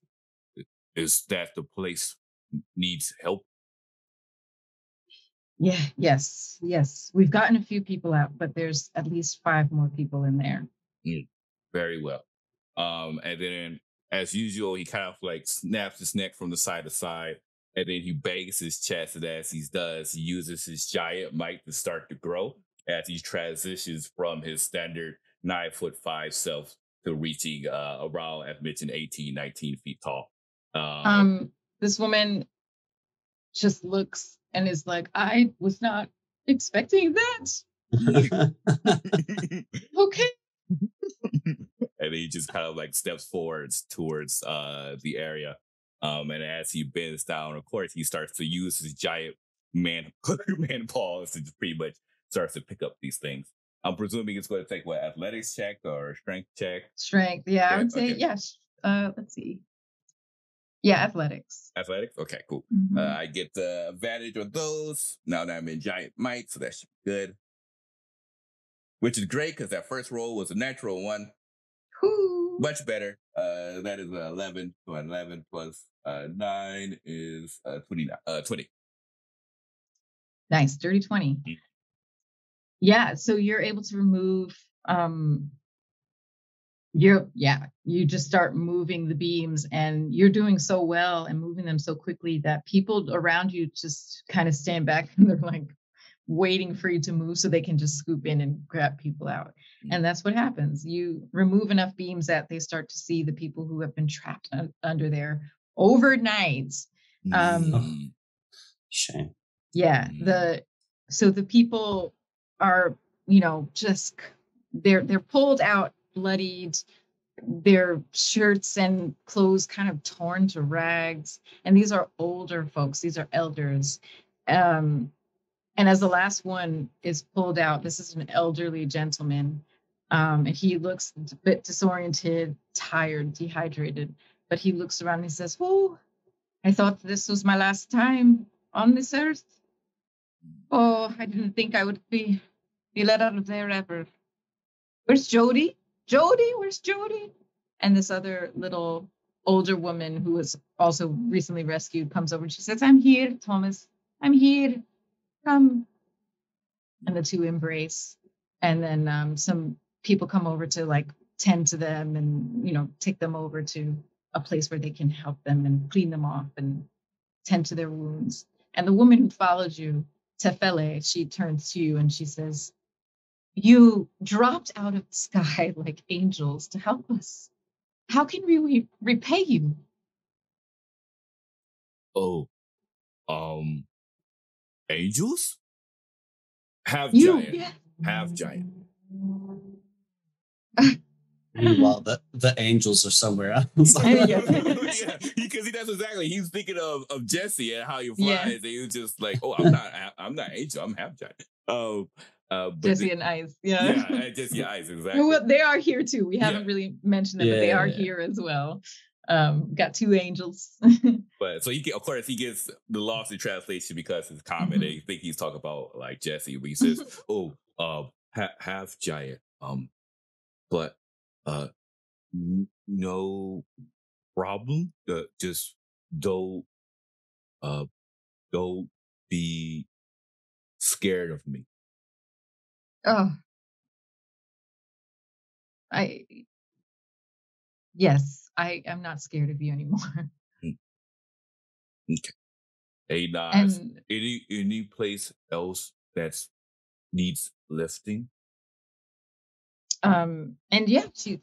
"Is that the place needs help?" Yeah, yes. We've gotten a few people out, but there's at least 5 more people in there. Very well. And then as usual, he kind of like snaps his neck from the side to side, and then he bangs his chest, and as he does, he uses his giant might to start to grow as he transitions from his standard 9'5" self to reaching around, as mentioned, 18, 19 feet tall. This woman just looks and is like, I was not expecting that. Okay. And he just kind of like steps forwards towards the area. And as he bends down, of course, he starts to use his giant man paws to pretty much starts to pick up these things. I'm presuming it's going to take what, athletics check or strength check? Strength, yeah, I would say yes. Let's see. Yeah, athletics. Athletics? Okay, cool. Mm-hmm. I get the advantage on those. Now that I'm in giant might, so that should be good. Which is great because that first roll was a natural one. Ooh. Much better. That is 11. So 11 plus 9 is 20. Nice, dirty 20. Mm-hmm. Yeah, so you're able to remove you just start moving the beams, and you're doing so well and moving them so quickly that people around you just kind of stand back and they're like waiting for you to move so they can just scoop in and grab people out. And that's what happens. You remove enough beams that they start to see the people who have been trapped under there overnight. Shame. Yeah, so the people are, just they're pulled out, bloodied, their shirts and clothes kind of torn to rags. And these are older folks, these are elders. And as the last one is pulled out, this is an elderly gentleman. And he looks a bit disoriented, tired, dehydrated, but he looks around and he says, "Oh, I thought this was my last time on this earth. Oh, I didn't think I would be let out of there ever. Where's Jody? Jody, where's Jody?" And this other little older woman who was also recently rescued comes over and she says, "I'm here, Thomas. I'm here. Come." And the two embrace. And then some people come over to like tend to them and, take them over to a place where they can help them and clean them off and tend to their wounds. And the woman who followed you, Tefele, she turns to you and she says, "You dropped out of the sky like angels to help us. How can we repay you?" Oh, angels? Half giant. Meanwhile, the angels are somewhere else. Yeah, because that's exactly. He's thinking of Jesse and how he flies. Yeah. And he was just like, "Oh, I'm not angel. I'm half giant." Jesse and Ice, yeah, Jesse and Ice, exactly. Well, they are here too. We haven't really mentioned them, but they are here as well. Got 2 angels. But so he gets the lost in translation because it's common. They think he's talking about like Jesse, but he says, "Oh, half giant. But no problem. Just don't be scared of me." Oh, yes, I am not scared of you anymore. Okay. Hey, Nas, any place else that needs lifting? And yeah, she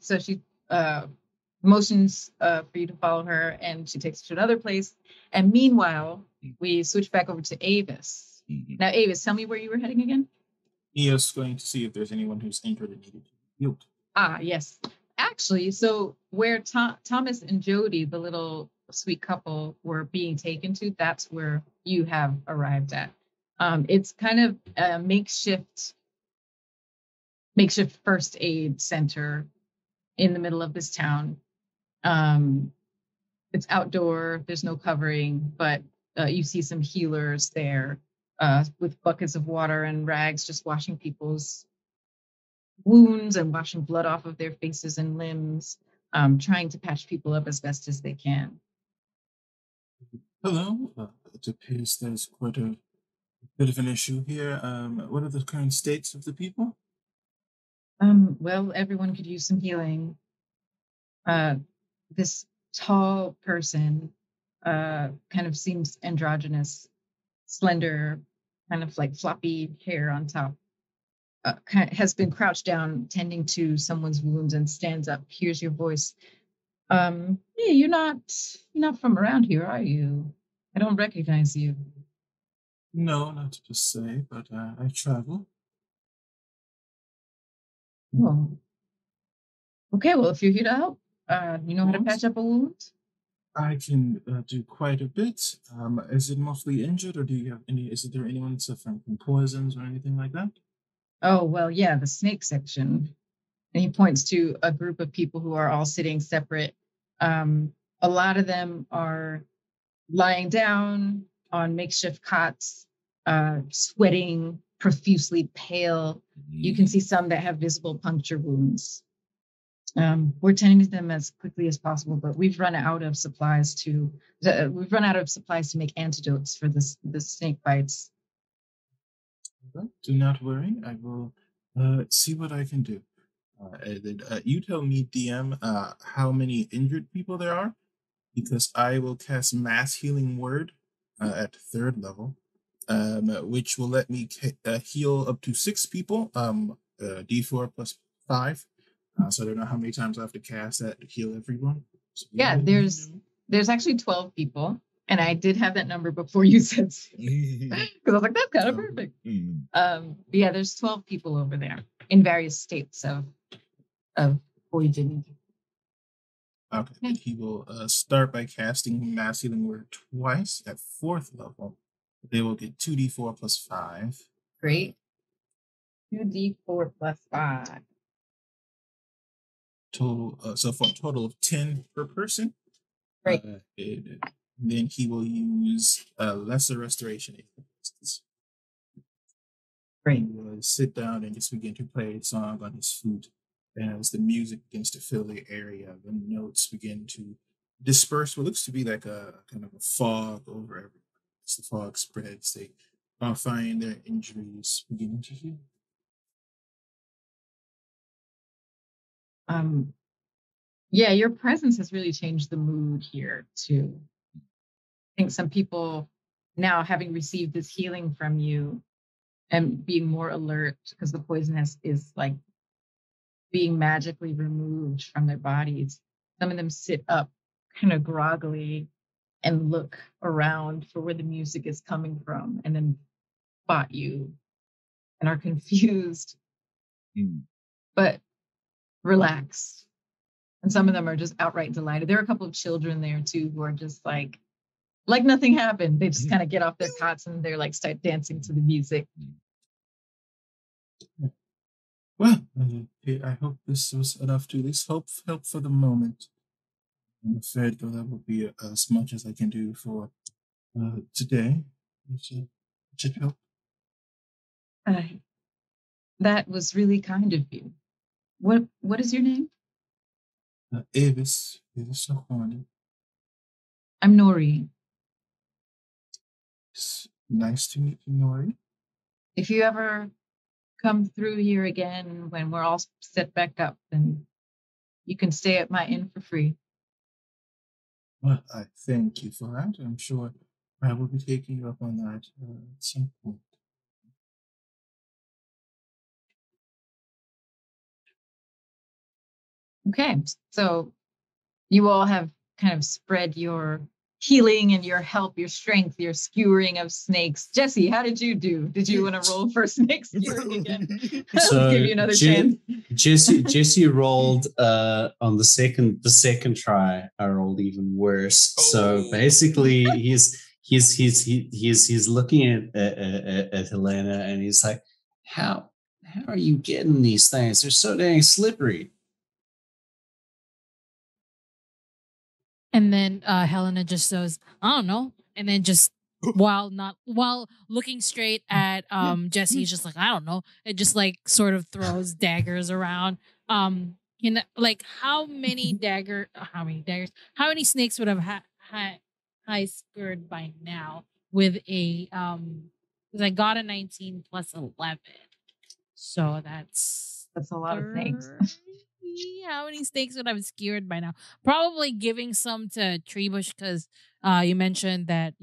motions for you to follow her, and she takes you to another place. And meanwhile, we switch back over to Avis. Now, Avis, tell me where you were heading again. Neo's going to see if there's anyone who's injured and needed to be healed. Yes. Actually, so where Thomas and Jody, the little sweet couple, were being taken to, that's where you have arrived at. It's kind of a makeshift first aid center in the middle of this town. It's outdoor. There's no covering, but you see some healers there with buckets of water and rags, just washing people's wounds and washing blood off of their faces and limbs, trying to patch people up as best as they can. Hello. It appears there's quite a bit of an issue here. What are the current states of the people? Well, everyone could use some healing. This tall person kind of seems androgynous, slender, kind of like floppy hair on top. Has been crouched down, tending to someone's wounds, and stands up, hears your voice. Hey, you're not from around here, are you? I don't recognize you. No, not to say, but I travel. Oh. Okay, well, if you're here to help, you know how to patch up a wound? I can do quite a bit. Is it mostly injured, or do you have any? Is there anyone suffering from poisons or anything like that? Oh, well, yeah, the snake section. And he points to a group of people who are all sitting separate. A lot of them are lying down on makeshift cots, sweating, profusely pale. You can see some that have visible puncture wounds. We're tending to them as quickly as possible, but we've run out of supplies to make antidotes for the snake bites. Do not worry. I will see what I can do. You tell me, DM, how many injured people there are, because I will cast Mass Healing Word at 3rd level, which will let me heal up to 6 people, D4 plus 5. So I don't know how many times I have to cast that to heal everyone. So yeah, there's actually 12 people, and I did have that number before you said because I was like, that's kind of perfect. Yeah, there's 12 people over there in various states of poison. Okay, and he will start by casting Mass Healing Word twice at 4th level. They will get 2d4 plus 5. Great. 2d4 plus 5. Total, so for a total of 10 per person. Right. Then he will use Lesser Restoration. Great. He will sit down and just begin to play a song on his flute. And as the music begins to fill the area, the notes begin to disperse what looks to be like a kind of a fog over everyone. As the fog spreads, they all find their injuries beginning to heal. Yeah, your presence has really changed the mood here too. I think some people now, having received this healing from you and being more alert because the poison is like being magically removed from their bodies. Some of them sit up kind of groggily and look around for where the music is coming from, and then spot you and are confused, but relaxed. And some of them are just outright delighted. There are a couple of children there too who are just like nothing happened. They just kind of get off their cots and they're like start dancing to the music. Well, I hope this was enough to at least help for the moment. I'm afraid though that will be as much as I can do for today. It should help. That was really kind of you. What is your name? Avis Sahani. I'm Nori. It's nice to meet you, Nori. If you ever come through here again when we're all set back up, then you can stay at my inn for free. Well, I thank you for that. I'm sure I will be taking you up on that at some point. Okay, so you all have kind of spread your healing and your help, your strength, your skewering of snakes. Jesse, how did you do? Did you want to roll for snake skewering again? So Give you another chance. Jesse rolled on the second try. I rolled even worse. So basically, he's looking at Helena, and he's like, how are you getting these things? They're so dang slippery. And then Helena just says, I don't know. And then just while looking straight at Jesse, he's just like, I don't know. It just like sort of throws daggers around. Like how many daggers, how many snakes would have high scored by now with a because I got a 19 plus 11. So that's a lot of snakes. How many snakes would I have skewered by now? Probably giving some to Treebush because you mentioned that,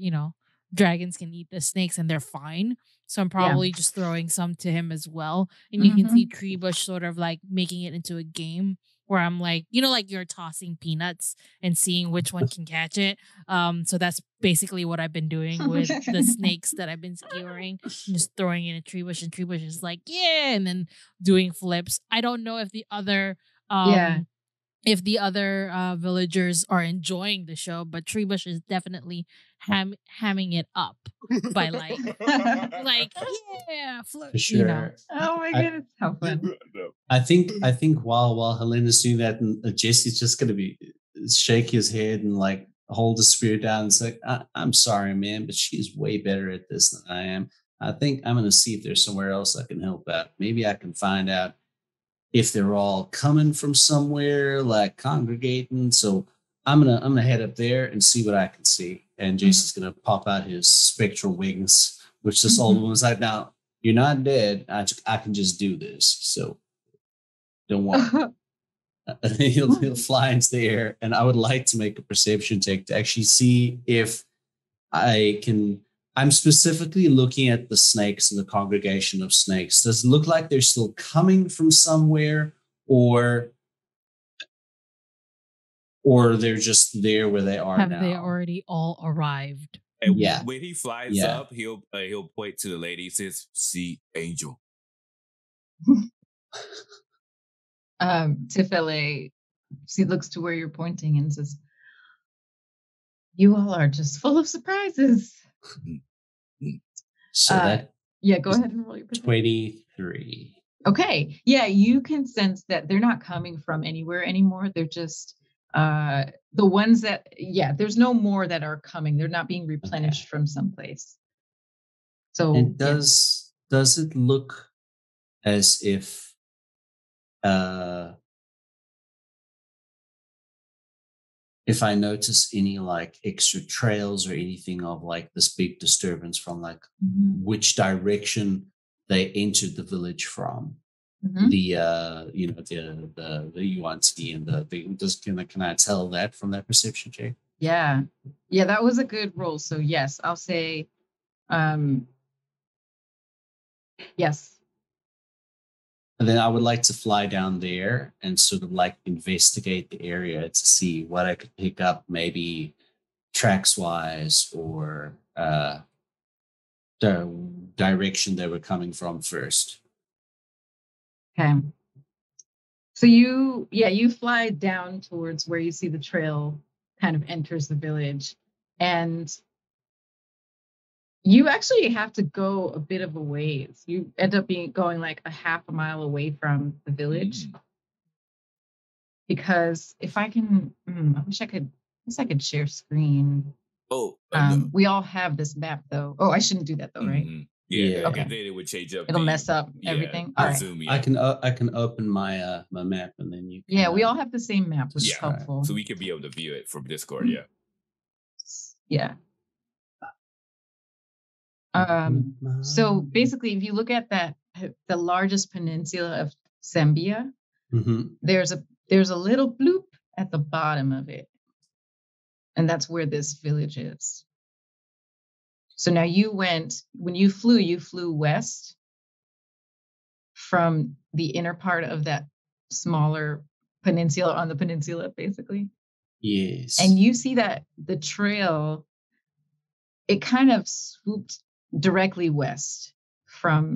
dragons can eat the snakes and they're fine. So I'm probably just throwing some to him as well. And you can see Treebush sort of like making it into a game where I'm like, like you're tossing peanuts and seeing which one can catch it. So that's basically what I've been doing with the snakes that I've been skewering. I'm just throwing in a Treebush and Treebush is like, yeah, and then doing flips. I don't know if the other villagers are enjoying the show, but Treebush is definitely hamming it up by like yeah, flip, For sure. Oh my goodness, how fun! I think while Helena's doing that, and Jesse's just gonna be shake his head and like hold the spirit down and say, "I'm sorry, man, but she's way better at this than I am. I think I'm gonna see if there's somewhere else I can help out. Maybe I can find out if they're all coming from somewhere, like congregating. So I'm gonna head up there and see what I can see." And Jason's gonna pop out his spectral wings, which this old woman's like, "Now you're not dead. I can just do this. So don't worry." He'll fly into the air, and I would like to make a perception check to actually see if I can. I'm specifically looking at the snakes and the congregation of snakes. Does it look like they're still coming from somewhere, or they're just there where they are Have now? they already all arrived? And Yeah. when he flies up, he'll point to the lady. He says, "See, angel." Tifele, she looks to where you're pointing and says, "You all are just full of surprises." So go ahead and roll your perception. 23. Okay. Yeah, you can sense that they're not coming from anywhere anymore. They're just the ones that there's no more that are coming. They're not being replenished from someplace. So and does it look as if if I notice any like extra trails or anything of like this big disturbance from like which direction they entered the village from, the UNC and can I tell that from that perception check? Yeah, that was a good roll. So yes, I'll say yes. And then I would like to fly down there and sort of like investigate the area to see what I could pick up, maybe tracks wise or the direction they were coming from first. Okay. So you fly down towards where you see the trail kind of enters the village, and you actually have to go a bit of a ways. You end up going like a half a mile away from the village. Because if I can, I wish I could share screen. We all have this map though. Oh, I shouldn't do that though, right? Yeah. Okay. Then it would change up. It'll mess up everything. All right. Zoom, I can open my my map and then you can. Yeah, we all have the same map, which is helpful. So we could be able to view it from Discord. Yeah. Yeah. So basically, if you look at the largest peninsula of Zambia, there's a little bloop at the bottom of it, and that's where this village is. So now when you flew west from the inner part of that smaller peninsula on the peninsula, basically. Yes. And you see that the trail, it kind of swooped directly west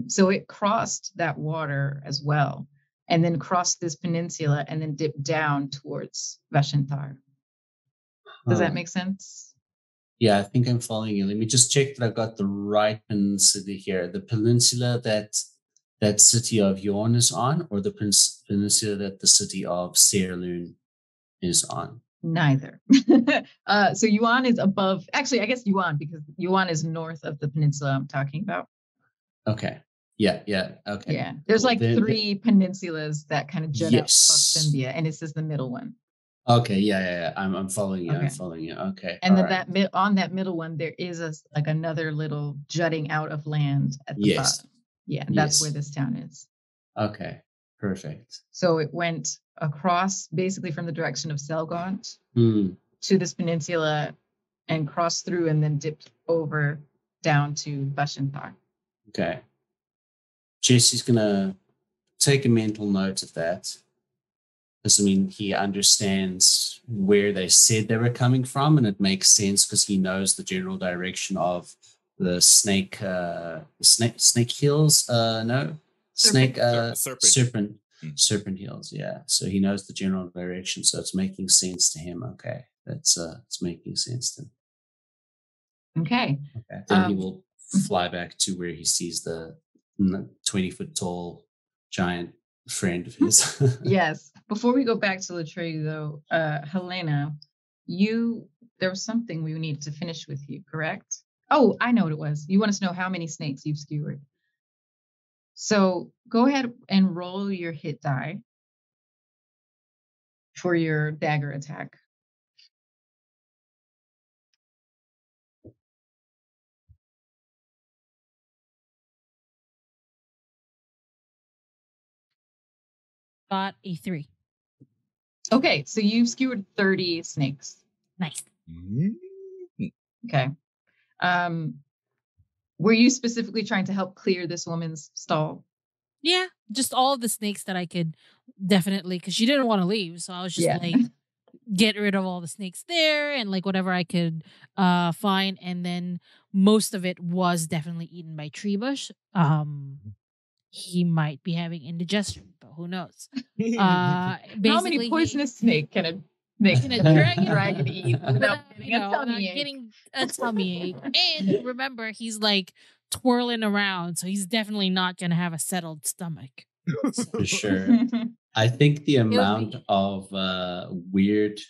so it crossed that water as well, and then crossed this peninsula and then dipped down towards Vashantar. Does that make sense? Yeah, I think I'm following you. Let me just check that I've got the right peninsula here. The peninsula that city of Yorn is on, or the peninsula that the city of Faerun is on? Neither. So Yuan is above. Actually, I guess Yuan, because Yuan is north of the peninsula I'm talking about. Okay. Yeah. Okay. Yeah. There's Cool. like three peninsulas that kind of jut out across Symbia, and this is the middle one. Okay. Yeah. I'm following you. Okay. I'm following you. Okay. And then on that middle one, there is like another little jutting out of land at the bottom. Yeah, that's where this town is. Okay. Perfect. So it went across basically from the direction of Selgaunt to this peninsula and crossed through and then dipped over down to Vashantar. Okay. Jesse's going to take a mental note of that. Because, I mean, he understands where they said they were coming from, and it makes sense because he knows the general direction of the snake hills. Serpent hills. Yeah. So he knows the general direction. So it's making sense to him. Okay. It's making sense to him. Okay. Then he will fly back to where he sees the 20-foot tall giant friend of his. Yes. Before we go back to Latrell, though, Helena, there was something we needed to finish with you, correct? Oh, I know what it was. You want us to know how many snakes you've skewered. So go ahead and roll your hit die for your dagger attack. Got a 3. Okay, so you've skewered 30 snakes. Nice. Okay. Were you specifically trying to help clear this woman's stall? Yeah, just all of the snakes that I could definitely, because she didn't want to leave. So I was just like, get rid of all the snakes there and like whatever I could find. And then most of it was definitely eaten by Treebush. He might be having indigestion, but who knows? How many poisonous snake can a dragon eat without getting a tummy ache? And remember, he's like twirling around, so he's definitely not going to have a settled stomach. For sure. I think the amount of weird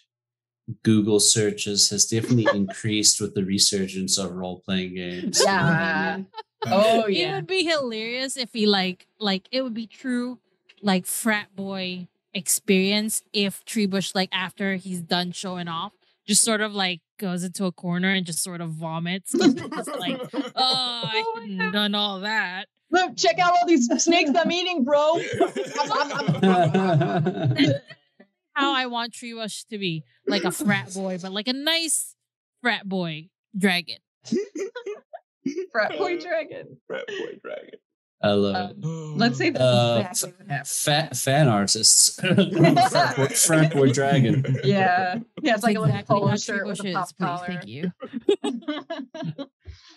Google searches has definitely increased with the resurgence of role-playing games. Yeah. Oh yeah. It would be hilarious if he like it would be true like frat boy experience if Treebush, like after he's done showing off, just sort of like goes into a corner and just sort of vomits. Just like, I shouldn't have done all that. Look, check out all these snakes I'm eating, bro. How I want Treebush to be, like a frat boy, but like a nice frat boy dragon. Frat boy dragon. I love it. Let's say that's exactly what happened. Fan artists. Frat boy dragon. Yeah. Yeah, it's like exactly a little polo shirt with a pop collar. Thank you.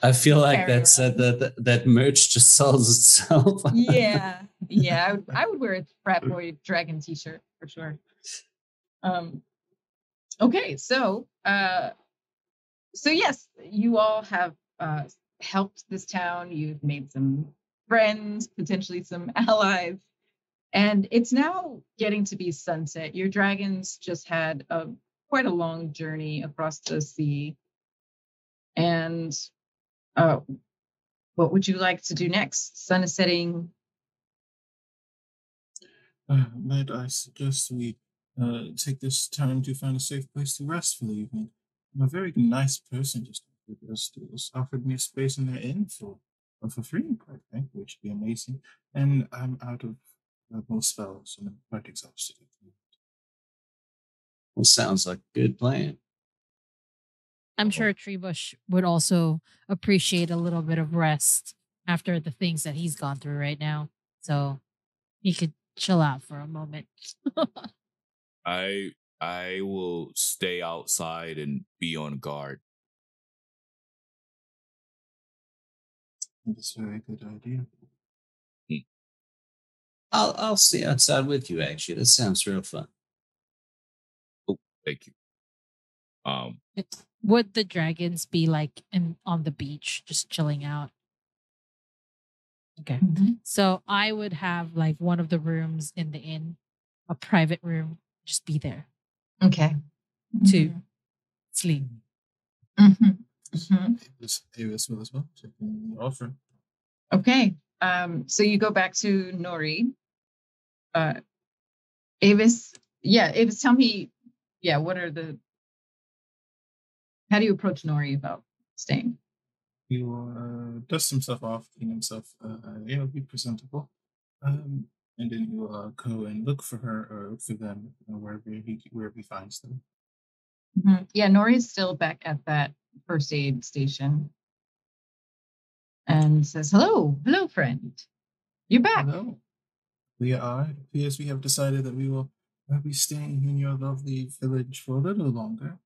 I feel like that merch just sells itself. Yeah. I would wear a frat boy dragon t-shirt for sure. Okay, so yes, you all have helped this town. You've made some friends, potentially some allies, and it's now getting to be sunset. Your dragons just had quite a long journey across the sea, and what would you like to do next? Sun is setting. Might I suggest we take this time to find a safe place to rest for the evening? I'm a very nice person, just offered me a space in their inn for free, quite frankly, which would be amazing. And I'm out of most spells, and I'm quite exhausted. Well, sounds like a good plan. I'm sure Treebush would also appreciate a little bit of rest after the things that he's gone through right now. So he could chill out for a moment. I I will stay outside and be on guard. That's a very good idea. I'll stay outside with you. Actually, that sounds real fun. Oh, thank you. Would the dragons be like on the beach, just chilling out? Okay. So I would have like one of the rooms in the inn, a private room, just be there Okay. to sleep. Avis will as well. Checking the offer. Okay. So you go back to Nori. Avis, Avis, tell me, what are how do you approach Nori about staying? He will dust himself off, clean himself, be presentable. And then he will go and look for her or for them wherever he finds them. Yeah, Nori's still back at that first aid station and says, hello, friend. You're back. Hello. We are. It appears we have decided that we will be staying in your lovely village for a little longer.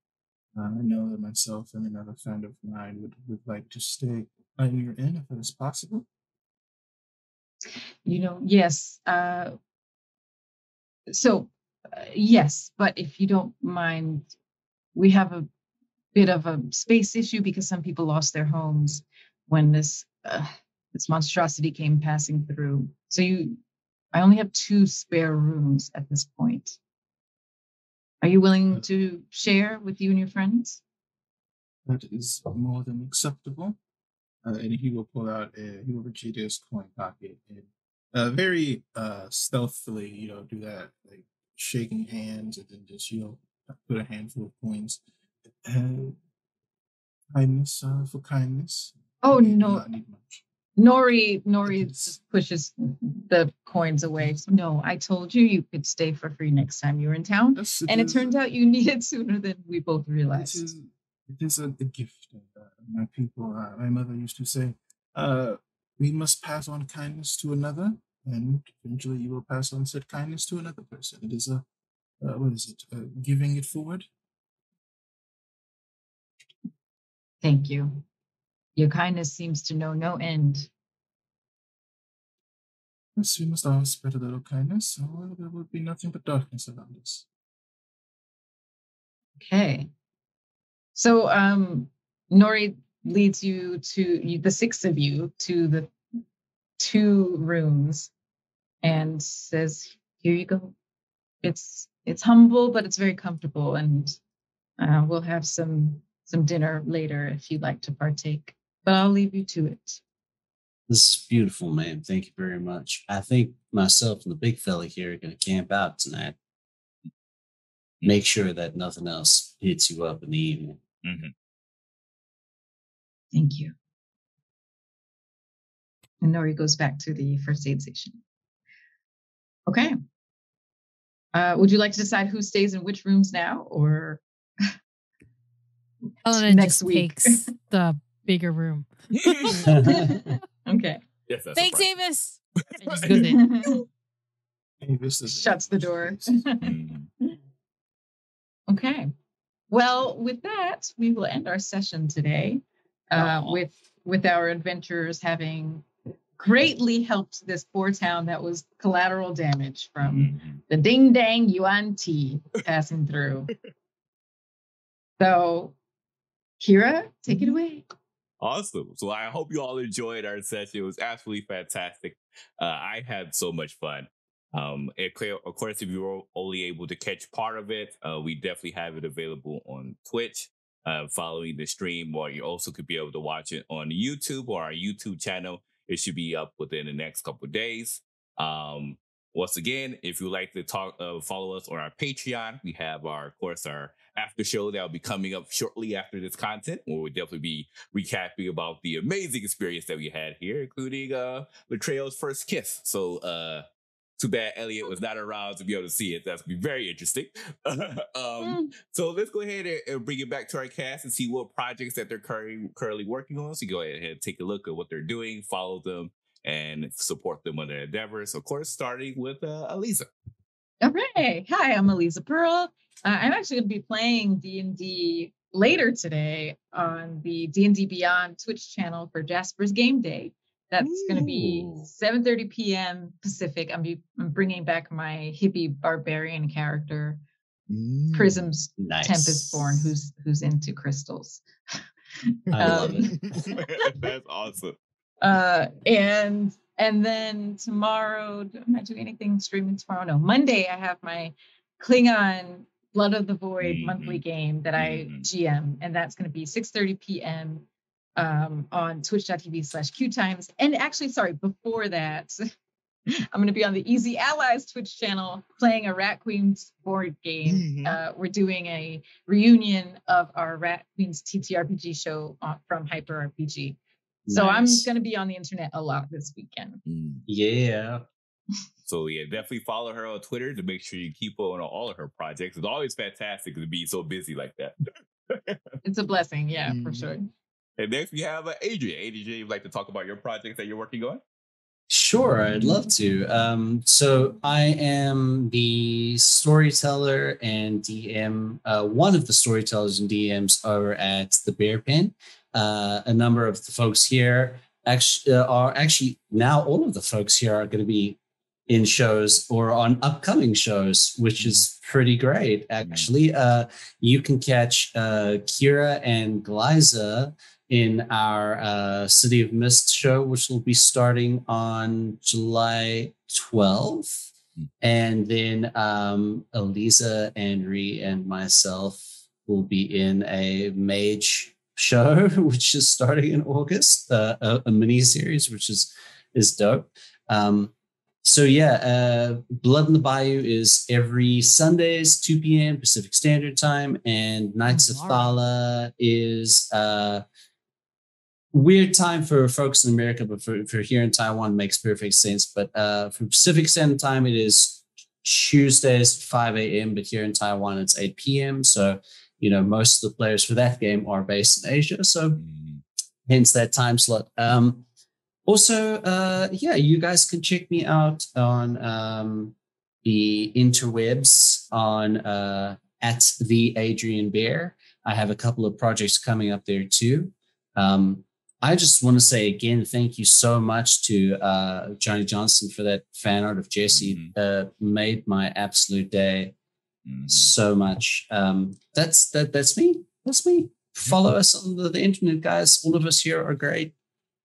I know that myself and another friend of mine would like to stay in your inn if it is possible. Yes. Yes, but if you don't mind, we have a bit of a space issue because some people lost their homes when this monstrosity came passing through. So I only have 2 spare rooms at this point. Are you willing to share with you and your friends? That is more than acceptable. And he will pull out he will reach into his coin pocket and very stealthily, do that, like shaking hands and then just, put a handful of coins. Kindness for kindness. Oh, We do no. not need much. Nori just pushes the coins away. No, I told you could stay for free next time you were in town. Yes, and it turns out you need it sooner than we both realized. It is a gift. My people, my mother used to say, we must pass on kindness to another, and eventually you will pass on said kindness to another person. It is giving it forward. Thank you. Your kindness seems to know no end. Yes, we must always spread a little kindness, or there would be nothing but darkness around us. Okay. So Nori leads you to the 6 of you to the 2 rooms and says, here you go. It's humble, but it's very comfortable, and we'll have some dinner later if you'd like to partake. But I'll leave you to it. This is beautiful, ma'am. Thank you very much. I think myself and the big fella here are going to camp out tonight. Make sure that nothing else hits you up in the evening. Mm-hmm. Thank you. And Nori goes back to the first aid station. Okay. Would you like to decide who stays in which rooms now, or Helena next just week? takes the bigger room. Okay. Yes, that's Thanks, right. Avis. I just goes in. Shuts the door. Mm-hmm. Okay. Well, with that, we will end our session today with our adventurers having greatly helped this poor town that was collateral damage from the ding dang yuan tea passing through. So, Kira, take it away. Awesome. So I hope you all enjoyed our session. It was absolutely fantastic. I had so much fun. Of course, if you were only able to catch part of it, we definitely have it available on Twitch, following the stream, or you also could be able to watch it on YouTube or our YouTube channel. It should be up within the next couple of days. Once again, if you'd like to follow us on our Patreon, we have our after show that will be coming up shortly after this content, where we'll definitely be recapping about the amazing experience that we had here, including Betrayal's first kiss. So too bad Elliot was not around to be able to see it. That's going to be very interesting. So let's go ahead and bring it back to our cast and see what projects that they're currently working on. So go ahead and take a look at what they're doing, follow them, and support them on their endeavors. Of course, starting with Aliza. All right. Hi, I'm Elisa Pearl. I'm actually going to be playing D&D later today on the D&D Beyond Twitch channel for Jasper's Game Day. That's going to be 7:30 p.m. Pacific. I'm bringing back my hippie barbarian character, Prism's Nice. Tempest Born, who's into crystals. I love it. That's awesome. And then tomorrow, I'm not doing anything streaming tomorrow. No, Monday I have my Klingon Blood of the Void monthly game that I GM, and that's going to be 6:30 p.m. On twitch.tv/QTimes. And actually, sorry, before that, I'm going to be on the Easy Allies Twitch channel playing a Rat Queens board game. We're doing a reunion of our Rat Queens TTRPG show from Hyper RPG. So nice. I'm going to be on the internet a lot this weekend. Yeah. So yeah, definitely follow her on Twitter to make sure you keep on all of her projects. It's always fantastic to be so busy like that. It's a blessing, yeah, for sure. And next we have Adrian. Adrian, you'd like to talk about your projects that you're working on? Sure, I'd love to. So I am the storyteller and DM, one of the storytellers and DMs over at the Bear Pen. A number of the folks here are actually now all of the folks here are going to be in shows or on upcoming shows, which is pretty great, actually. You can catch Kira and Glyza in our City of Mist show, which will be starting on July 12th. And then Elisa, Henry, and myself will be in a mage show, which is starting in August, a mini series, which is dope. So yeah, Blood in the Bayou is every Sundays, 2 p.m. Pacific Standard Time, and Knights of Thala is weird time for folks in America, but for here in Taiwan, makes perfect sense. But for Pacific Standard Time, it is Tuesdays, 5 a.m., but here in Taiwan, it's 8 p.m. So, you know, most of the players for that game are based in Asia. So hence that time slot. Also, yeah, you guys can check me out on the interwebs on at the Adrian Bear. I have a couple of projects coming up there too. I just want to say again, thank you so much to Johnny Johnson for that fan art of Jesse. Made my absolute day so much. That's me. That's me. Follow us on the internet, guys. All of us here are great.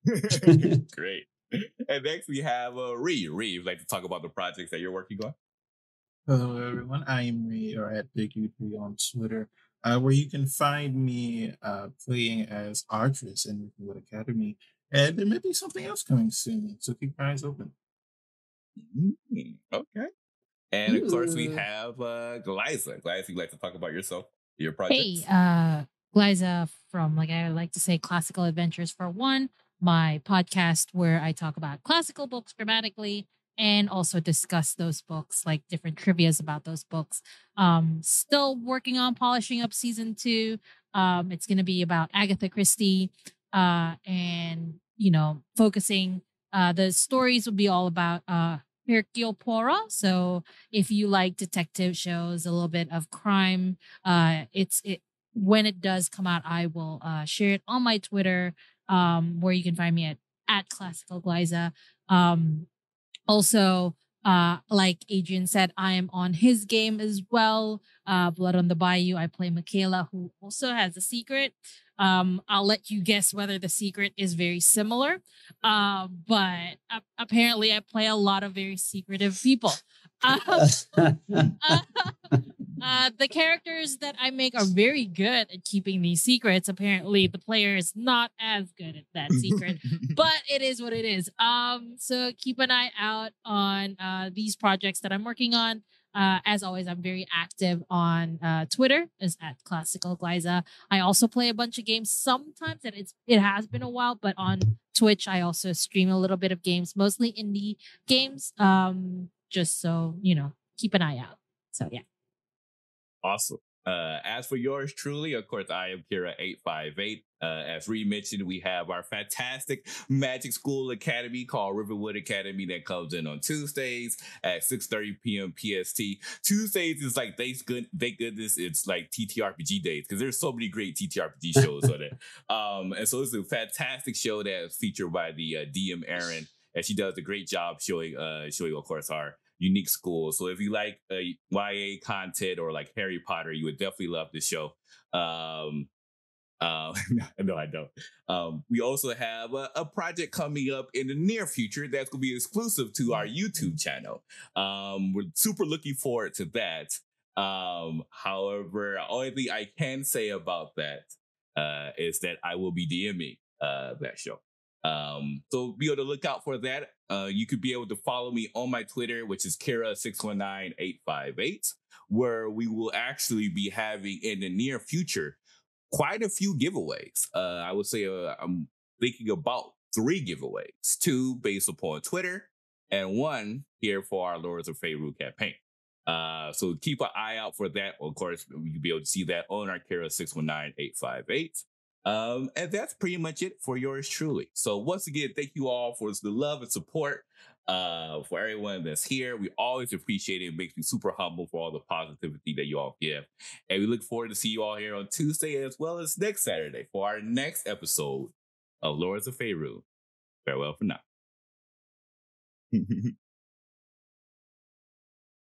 Great. And next we have Reeve. Reeve, you'd like to talk about the projects that you're working on? Hello, everyone. I am Ray, or at BigU3 on Twitter, where you can find me playing as Artress in Rickwood Academy. And there may be something else coming soon, so keep your eyes open. Okay. And of course, we have Glyza. Glyza, you'd like to talk about yourself, your projects? Hey, Glyza from, like I like to say, Classical Adventures for One, my podcast where I talk about classical books grammatically and also discuss those books, like different trivias about those books. Still working on polishing up season 2. It's going to be about Agatha Christie and, you know, focusing. The stories will be all about Hercule Poirot. So if you like detective shows, a little bit of crime, when it does come out, I will share it on my Twitter, where you can find me at Classical Glyza. Also, like Adrian said, I am on his game as well. Blood on the Bayou. I play Michaela, who also has a secret. I'll let you guess whether the secret is very similar. But apparently, I play a lot of very secretive people. The characters that I make are very good at keeping these secrets. Apparently, the player is not as good at that secret, but it is what it is. So keep an eye out on these projects that I'm working on. As always, I'm very active on Twitter as at Classical Glyza. I also play a bunch of games sometimes, and it has been a while, but on Twitch, I also stream a little bit of games, mostly indie games. Just so you know, keep an eye out. So yeah. Awesome. As for yours truly, of course, I am Kira858. As Reed mentioned, we have our fantastic Magic School Academy called Riverwood Academy that comes in on Tuesdays at 6:30 p.m. PST. Tuesdays is like, thank goodness, it's like TTRPG days because there's so many great TTRPG shows on it. And so it's a fantastic show that is featured by the DM Aaron, and she does a great job showing, of course, our unique school. So if you like YA content or like Harry Potter, you would definitely love this show. No, I don't. We also have a project coming up in the near future that's going to be exclusive to our YouTube channel. We're super looking forward to that. However, only thing I can say about that is that I will be DMing that show. So be on the lookout for that. You could be able to follow me on my Twitter, which is Kira619858, where we will actually be having in the near future quite a few giveaways. I would say I'm thinking about 3 giveaways, 2 based upon Twitter and 1 here for our Lords of Faerun campaign. So keep an eye out for that. Of course, you'll be able to see that on our Kira619858. And that's pretty much it for yours truly. So once again, thank you all for the love and support. For everyone that's here, we always appreciate it. It makes me super humble for all the positivity that you all give. And we look forward to see you all here on Tuesday as well as next Saturday for our next episode of Lords of Faerun. Farewell for now.